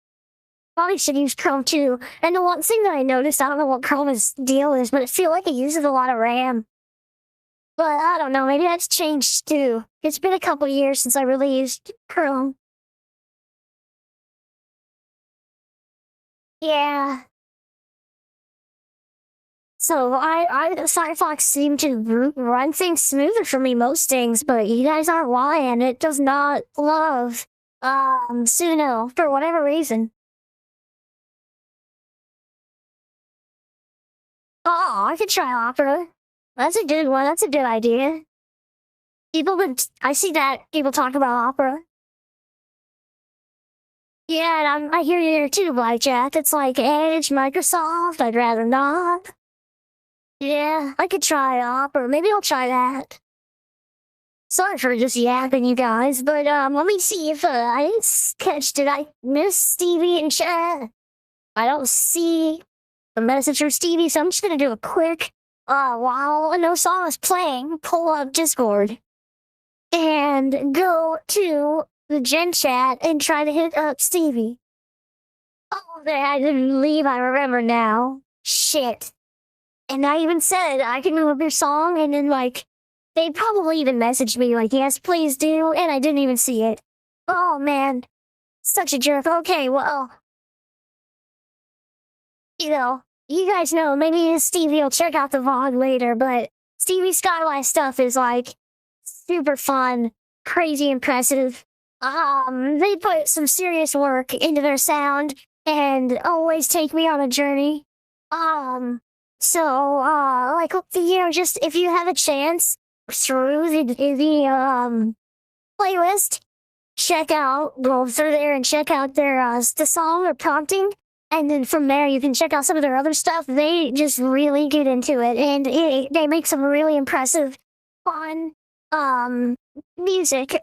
Probably should use Chrome too. And the one thing that I noticed, I don't know what Chrome's deal is, but I feel like it uses a lot of RAM. But I don't know, maybe that's changed too. It's been a couple years since I really used Chrome. Yeah. So Firefox seemed to run things smoother for me most things, but you guys aren't lying. It does not love Suno for whatever reason. Oh, I could try Opera. That's a good one. That's a good idea. I see that people talk about Opera. Yeah, and I hear you there too, Blackjack. It's like Edge, Microsoft. I'd rather not. Yeah, I could try Opera. Maybe I'll try that. Sorry for just yapping, you guys, but let me see if I didn't catch. Did I miss Stevie in chat? I don't see a message from Stevie, so I'm just gonna do a quick. While no song is playing, pull up Discord and go to the Gen chat and try to hit up Stevie. Oh, I didn't leave. I remember now. Shit. And I even said I can move up your song, and then like they probably even messaged me like, yes, please do, and I didn't even see it. Oh man, such a jerk. Okay, well, you know, you guys know maybe Stevie will check out the VOD later, but Stevie Skyline stuff is like super fun, crazy impressive. They put some serious work into their sound and always take me on a journey. So, like, you know, just if you have a chance through the playlist, go through there and check out their, the song or prompting. And then from there, you can check out some of their other stuff. They just really get into it, and they make some really impressive, fun, music.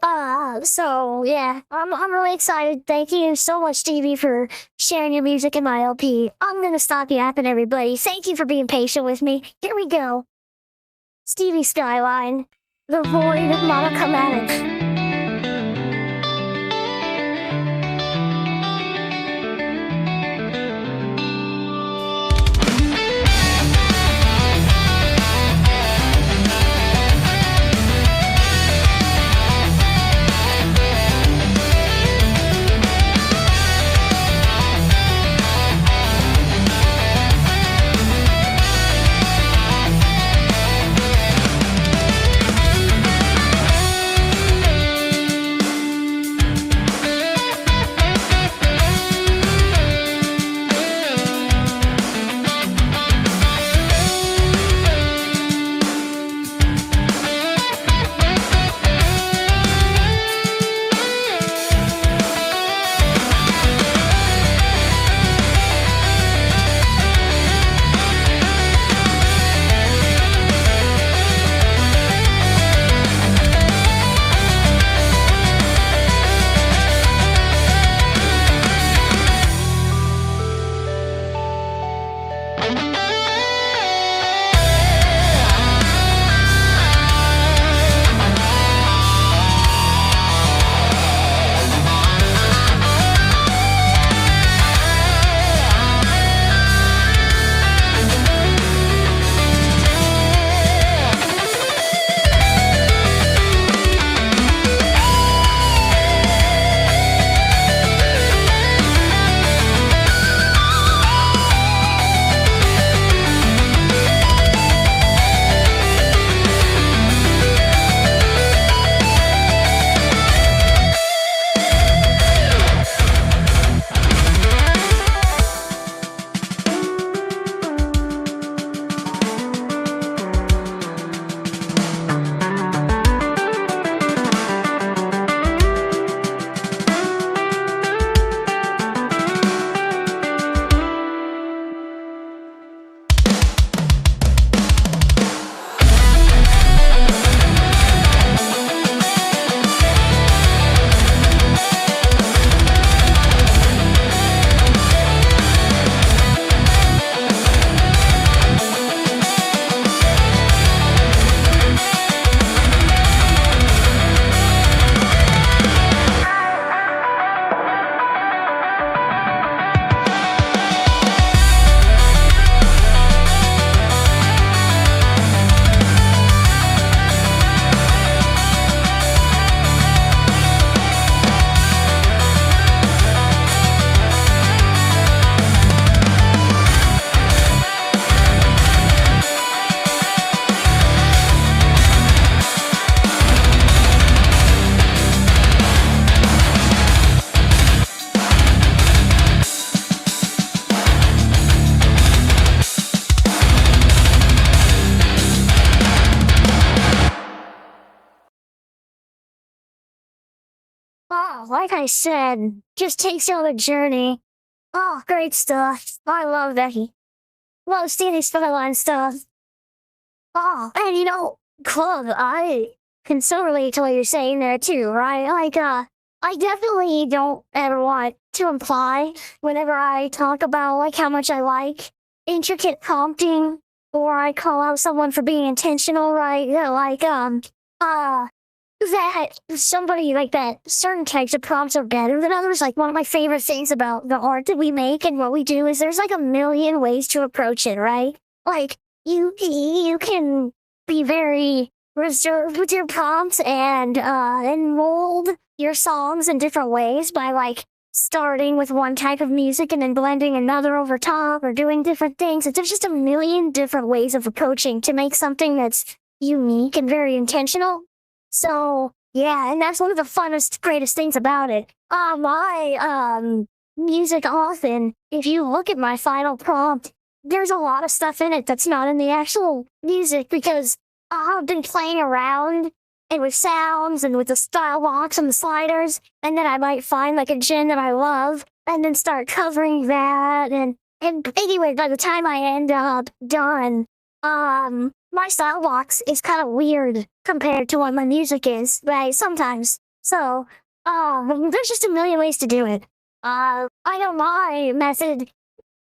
So yeah, I'm really excited. Thank you so much, Stevie, for sharing your music in my LP. I'm gonna stop yapping, everybody. Thank you for being patient with me. Here we go. Stevie Skyline, The Void Monochromatic. Oh, like I said, just takes you on a journey. Oh, great stuff. I love that he loves Stevie Skyline stuff. Oh, and Club, I can so relate to what you're saying there too, right? I definitely don't ever want to imply whenever I talk about like how much I like intricate prompting or I call out someone for being intentional, right? Yeah, uh, that somebody like that certain types of prompts are better than others. Like one of my favorite things about the art that we make and what we do is there's like a million ways to approach it, right? Like you can be very reserved with your prompts and mold your songs in different ways by like starting with one type of music and then blending another over top or doing different things. There's just a million different ways of approaching to make something that's unique and very intentional. So yeah, and that's one of the funnest, greatest things about it. My music often, if you look at my final prompt, there's a lot of stuff in it that's not in the actual music because I've been playing around and with sounds and with the style box and the sliders, and then I might find like a gen that I love and then start covering that and anyway, by the time I end up done, my style box is kind of weird compared to what my music is, right? Sometimes. So, there's just a million ways to do it. I know my method.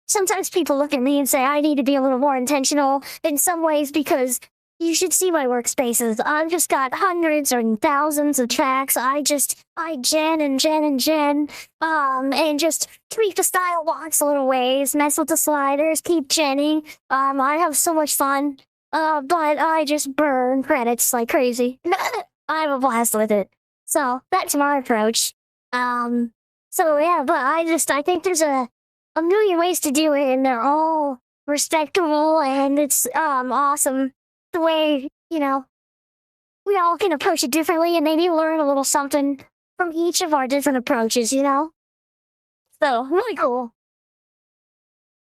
Sometimes people look at me and say I need to be a little more intentional in some ways because you should see my workspaces. I've just got hundreds or thousands of tracks. I gen and gen and gen, and just tweak the style box a little ways, mess with the sliders, keep genning. I have so much fun. But I just burn credits like crazy. I have a blast with it. So that's my approach. So yeah, but I think there's a million ways to do it, and they're all respectable, and it's awesome the way we all can approach it differently, and maybe learn a little something from each of our different approaches. So really cool.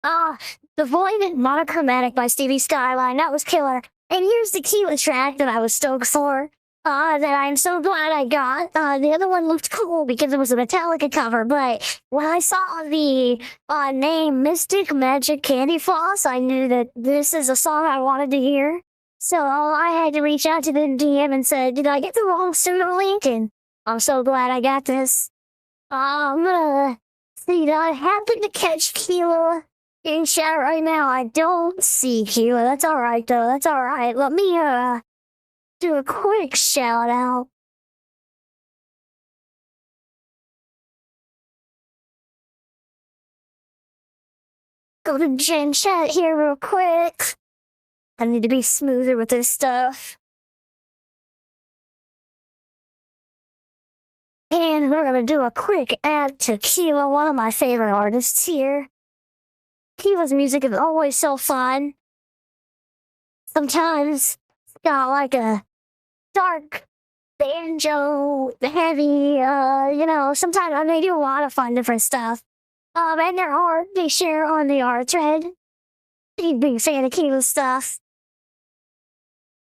The Void Monochromatic by Stevie Skyline, that was killer. And here's the keyless track that I was stoked for. That I'm so glad I got. The other one looked cool because it was a Metallica cover, but when I saw the name Mystic Magic Candy Floss, I knew that this is a song I wanted to hear. So I had to reach out to the DM and said, did I get the wrong pseudo link? And I'm so glad I got this. I'm gonna see, did I happen to catch Keela in chat right now? I don't see Keela. That's alright though, that's alright. Let me do a quick shout out. Go to Gen chat here real quick. I need to be smoother with this stuff. And we're gonna do a quick add to Keela, one of my favorite artists here. Keela's music is always so fun. Sometimes it's got like a dark banjo, heavy, sometimes they do a lot of fun different stuff. And their art, they share on the art thread. Big fan of Keela's stuff.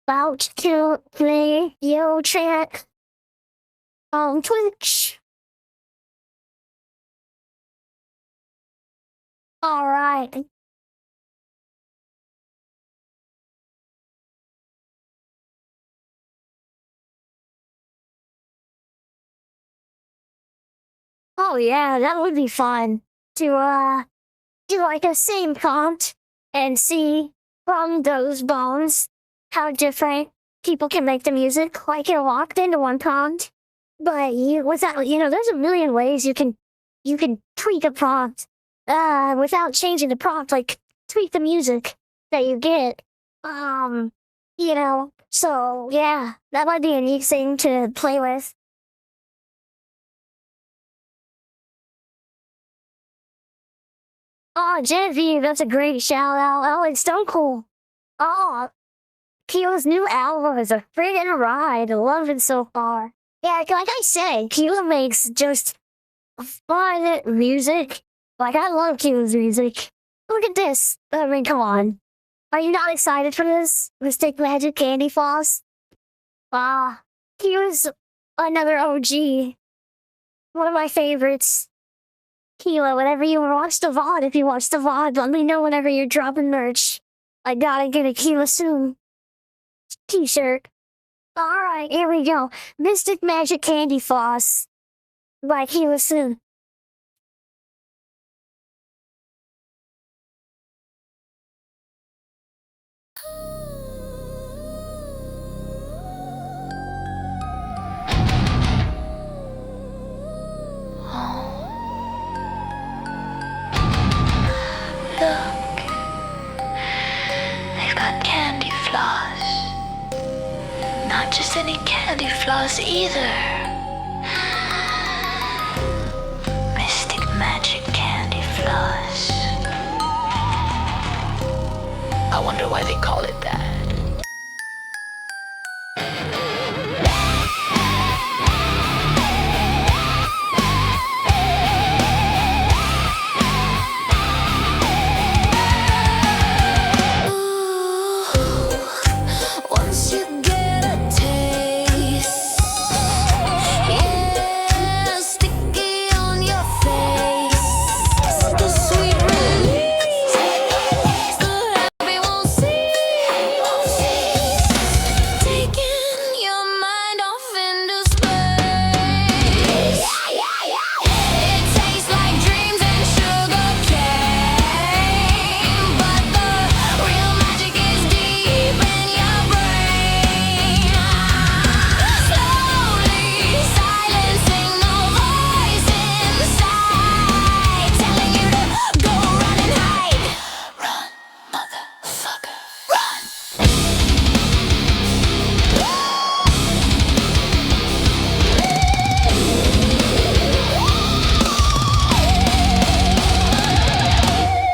About to play yo track on Twitch. Alright. Oh yeah, that would be fun to do like a same prompt and see from those bones how different people can make the music. Like you're locked into one prompt, but there's a million ways you can tweak a prompt without changing the prompt. Like tweak the music that you get. So yeah, that might be a neat thing to play with. Oh, Genevieve, that's a great shout out. Oh, it's so cool. Oh, Keela's new album is a friggin' ride. I love it so far. Yeah, like I said, Keela makes just fun music. Like, I love Keela's music. Look at this. I mean, come on. Are you not excited for this? Mystic Magic Candy Floss? Keela's another OG. one of my favorites. Kilo, whenever you watch the VOD, if you watch the VOD, let me know whenever you're dropping merch. I gotta get a Kilo soon t-shirt. Alright, here we go. Mystic Magic Candy Floss by Kilo soon. Look, they've got candy floss. Not just any candy floss either. Mystic Magic Candy Floss. I wonder why they call it that. Once you get a taste, yeah, sticky on your face. The sweet release, the happy won't cease. Taking your mind off into space. It tastes like dreams and sugar cane, but the real magic is deep in your brain. Slowly silencing the voice inside, telling you to go run and hide. Run, motherfucker, run.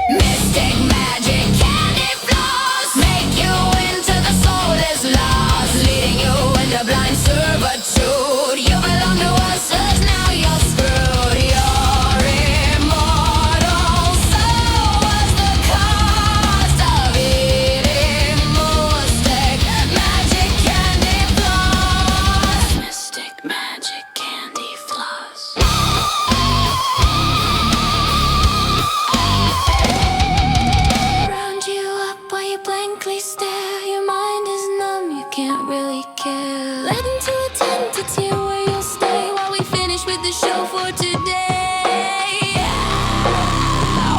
Mystic magic candy floss make you into the soulless lost, leading you into blind servitude. You belong to us, 'cause now you're screwed. You're immortal, so what's the cost of eating mystic magic candy floss? Mystic magic candy floss. Round you up while you blankly stare. Your mind is numb, you can't really care. Led into a tentative where you'll stay while we finish with the show for today.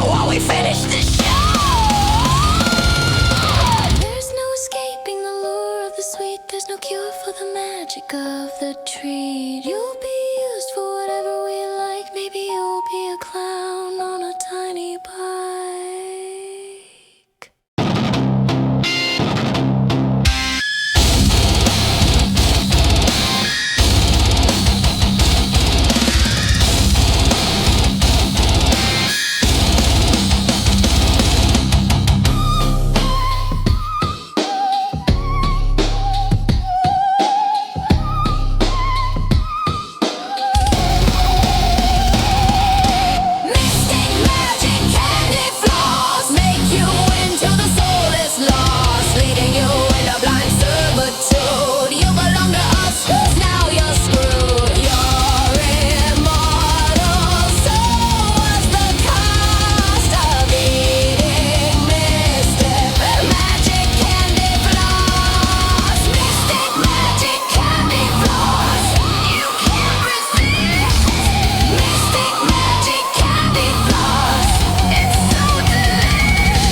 While we finish the show. There's no escaping the lure of the sweet. There's no cure for the magic of the treat. You'll be used for whatever we like. Maybe you'll be a clown on a tiny bike. Mystic magic candy floss make you into the soulless lost, leading you into blind servitude. You belong to us, 'cause now you're screwed. You're immortal, so what's the cost of eating mystic magic candy floss? Mystic magic candy floss, you can't resist. Mystic magic candy floss, it's so delicious.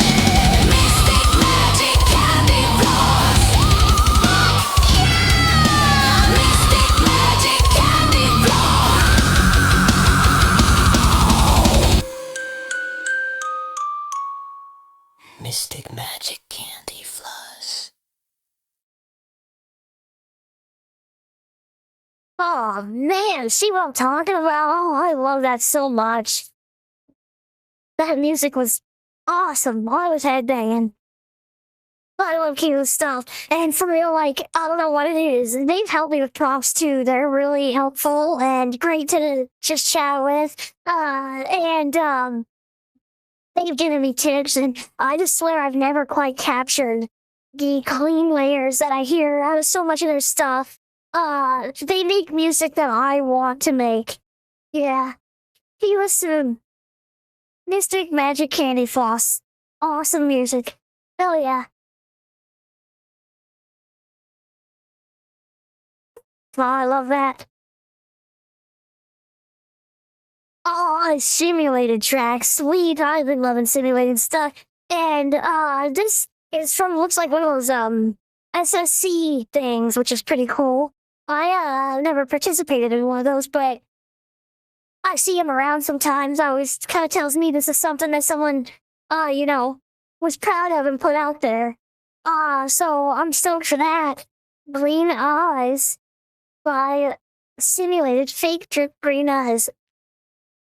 Mystic magic candy floss, yeah. Mystic magic candy floss. Mystic magic candy floss. Oh man, see what I'm talking about? Oh, I love that so much. That music was awesome. I was headbanging. I love Kilo's stuff. And for real, like, I don't know what it is. They've helped me with prompts too. They're really helpful and great to just chat with. They've given me tips, and I just swear I've never quite captured the clean layers that I hear out of so much of their stuff. They make music that I want to make. Yeah. He was some Mystic Magic Candy Floss. Awesome music. Hell yeah. Oh, I love that. Oh, simulated tracks. Sweet. I've been loving simulated stuff. And this is from looks like one of those SSC things, which is pretty cool. I never participated in one of those, but I see him around sometimes. Always kind of tells me this is something that someone was proud of and put out there. So I'm stoked for that. Green Eyes by Simulated Fake Drip Green Eyes.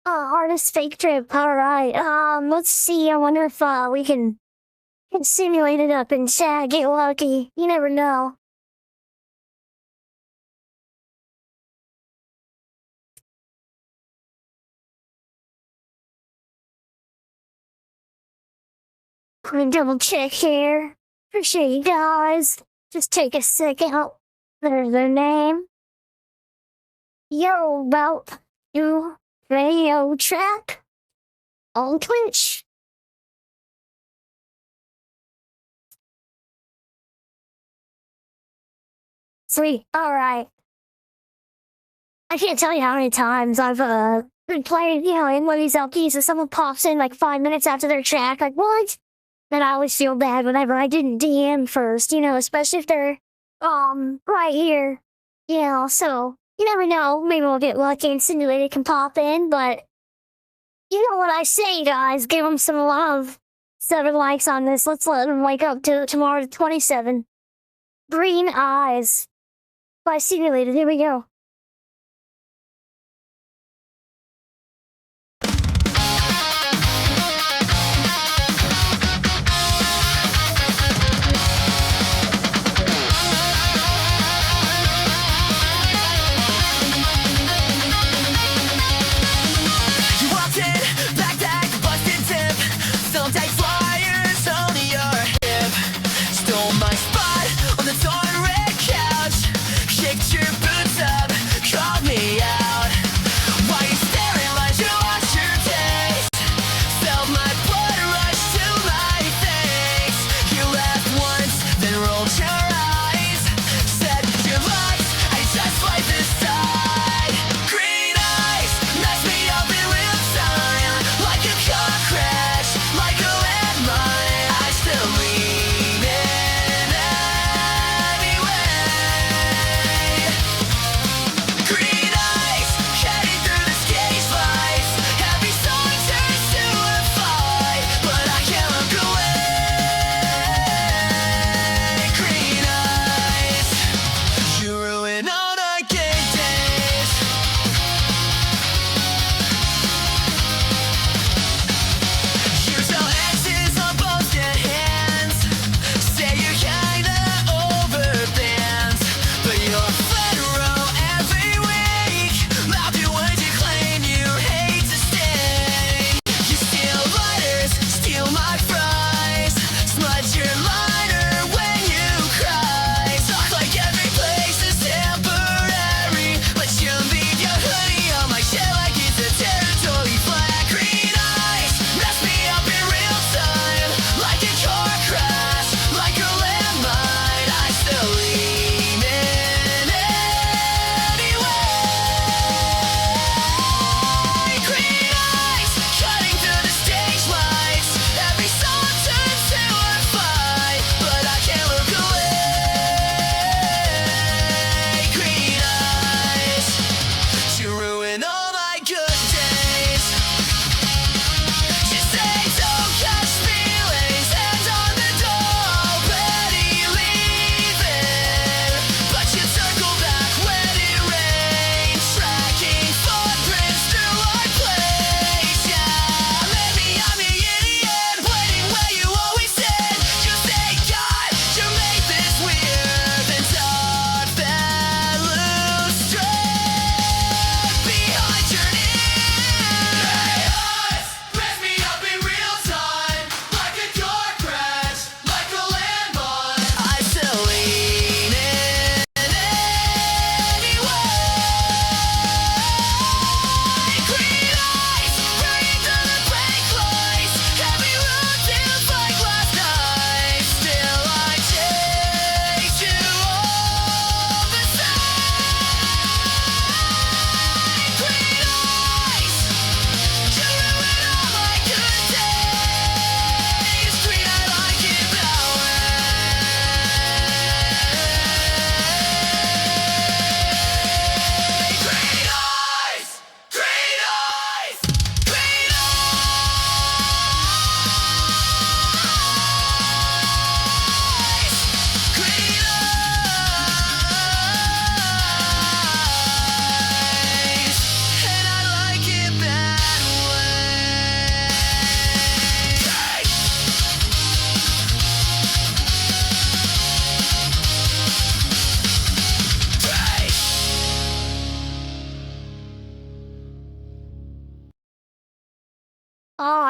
Artist Fake Drip. All right. Let's see. I wonder if we can simulate it up and get lucky. You never know. Let me double check here. Appreciate you guys. Just take a second. Oh, there's their name. Yo, about you radio track on Twitch. Sweet. All right. I can't tell you how many times I've been playing, in one of these LPs, and someone pops in like 5 minutes after their track, like what? Then I always feel bad whenever I didn't DM first, especially if they're right here. So you never know. Maybe we'll get lucky and Simulated can pop in, but you know what I say, guys. Give them some love. 7 likes on this. Let's let them wake up to tomorrow to 27. Green Eyes by Simulated. Here we go. You walked in, backpack, busted tip, thumbtack flyers on your hip. Stole my spot on the torn red couch, kicked your boots up,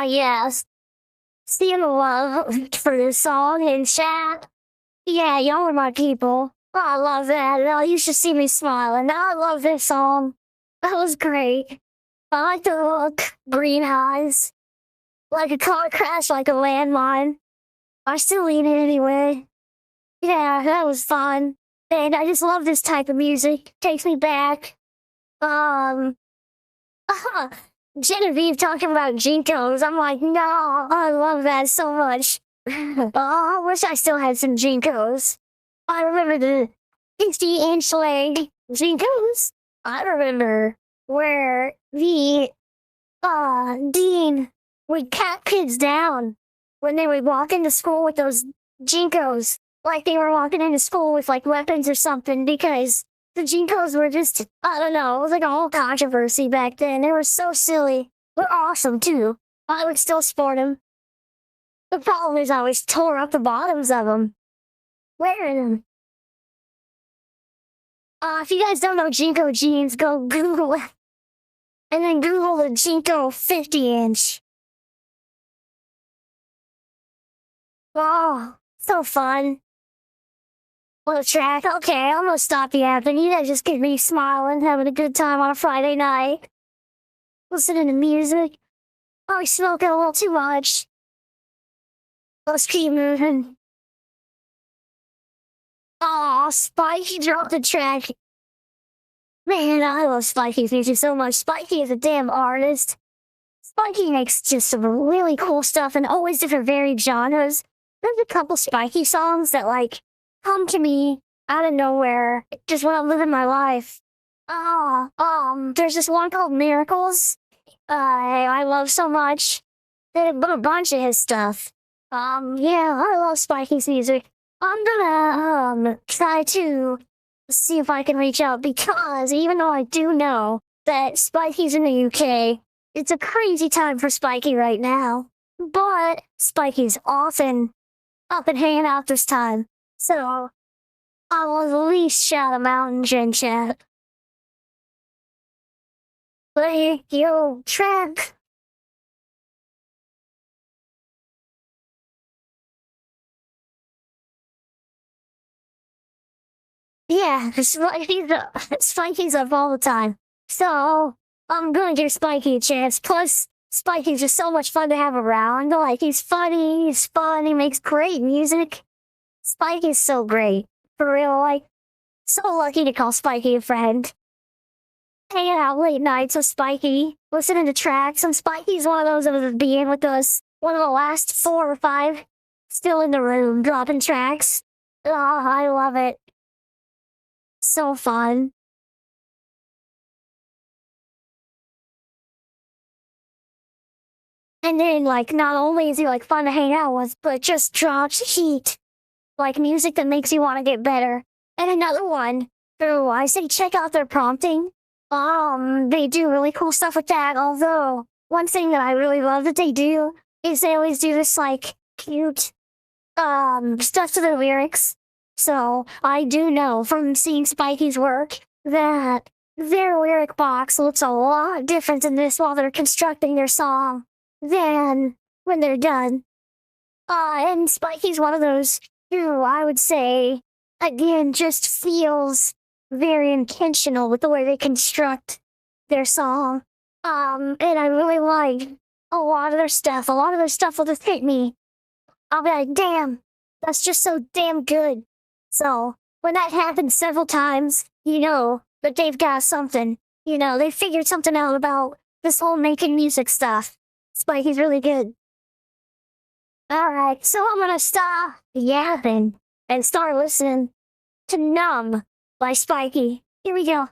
yes. Seeing the love for this song in chat. Yeah, y'all are my people. Oh, I love that. Oh, you should see me smiling. I love this song. That was great. I like the look. Green eyes. Like a car crash, like a landmine. I still eat it anyway. Yeah, that was fun. And I just love this type of music. Takes me back. Um, Genevieve talking about Jinkos. I'm like, no, I love that so much. Oh, I wish I still had some Jinkos. I remember the 60-inch leg Jinkos. I remember where the dean would cat kids down when they would walk into school with those Jinkos. Like they were walking into school with like weapons or something because the Jinkos were just, I don't know, it was like a whole controversy back then. They were so silly. They're awesome too. I would still sport them. The problem is I always tore up the bottoms of them. Wearing them. If you guys don't know Jinko jeans, go Google it. And then Google the Jinko 50-inch. Oh, so fun. What a track. Okay, I'm gonna stop yapping. You guys just get me smiling, having a good time on a Friday night. Listening to music. Probably smoking a little too much. Let's keep moving. Oh, Spikey dropped the track. Man, I love Spikey's music so much. Spikey is a damn artist. Spikey makes just some really cool stuff and always different varied genres. There's a couple Spikey songs that like come to me out of nowhere, just when I'm living my life. There's this one called Miracles. I love so much. They have a bunch of his stuff. Yeah, I love Spikey's music. I'm gonna try to see if I can reach out because even though I do know that Spikey's in the UK, it's a crazy time for Spikey right now. But Spikey's often up and hanging out this time. So I will at least shout him out in Gen Chat. Play your track. Yeah, Spikey's up all the time. So I'm gonna give Spikey a chance. Plus, Spikey's just so much fun to have around. Like he's funny, he's fun, he makes great music. Spikey's so great. For real, like, so lucky to call Spikey a friend. Hanging out late nights with Spikey, listening to tracks, and Spikey's one of those that was being with us. One of the last 4 or 5 still in the room, dropping tracks. Oh, I love it. So fun. And then, like, not only is he, like, fun to hang out with, but just drops heat. Like, music that makes you want to get better. And another one, through, I say check out their prompting. They do really cool stuff with that, although, one thing that I really love that they do is they always do this, like, cute, stuff to their lyrics. So, I do know from seeing Spikey's work that their lyric box looks a lot different than this while they're constructing their song than when they're done. And Spikey's one of those who I would say, again, just feels very intentional with the way they construct their song. And I really like a lot of their stuff. A lot of their stuff will just hit me. I'll be like, damn, that's just so damn good. So, when that happens several times, you know that they've got something. You know, they figured something out about this whole making music stuff. Spikey's really good. Alright, so I'm gonna stop yapping and start listening to Numb by Spikey. Here we go.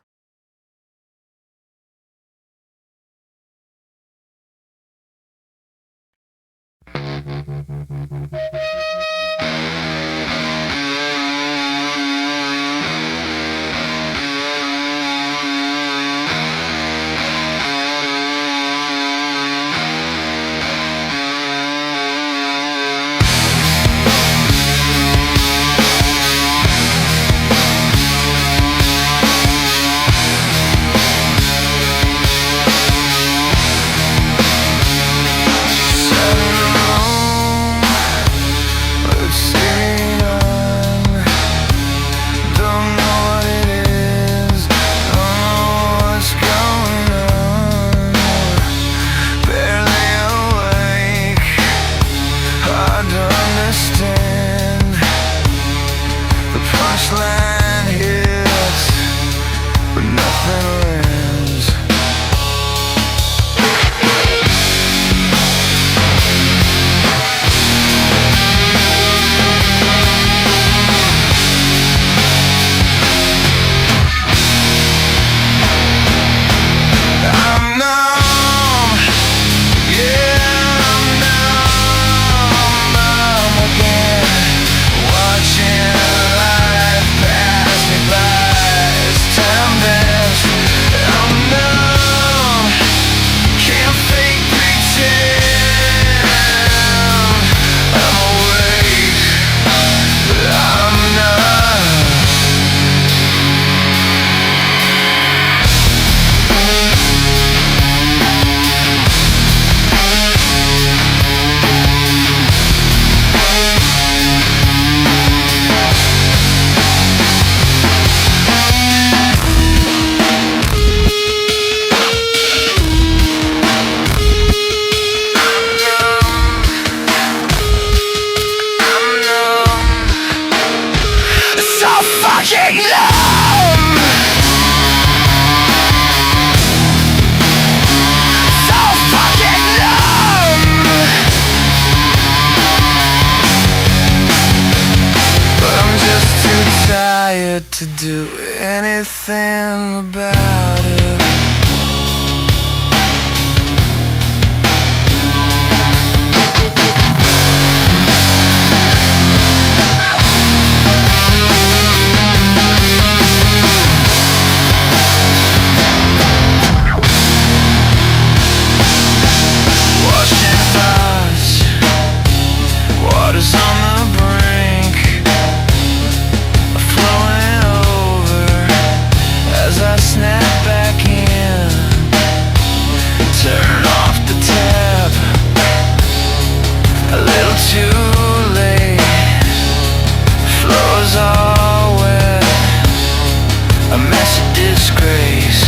finish line hits, but nothing lands. I'm numb, yeah, I'm numb again. Watching life pass me by as time bends. I'm numb, can't fake pretend. I'm awake, but I'm numb. So fucking numb. So fucking numb. But I'm just too tired to do anything about it. Washing thoughts, water's on the brink, flowing over as I snap back in. Turn off the tap, a little too late. Floors all wet, a mess of disgrace.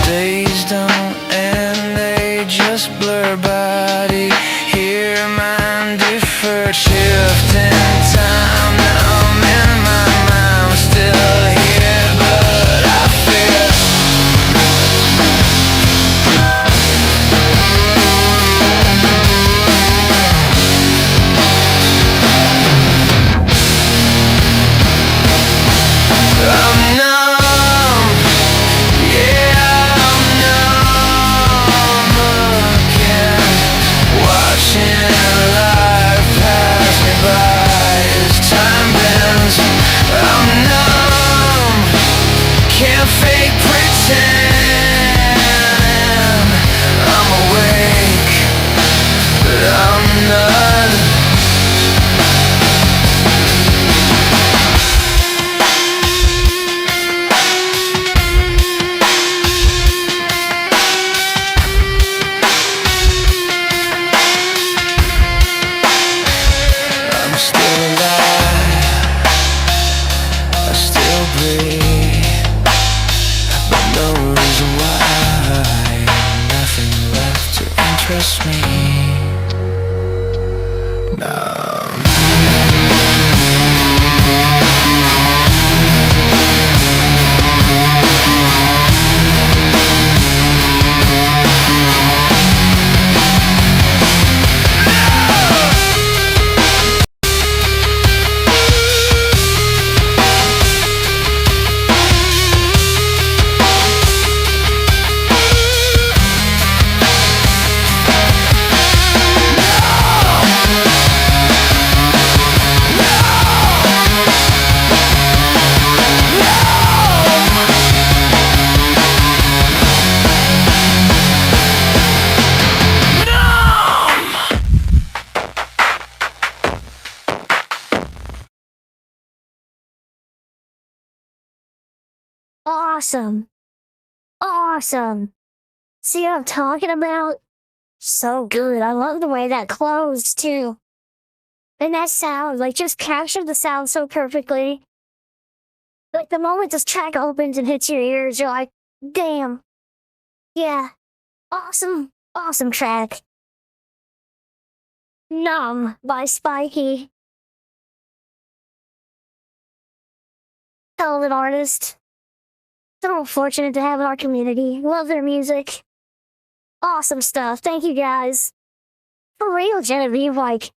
Days don't end, they just blur. Body here, mind deferred, shifting time. Now I'm in my mind, I'm still here, but I fear. I'm numb, yeah, I'm numb again. Watching life pass me by as time bends. I'm numb, can't fake pretend. I'm awake, but I'm not. I'm still alive, I still breathe, but no reason why. Nothing left to interest me. No. Awesome. Awesome. See what I'm talking about? So good. I love the way that closed too. And that sound, like, just captured the sound so perfectly. Like, the moment this track opens and hits your ears, you're like, damn. Yeah. Awesome. Awesome track. Numb by Spiky. hell of an artist. So fortunate to have in our community. Love their music. Awesome stuff. Thank you guys. For real, Genevieve, like,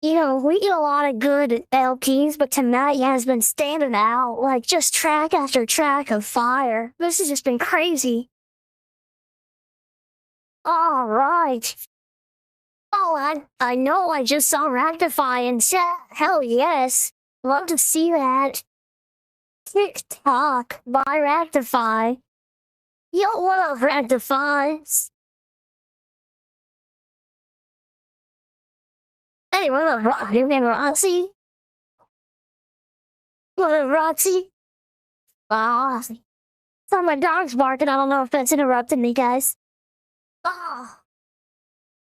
you know, we get a lot of good LPs, but tonight has been standing out. Like, just track after track of fire. This has just been crazy. All right. Oh, I know I just saw Rectify in chat. Hell yes. Love to see that. TikTok by Rectify. Yo, what up, Rectifies? Hey, what up, Roxy? What up, Roxy? Ah, so my dog's barking. I don't know if that's interrupting me, guys. Ah.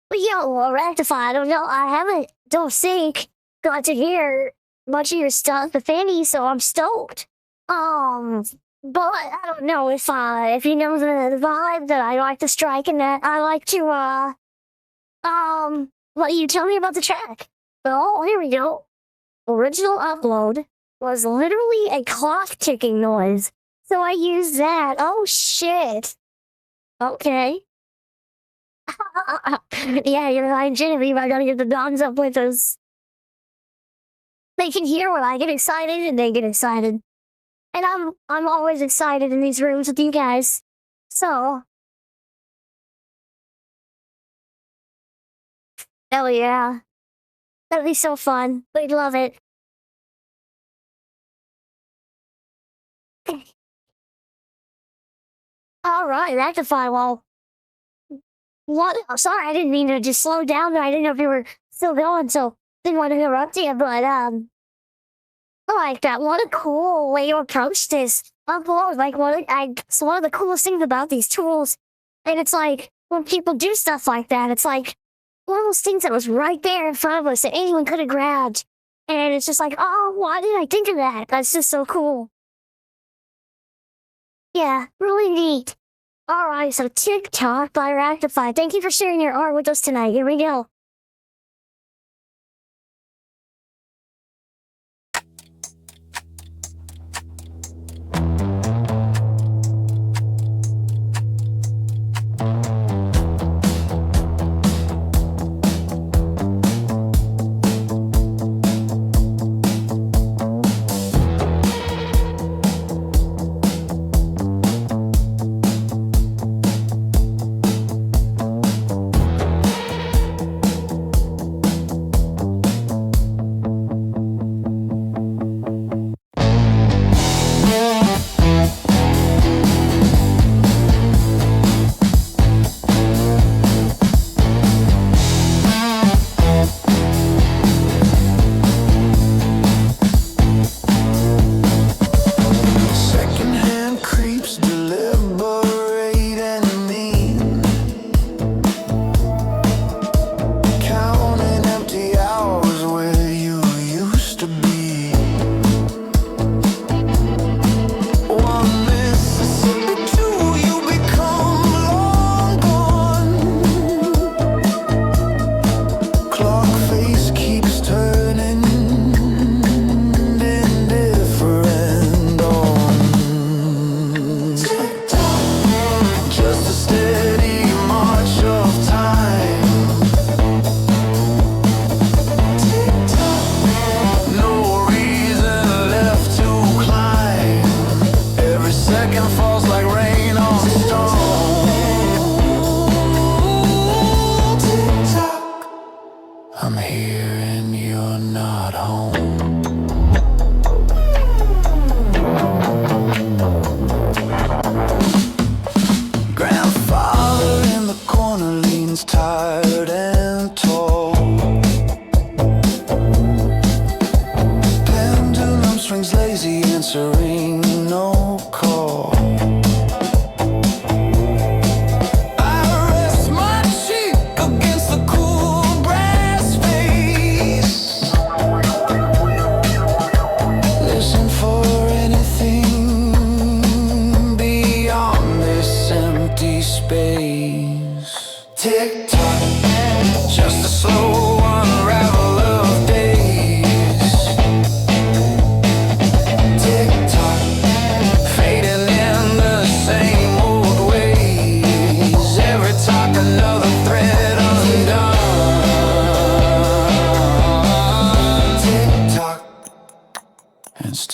But yo, Rectify, I don't know. don't think, got to hear much of your stuff, if any, so I'm stoked. But I don't know if you know the vibe that I like to strike and that I like to, let you tell me about the track. Oh, here we go. Original upload was literally a clock ticking noise. So I used that. Oh, shit. Okay. Yeah, you're right, Genevieve. I gotta get the dogs up with us. They can hear when I get excited and they get excited. And I'm always excited in these rooms with you guys. So. Hell yeah. That'd be so fun. We'd love it. Alright, Rectify, well. What? Oh, sorry, I didn't mean to just slow down. I didn't know if you were still going, so didn't want to interrupt you, but, I like that. What a cool way to approach this. Like, so one of the coolest things about these tools, and it's like, when people do stuff like that, it's like, one of those things that was right there in front of us that anyone could have grabbed. And it's just like, oh, why did I think of that? That's just so cool. Yeah, really neat. Alright, so TikTok by Rectify. Thank you for sharing your art with us tonight. Here we go.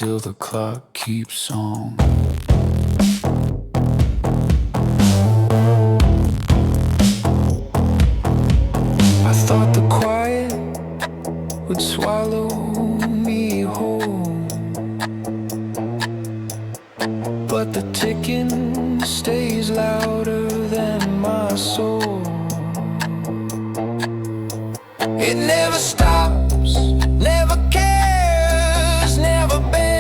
still the clock keeps on. I thought the quiet would swallow me whole, but the ticking stays louder than my soul. It never stops, never cares, never bends.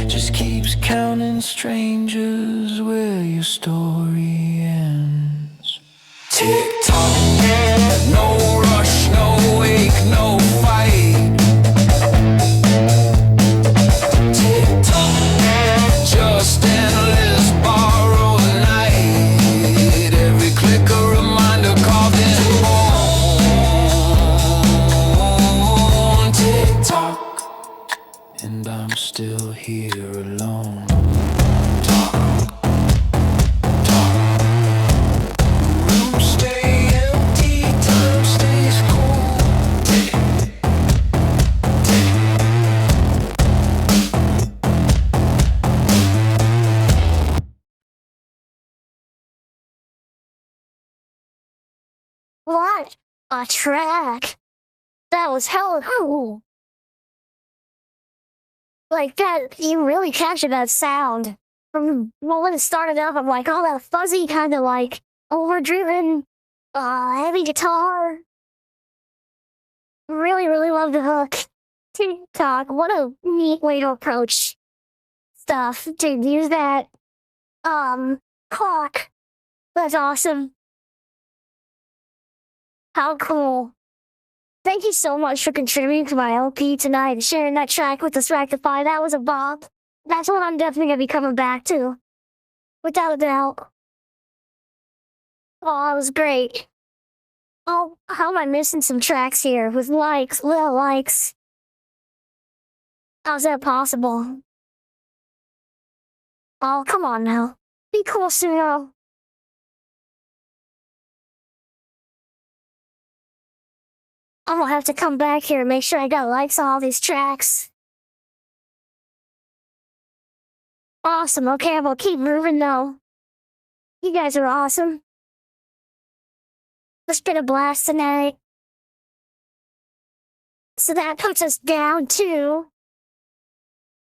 Just keeps counting strangers where your story ends. Tick tock, no rush, no ache, no fight. Tick tock, just endless borrowed night. Every click a reminder carved in bone. Tick tock, and I'm still here alone. Rooms stay empty, time stays cold. What a track! That was hella cool. Like that, you really captured that sound. From when it started up, I'm like, all that fuzzy kind of like overdriven, heavy guitar. Really, really love the hook. TikTok, what a neat way to approach stuff. To use that, clock. That's awesome. How cool. Thank you so much for contributing to my LP tonight and sharing that track with us, Rectify. That was a bop. That's what I'm definitely going to be coming back to. Without a doubt. Oh, that was great. Oh, how am I missing some tracks here with likes, little likes? How's that possible? Oh, come on now. Be cool, Suno. I'm gonna have to come back here and make sure I got likes on all these tracks. Awesome, okay, I'm gonna keep moving though. You guys are awesome. It's been a blast tonight. So that puts us down to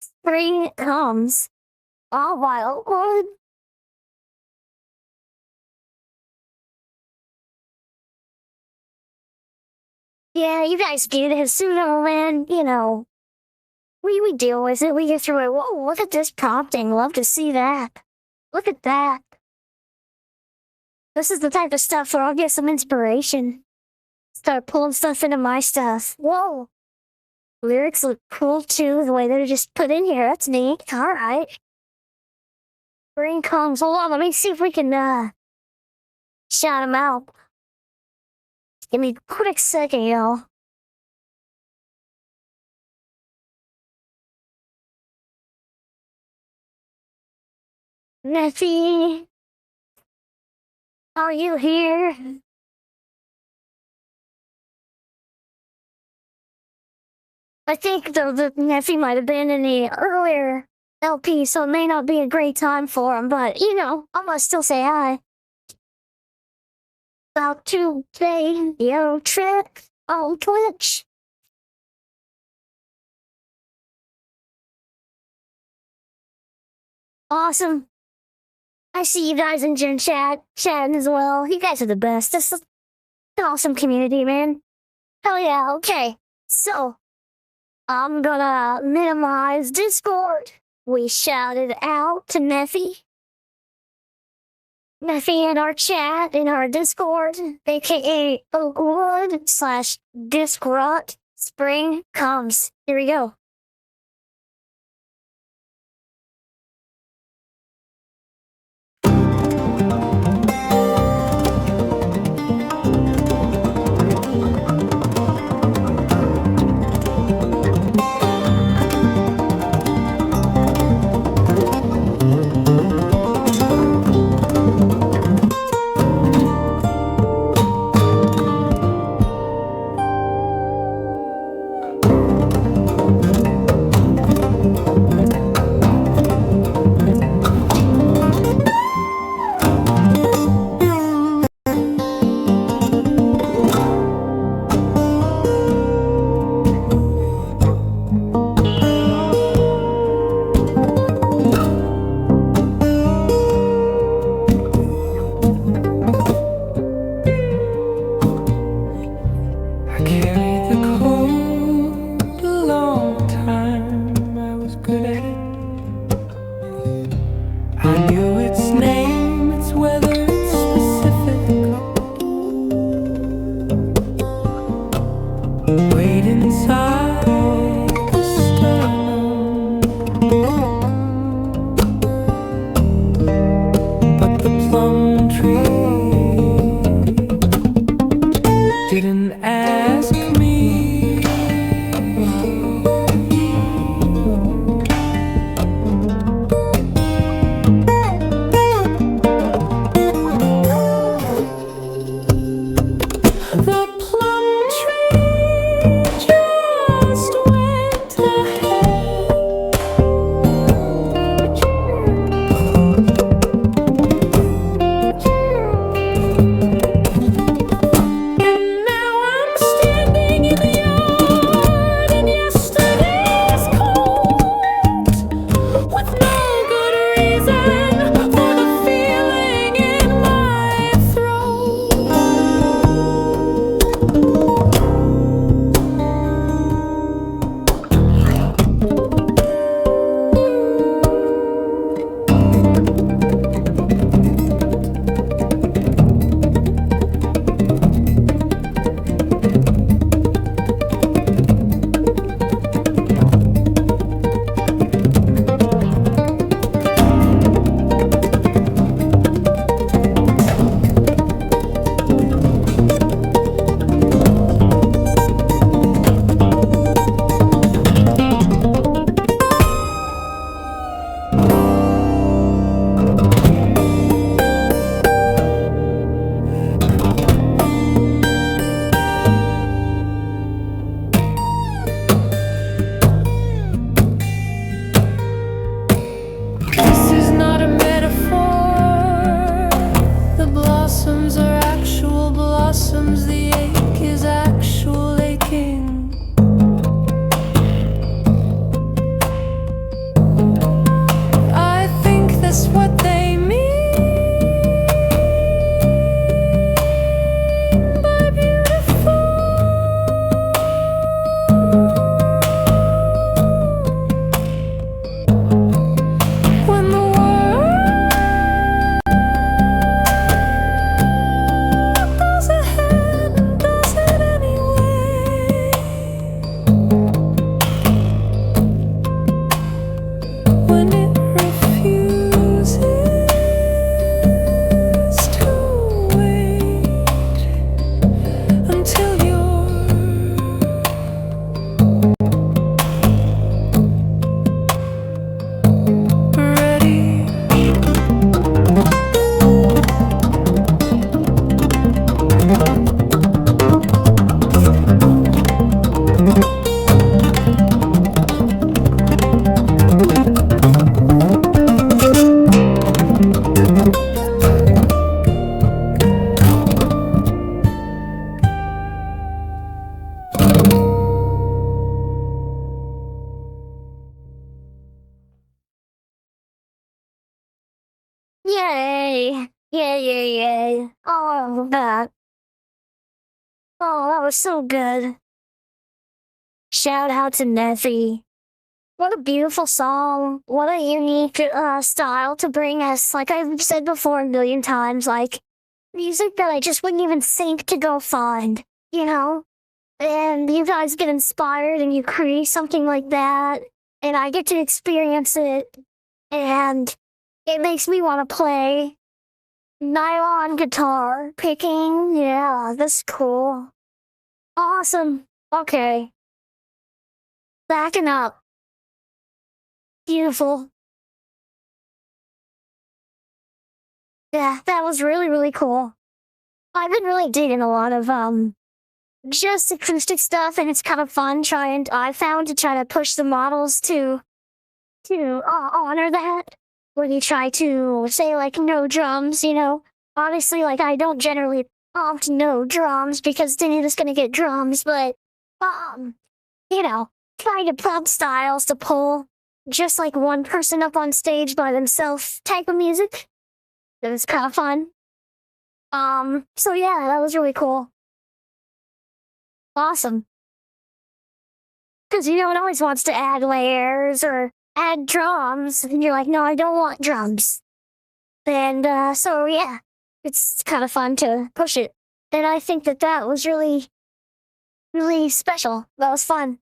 Spring Comes. Oh, Wildwood. Yeah, you guys get it, Suno, man. You know, we deal with it. We get through it. Whoa, look at this prompting. Love to see that. Look at that. This is the type of stuff where I'll get some inspiration. Start pulling stuff into my stuff. Whoa. Lyrics look cool too, the way they're just put in here. That's neat. Alright. Spring comes. Hold on, let me see if we can, shout them out. Give me a quick second, y'all. Neffy, are you here? I think the Neffy might have been in the earlier LP, so it may not be a great time for him, but, you know, I must still say hi. About to play your trick on Twitch. Awesome. I see you guys in Gen Chat chatting as well. You guys are the best. This is an awesome community, man. Hell yeah, okay. So, I'm gonna minimize Discord. We shouted out to Neffy. Neffy in our chat, in our Discord, aka Oakwood/Discrot. Spring comes. Here we go. carried the cold a long time. I was good at it. I knew its name, its weather, its specific. Wait inside the sternum. But the plum tree didn't ask me. The plum tree just went And now I'm standing in the yard in yesterday's cold, with no good reason for the feeling in my throat. This is not a metaphor. The blossoms are actual blossoms. The ache is actual aching. I think that's what they mean by beautiful. When the world goes ahead and does it anyway, when it refuses to wait until you're ready. Yay! Yay, yay, yay. Oh, I love that. Oh, that was so good. Shout out to Neffy. What a beautiful song. What a unique style to bring us. Like I've said before a million times, like music that I just wouldn't even think to go find, you know? And you guys get inspired and you create something like that. And I get to experience it. And it makes me want to play nylon guitar picking. Yeah, that's cool. Awesome. Okay. Backing up. Beautiful. Yeah, that was really, really cool. I've been really digging a lot of just acoustic stuff, and it's kind of fun I found to try to push the models to honor that. When you try to say like no drums, you know, honestly, like I don't generally opt no drums because then you're just gonna get drums, but you know, trying to prompt styles to pull just like one person up on stage by themselves type of music. It was kind of fun. So yeah, that was really cool. awesome. Because no one always wants to add layers or add drums, and you're like, no, I don't want drums. And so yeah, it's kind of fun to push it. And I think that was really, really special. That was fun.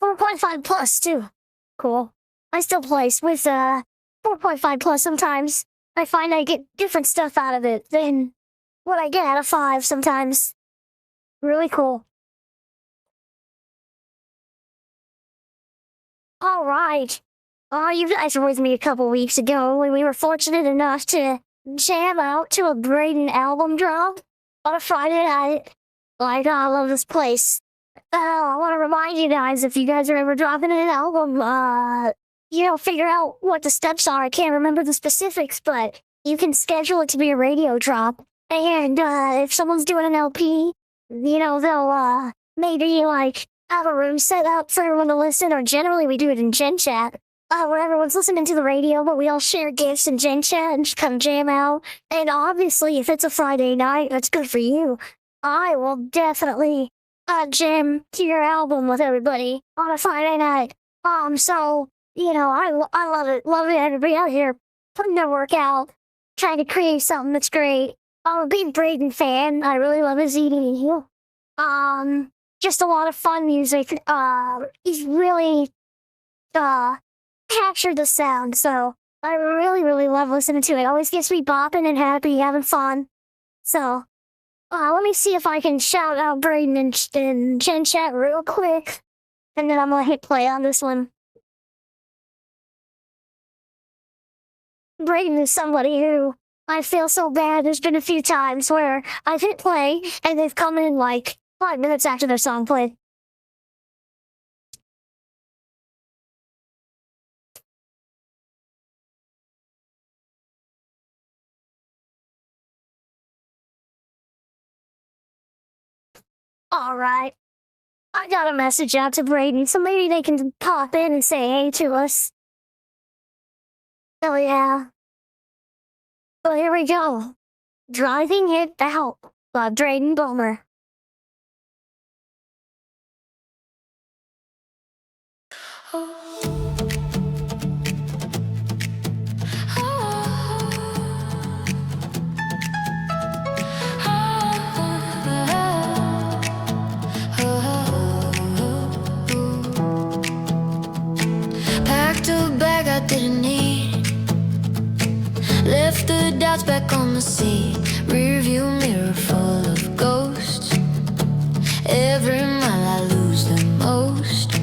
4.5 plus too. Cool. I still play with 4.5 plus sometimes. I find I get different stuff out of it than what I get out of 5 sometimes. Really cool. All right. You guys were with me a couple weeks ago when we were fortunate enough to jam out to a Braden album drop on a Friday night. Like, I love this place. I want to remind you guys, if you guys are ever dropping an album, figure out what the steps are. I can't remember the specifics, but you can schedule it to be a radio drop. And if someone's doing an LP, they'll maybe like have a room set up for everyone to listen, or generally we do it in Gen Chat, where everyone's listening to the radio, but we all share gifts in Gen Chat and just kind of jam out. And obviously, if it's a Friday night, that's good for you. I will definitely jam to your album with everybody on a Friday night. So, I love it. Love it, everybody out here putting their work out, trying to create something that's great. I'm a big Braden fan. I really love his EDU. Just a lot of fun music. He's really, captured the sound, so I really, really love listening to it. Always gets me bopping and happy, having fun. So, let me see if I can shout out Braden in Gen Chat real quick, and then I'm gonna hit play on this one. Braden is somebody who I feel so bad. There's been a few times where I've hit play, and they've come in like 5 minutes after their song played. All right. I got a message out to Braden, so maybe they can pop in and say hey to us. Oh yeah. Well, here we go. Driving It Out by Braden Bulmer. Packed a bag I didn't need, left the doubts back on the seat. Rearview mirror full of ghosts. Every mile I lose the most.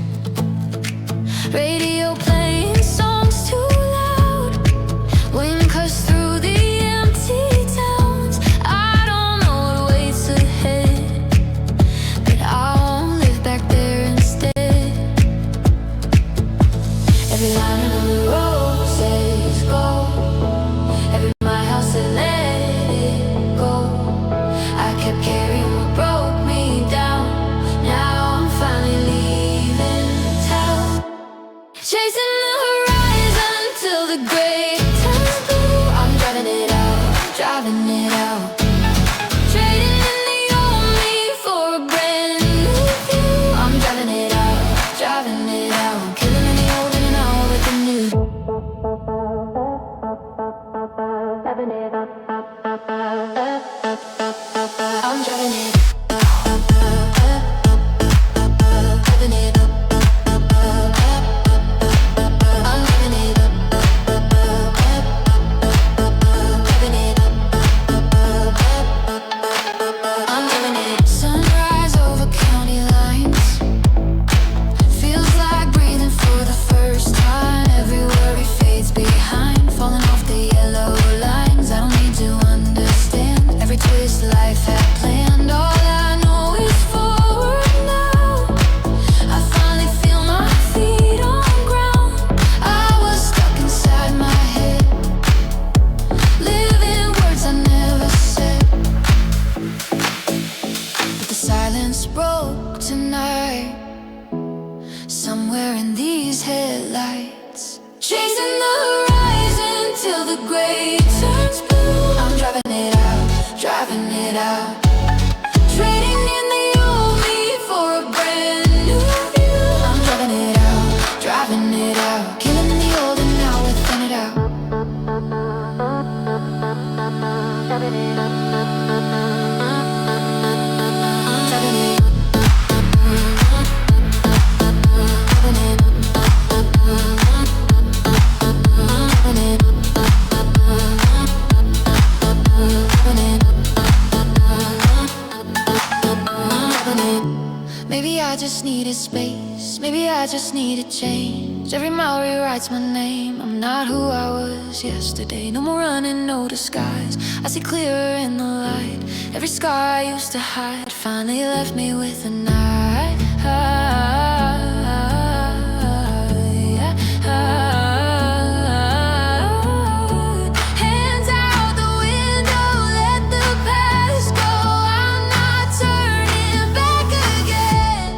Radio playing songs too loud. Wind cuts through the empty towns. I don't know what waits ahead, but I won't live back there instead. Every line on the road says go. Every mile said let it go. I kept carrying what broke me down. Now I'm finally leaving town. Chasing the horizon till the gray turns blue. I'm driving it out, driving it out. Trading in the old me for a brand new view. I'm driving it out, driving it out. Killing in the old and out with the new. Driving it up, I'm driving it. Driving it up. I'm driving it up. Driving it up. I'm driving it. Sunrise over county lines. Feels like breathing for the first time. Every worry fades behind. Falling off the yellow lines. I don't need to understand every twist life had planned. All I know is forward now. I finally feel my feet on ground. I was stuck inside my head, living words I never said. But the silence broke tonight, somewhere in these headlights. Chasing the horizon till the gray turns blue. I'm driving it out, driving it out. Trading in the old me Maybe I just needed space, maybe I just needed change. Every mile rewrites my name, I'm not who I was yesterday. No more running, no disguise, I see clearer in the light. Every scar I used to hide finally left me with a night. Hands out the window, let the past go. I'm not turning back again.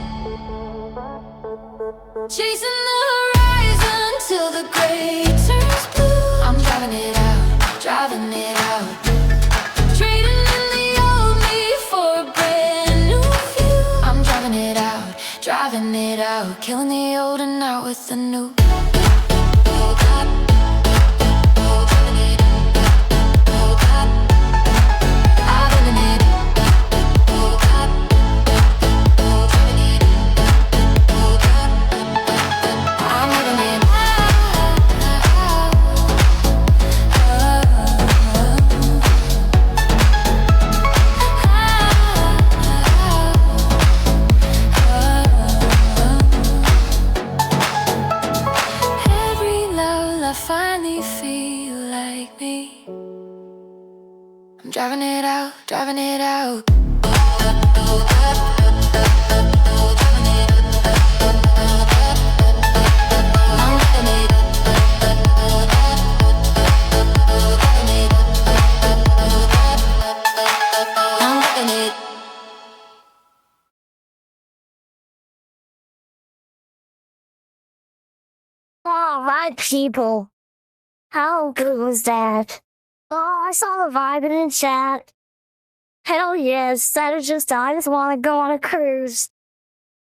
Chasing the horizon till the gray turns blue. I'm driving it out, driving it out. Trading in the old me for a brand new view. I'm driving it out, killing the old and out with the new. I finally feel like me. I'm driving it out, driving it out. All right, people. How good was that? Oh, I saw the vibe in the chat. Hell yes, I just want to go on a cruise.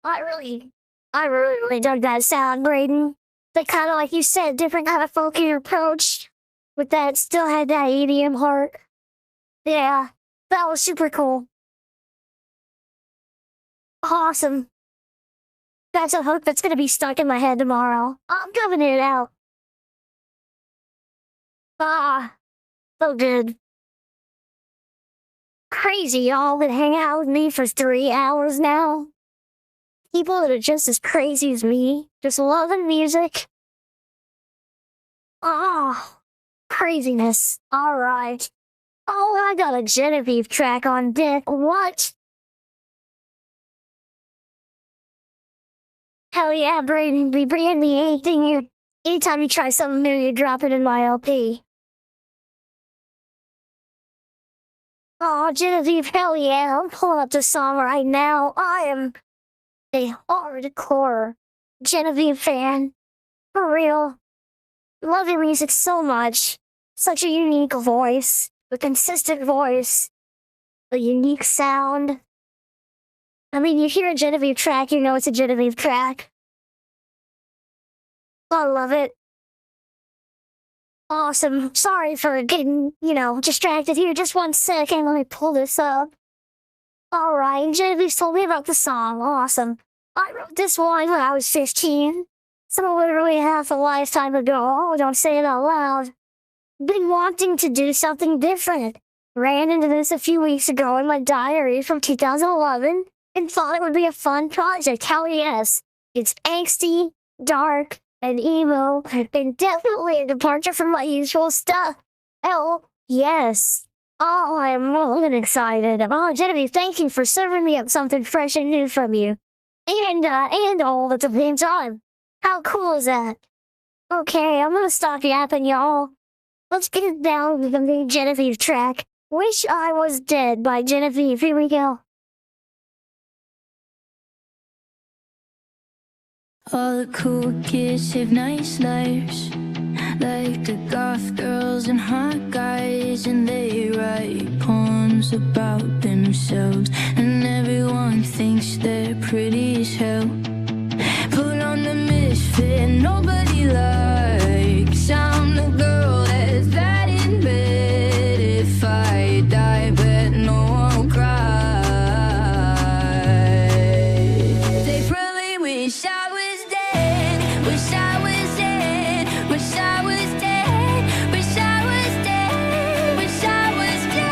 I really dug that sound, Braden. They kind of, like you said, different kind of folkier approach. With that, still had that EDM heart. Yeah, that was super cool. Awesome. That's a hook that's gonna be stuck in my head tomorrow. I'm coming it out. Ah, so good. Crazy y'all been hanging out with me for 3 hours now. People that are just as crazy as me, just loving music. Ah, craziness. Alright. Oh, I got a Genevieve track on deck. What? Hell yeah, Brayden, be bringing me anything you. Anytime you try something new, you drop it in my LP. Oh, Genevieve, hell yeah, I'm pulling up the song right now. I am a hardcore Genevieve fan. For real. Love your music so much. Such a unique voice. A consistent voice. A unique sound. I mean, you hear a Genevieve track, you know it's a Genevieve track. I love it. Awesome. Sorry for getting, distracted here. Just 1 second. Let me pull this up. Alright, Genevieve told me about the song. Awesome. I wrote this one when I was 15. So literally half a lifetime ago. Oh, don't say it out loud. Been wanting to do something different. Ran into this a few weeks ago in my diary from 2011 and thought it would be a fun project. Hell yes. It's angsty, dark, and emo, and definitely a departure from my usual stuff. Hell yes. Oh, I'm more than excited. Oh, Genevieve, thank you for serving me up something fresh and new from you. And all at the same time. How cool is that? Okay, I'm gonna stop yapping, y'all. Let's get it down with the new Genevieve track. Wish I Was Dead by Genevieve. Here we go. All the cool kids have nice lives, like the goth girls and hot guys, and they write poems about themselves, and everyone thinks they're pretty as hell. Put on the misfit nobody likes. I'm the girl that's bad in bed. If I die, bet no one will cry. They probably wish I was dead. Wish I was dead. Wish I was dead. Wish I was dead. Wish I was dead.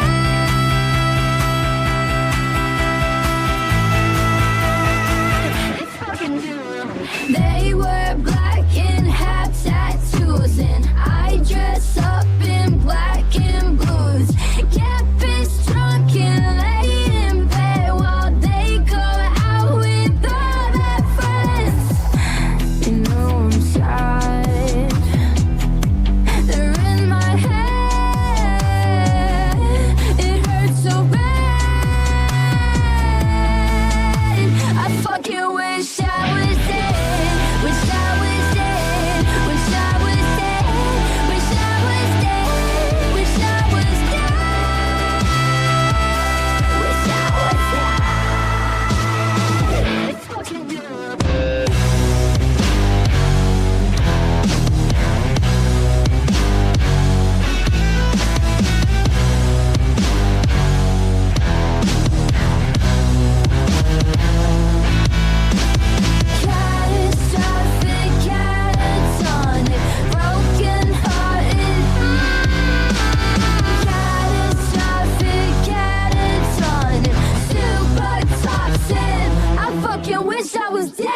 fucking wish I was dead.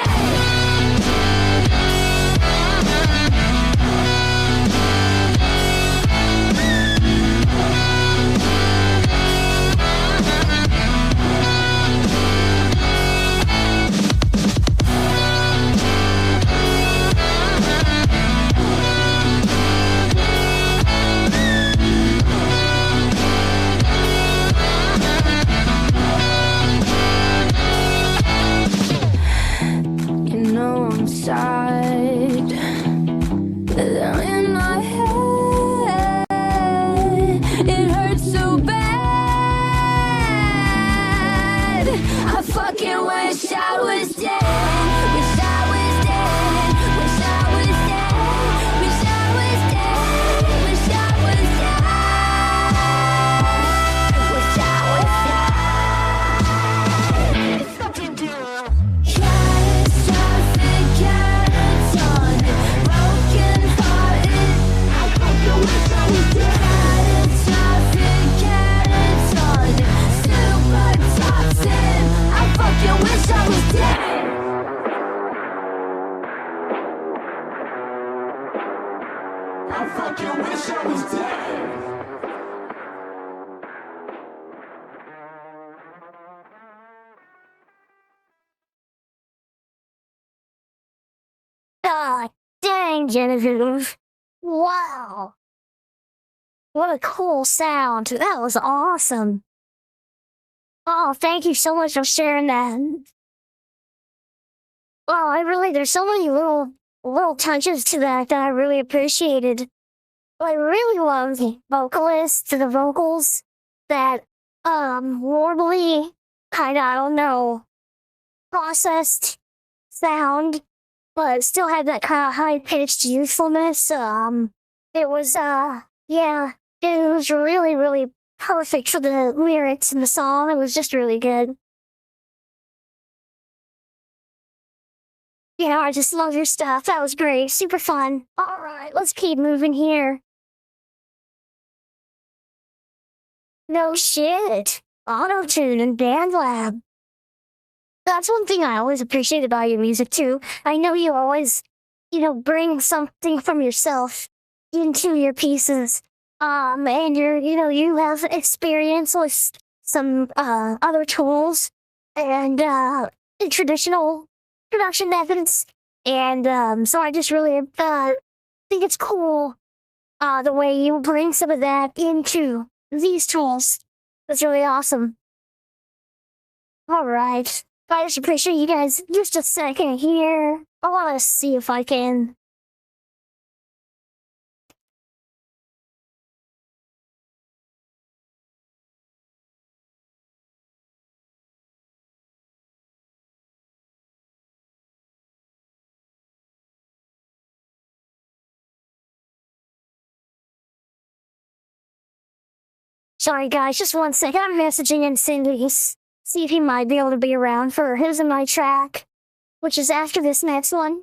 I'm sad in my head. It hurts so bad. I fucking wish I was dead. Wish I was dead. Wish I was dead. Wish I was dead. Wish I was dead. Wish I was dead. Fucking do. God dang, Genevieve. Wow. What a cool sound. That was awesome. Oh, thank you so much for sharing that. Wow, there's so many little touches to that I really appreciated. I really love the vocalist to the vocals that, warbly, kinda, I don't know, processed sound, but still had that kind of high-pitched youthfulness. It was, yeah, it was really, really perfect for the lyrics in the song. It was just really good. Yeah, I just love your stuff. That was great. Super fun. All right, let's keep moving here. No shit. Auto-tune and band lab. That's one thing I always appreciate about your music too. I know you always, bring something from yourself into your pieces. And you have experience with some other tools and traditional production methods. And so I just really think it's cool the way you bring some of that into these tools. That's really awesome. All right. I just appreciate you guys just a second here. I want to see if I can. Sorry guys, just one second. I'm messaging in Cindy's. See if he might be able to be around for his and my track, which is after this next one.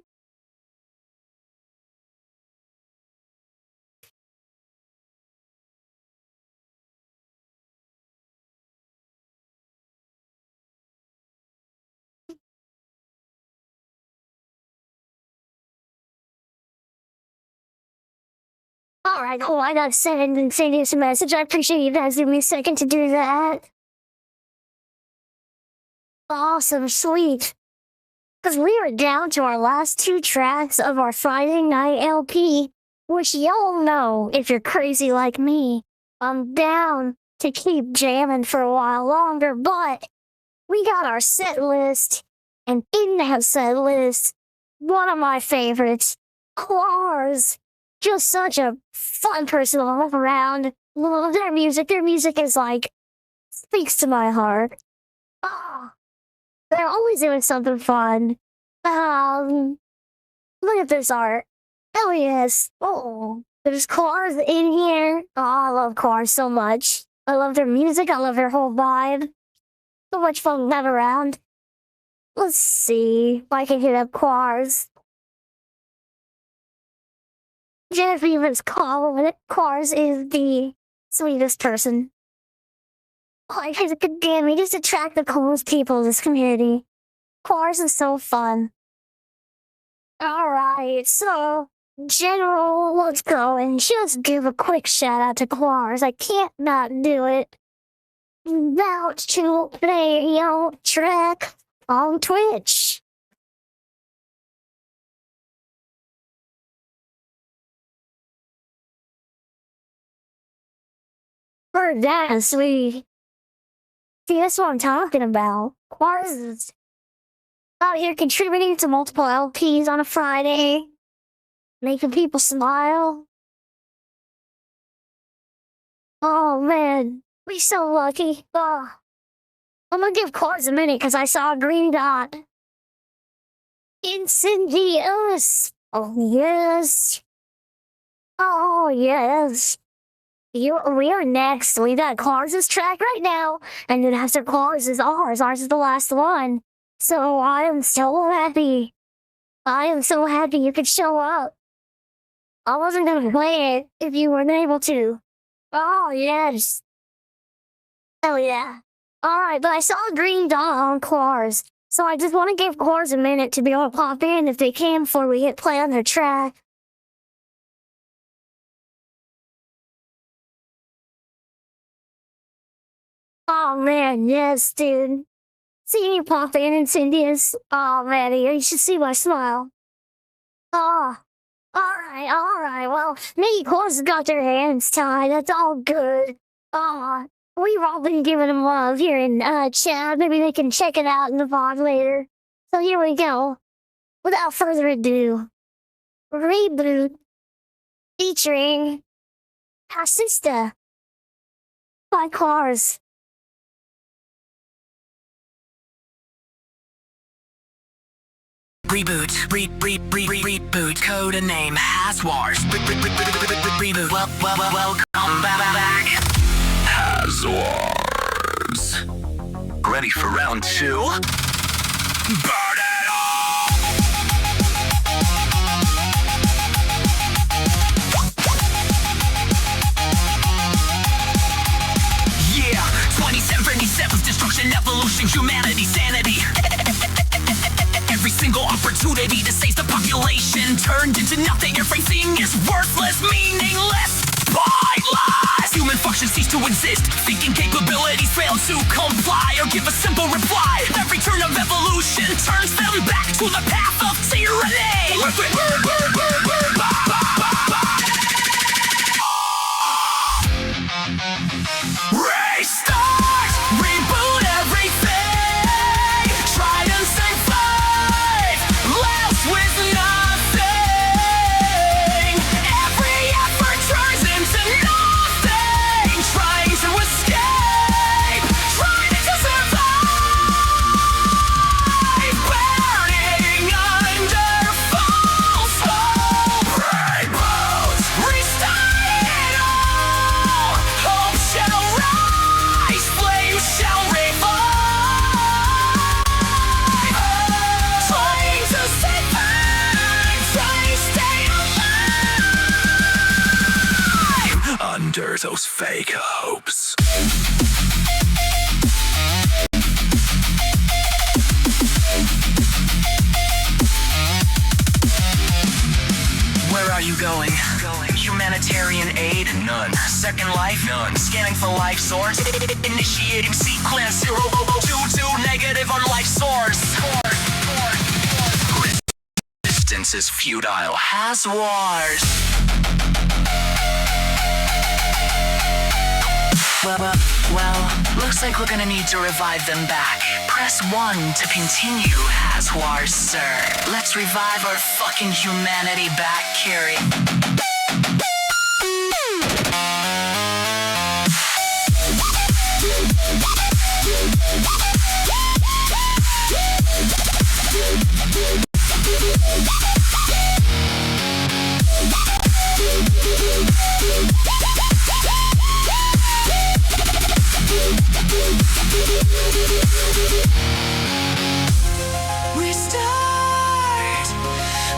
Alright, cool. I gotta send you some message. I appreciate you guys giving me a second to do that. Awesome, sweet. Because we are down to our last 2 tracks of our Friday night LP, which y'all know, if you're crazy like me, I'm down to keep jamming for a while longer, but we got our set list, and in that set list, one of my favorites, Clars. Just such a fun person to love around. Love their music. Their music is speaks to my heart. Oh, they're always doing something fun. Look at this art. Hell yes. Oh, there's Clars in here. Oh, I love Clars so much. I love their music. I love their whole vibe. So much fun to have around. Let's see if I can hit up Clars. Genevieve's Clars is the sweetest person. He's a good damn, he just attract the coolest people in this community. Cars is so fun. Alright, so, General, let's go and just give a quick shout out to Cars. I can't not do it. About to play your track on Twitch. Heard that, sweetie. See, that's what I'm talking about. Cars is out here contributing to multiple LPs on a Friday, making people smile. Oh man, we so lucky. Oh, I'm gonna give Cars a minute because I saw a green dot. Incendious. Oh yes. Oh yes. We are next. We got Cars' track right now, and then after Cars is ours. Ours is the last one. So I am so happy. I am so happy you could show up. I wasn't gonna play it if you weren't able to. Oh yes. Hell yeah. Alright, but I saw a green dot on Cars. So I just want to give Cars a minute to be able to pop in if they can before we hit play on their track. Oh man, yes, dude. Seeing you pop in Incendious. Oh man, you should see my smile. Oh, alright. Well, maybe Cars got their hands tied. That's all good. We've all been giving them love here in chat. Maybe they can check it out in the VOD later. So here we go. Without further ado, Reboot featuring Assista by Cars. Reboot, reboot, code name, Haswars. Reboot, welcome back. Haswars. Ready for round 2? Burn it all! Yeah, 2077's destruction, evolution, humanity, sanity. Every single opportunity to save the population turned into nothing. Everything is worthless, meaningless. Pointless. Human functions cease to exist. Thinking capabilities fail to comply or give a simple reply. Every turn of evolution turns them back to the path of tyranny. Restart, reboot everything. Try to survive, left with nothing. Every effort turns into nothing. Trying to escape, trying to survive. Burning under false hope. Reboot, restart it all. Hope shall rise, flame shall revive. Trying to survive, trying to stay alive Under those fake hopes. Where are you going? Humanitarian aid? None. Second life? None. Scanning for life source? Initiating sequence 0022 negative on life source. Resistance is futile. Haswars. Well, looks like we're gonna need to revive them back. Press 1 to continue, Haswars, sir. Let's revive our fucking humanity back, Carrie. Restart,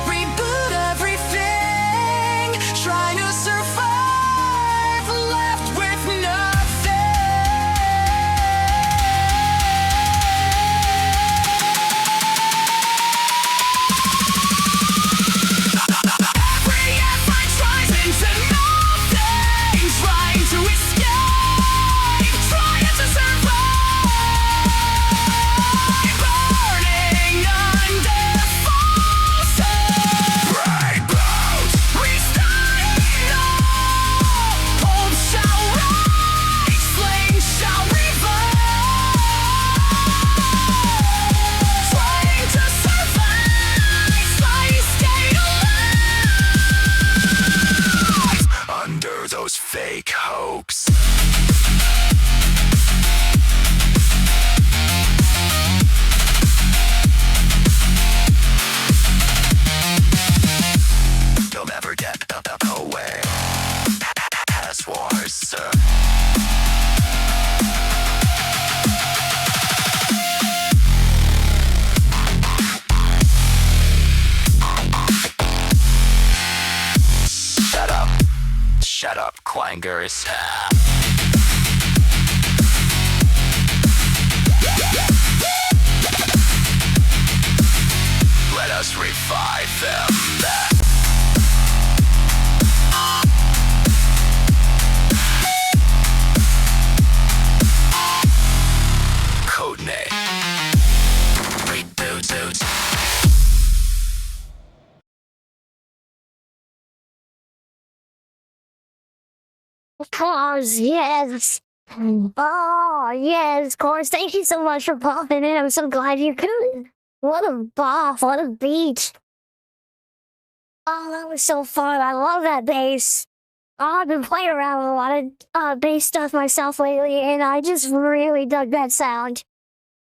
reboot everything. Trying to survive, left with nothing. clangers. Let us revive them. Codename. Reboot. Of course, yes. Oh, yes, of course. Thank you so much for popping in. I'm so glad you could. What a bop, what a beat. Oh, that was so fun. I love that bass. Oh, I've been playing around with a lot of bass stuff myself lately, and I just really dug that sound.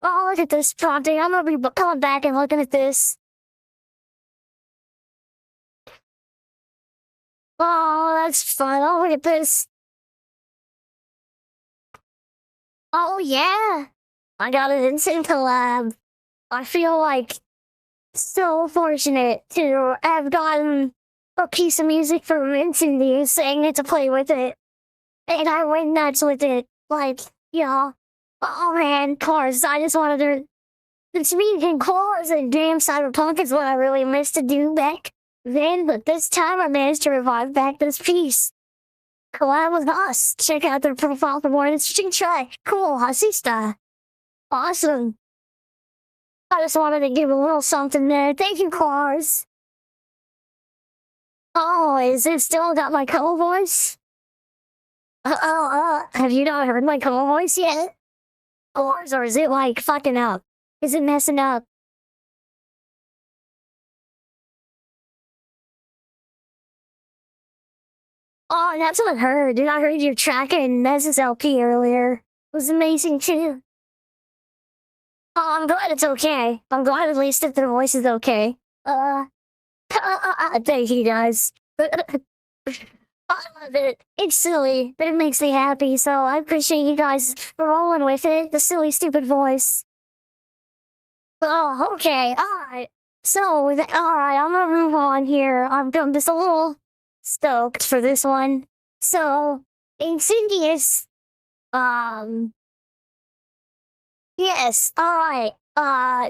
Oh, look at this prompting. I'm gonna be coming back and looking at this. Oh, that's fun. Oh, look at this. Oh, yeah. I got an instant collab. I feel like so fortunate to have gotten a piece of music from Incendies saying it to play with it. And I went nuts with it. Like, yeah. Oh man, Cars. I just wanted to. It's me and Cars and damn Cyberpunk is what I really missed to do back then, but this time I managed to revive back this piece. Collab with us. Check out their profile for more interesting track. Cool, Hasista. Awesome. I just wanted to give a little something there. Thank you, Cars. Oh, is it still got my Koa voice? Have you not heard my Koa voice yet? Or is it like fucking up? Is it messing up? Oh, that's what I heard. Dude, I heard your track in Mez's LP earlier. It was amazing too. Oh, I'm glad it's okay. I'm glad at least if their voice is okay. Thank you guys. I love it. It's silly, but it makes me happy, so I appreciate you guys for rolling with it. The silly, stupid voice. Oh, okay. Alright. So, alright, I'm gonna move on here. I'm just a little stoked for this one. So, Insidious, yes, alright.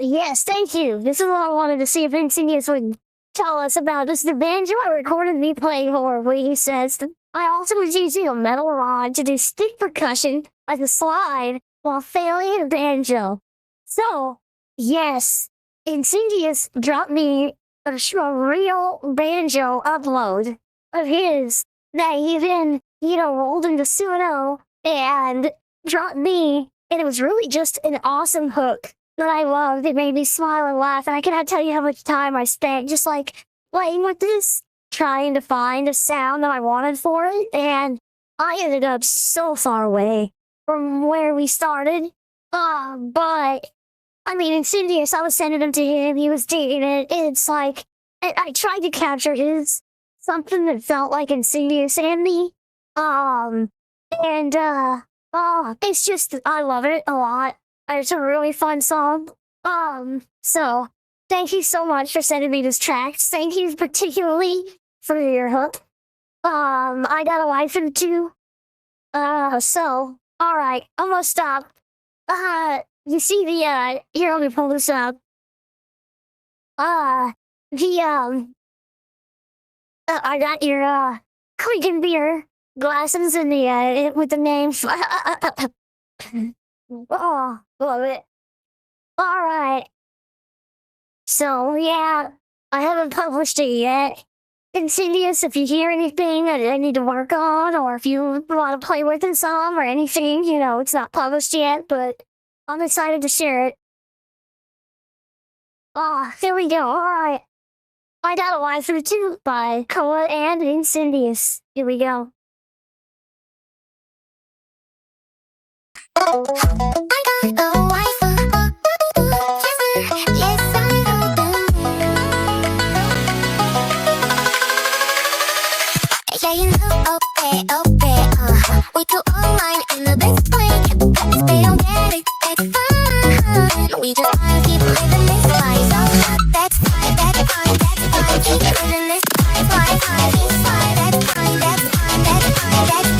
Yes, thank you. This is what I wanted to see if Insidious would tell us about. This is the banjo I recorded me playing horribly, he says. I also was using a metal rod to do stick percussion like a slide while failing a banjo. So, yes, Insidious dropped me a real banjo upload of his that he then, rolled into Suno and dropped me. And it was really just an awesome hook that I loved. It made me smile and laugh. And I cannot tell you how much time I spent just like playing with this, trying to find a sound that I wanted for it. And I ended up so far away from where we started. But I mean, Insidious, I was sending them to him. He was digging it. It's like, I tried to capture his something that felt like Insidious and me. It's just, I love it a lot. It's a really fun song. So, thank you so much for sending me this track. Thank you particularly for your hook. I got a wife and two. So, alright, I'm gonna stop. You see the, here, let me pull this up. I got your, Clinking beer glasses in the, with the name. Oh, love it. Alright. So, yeah, I haven't published it yet. Insidious, if you hear anything that I need to work on, or if you want to play with it some or anything, it's not published yet, but I'm excited to share it. Oh, here we go. Alright. I got a waifu too by Koa and Insidious. Here we go. I got a waifu. Yes, I do. Yeah, okay. We go online in the best way. If they don't get it, that's fine. We just wanna keep living this life. So that's fine, that's fine, that's fine. Keep living this life, life, life is fine. That's fine, that's fine, that's fine, that's fine.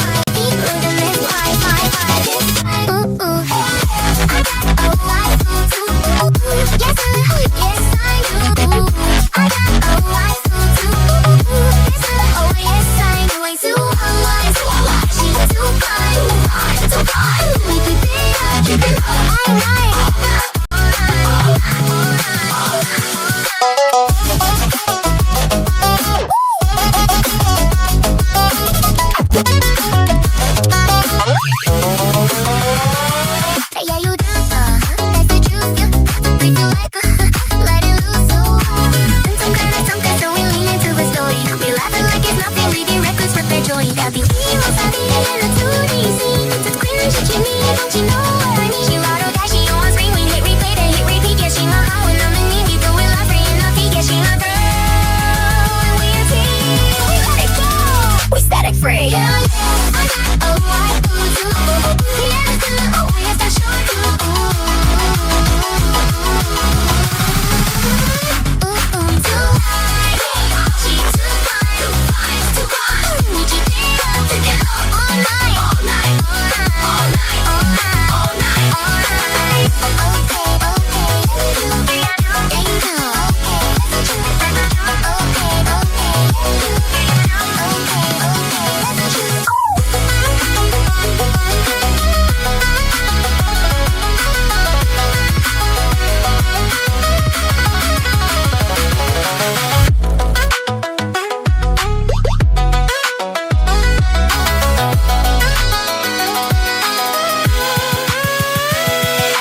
in the 2D scene. It's clear that you need, don't you know what I need? She ride or die, she on screen. We hit replay, then hit repeat. Yeah, she my how when I'm in need. We do it live, free in the peak. Yeah, she my girl, and we a team. We let it go, we static free. Hell yeah, I got a white boo too. Yeah, it's good, oh yes, that's sure too. Too high, she too fine, too fine. We keep it up together all night, all night, all night, all night, all night, all night, all night.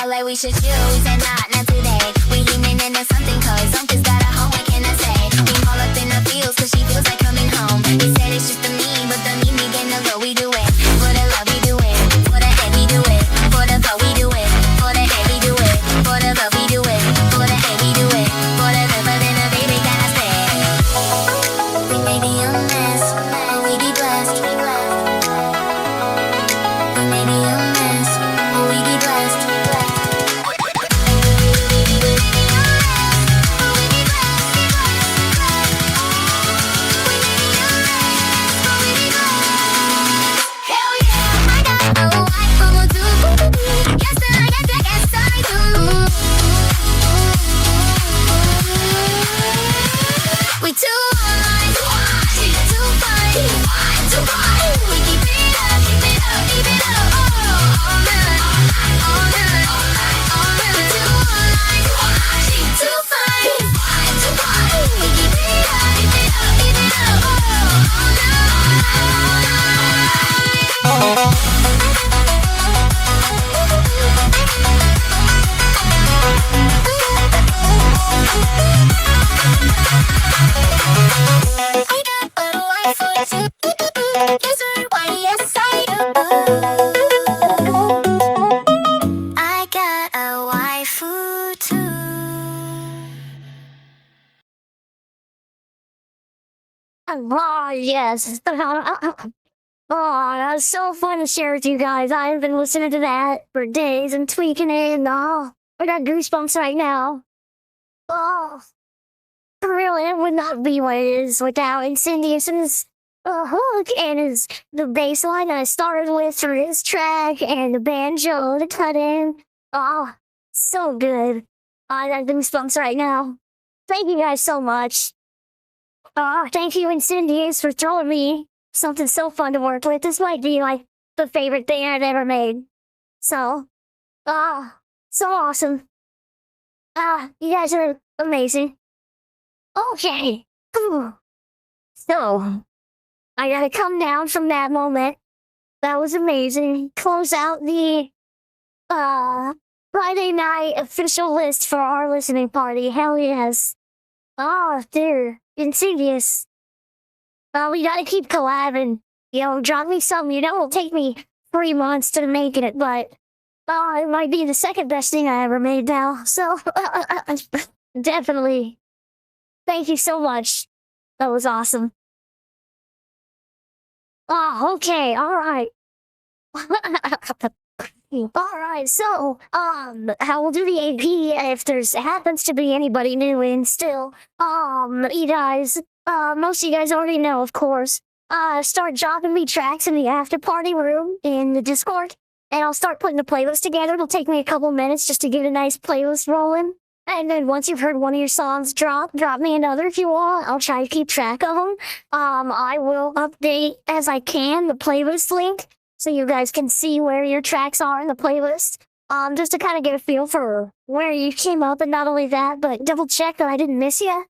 LA, we should chill, we said not today. We evening and there's something cause something's got a home, what can I say? We all up in the fields cause she feels like coming home. He said it's just the me, but the me getting the low, we do it. For the love we do it, for the head we do it. For the love we do it, for the head we do it. For the love we do it, for the head we do it. For the love and the baby gotta stay. We may be a mess, but we be blessed. We may be a mess, but we be blessed. Hell yeah, I got a wife from a dude. Yes, I do. We too high, too fine, too fine. We keep it up, keep it up, keep it up. All night, all night, all night, all night. We too high, too fine, too fine. We keep it up, keep it up, keep it up. All night, all night. I got a wife for two. Yes, sir, why, yes, I do. I got a wife too. Oh, yes. Oh, that was so fun to share with you guys. I've been listening to that for days and tweaking it, and oh, I got goosebumps right now. Oh, really, it would not be what it is without Insidious' hook and the bass line that I started with for his track and the banjo to cut in. Oh, so good. I got goosebumps right now. Thank you guys so much. Thank you, Insidious, for throwing me something so fun to work with. This might be like the favorite thing I've ever made. So, so awesome. You guys are amazing. Okay. Whew. So, I gotta come down from that moment. That was amazing. Close out the Friday night official list for our listening party. Hell yes. Oh, dear. Insidious. We gotta keep collabing. Drop me something. It'll take me 3 months to make it, but it might be the second best thing I ever made now. So, definitely. Thank you so much. That was awesome. Oh, okay. All right. All right. So, how we'll do the AP if there's happens to be anybody new in still. You guys, most of you guys already know, of course. Start dropping me tracks in the after party room in the Discord, and I'll start putting the playlist together. It'll take me a couple minutes just to get a nice playlist rolling. And then once you've heard one of your songs drop me another if you want. I'll try to keep track of them. I will update as I can the playlist link so you guys can see where your tracks are in the playlist. Just to kind of get a feel for where you came up, and not only that, but double check that I didn't miss you.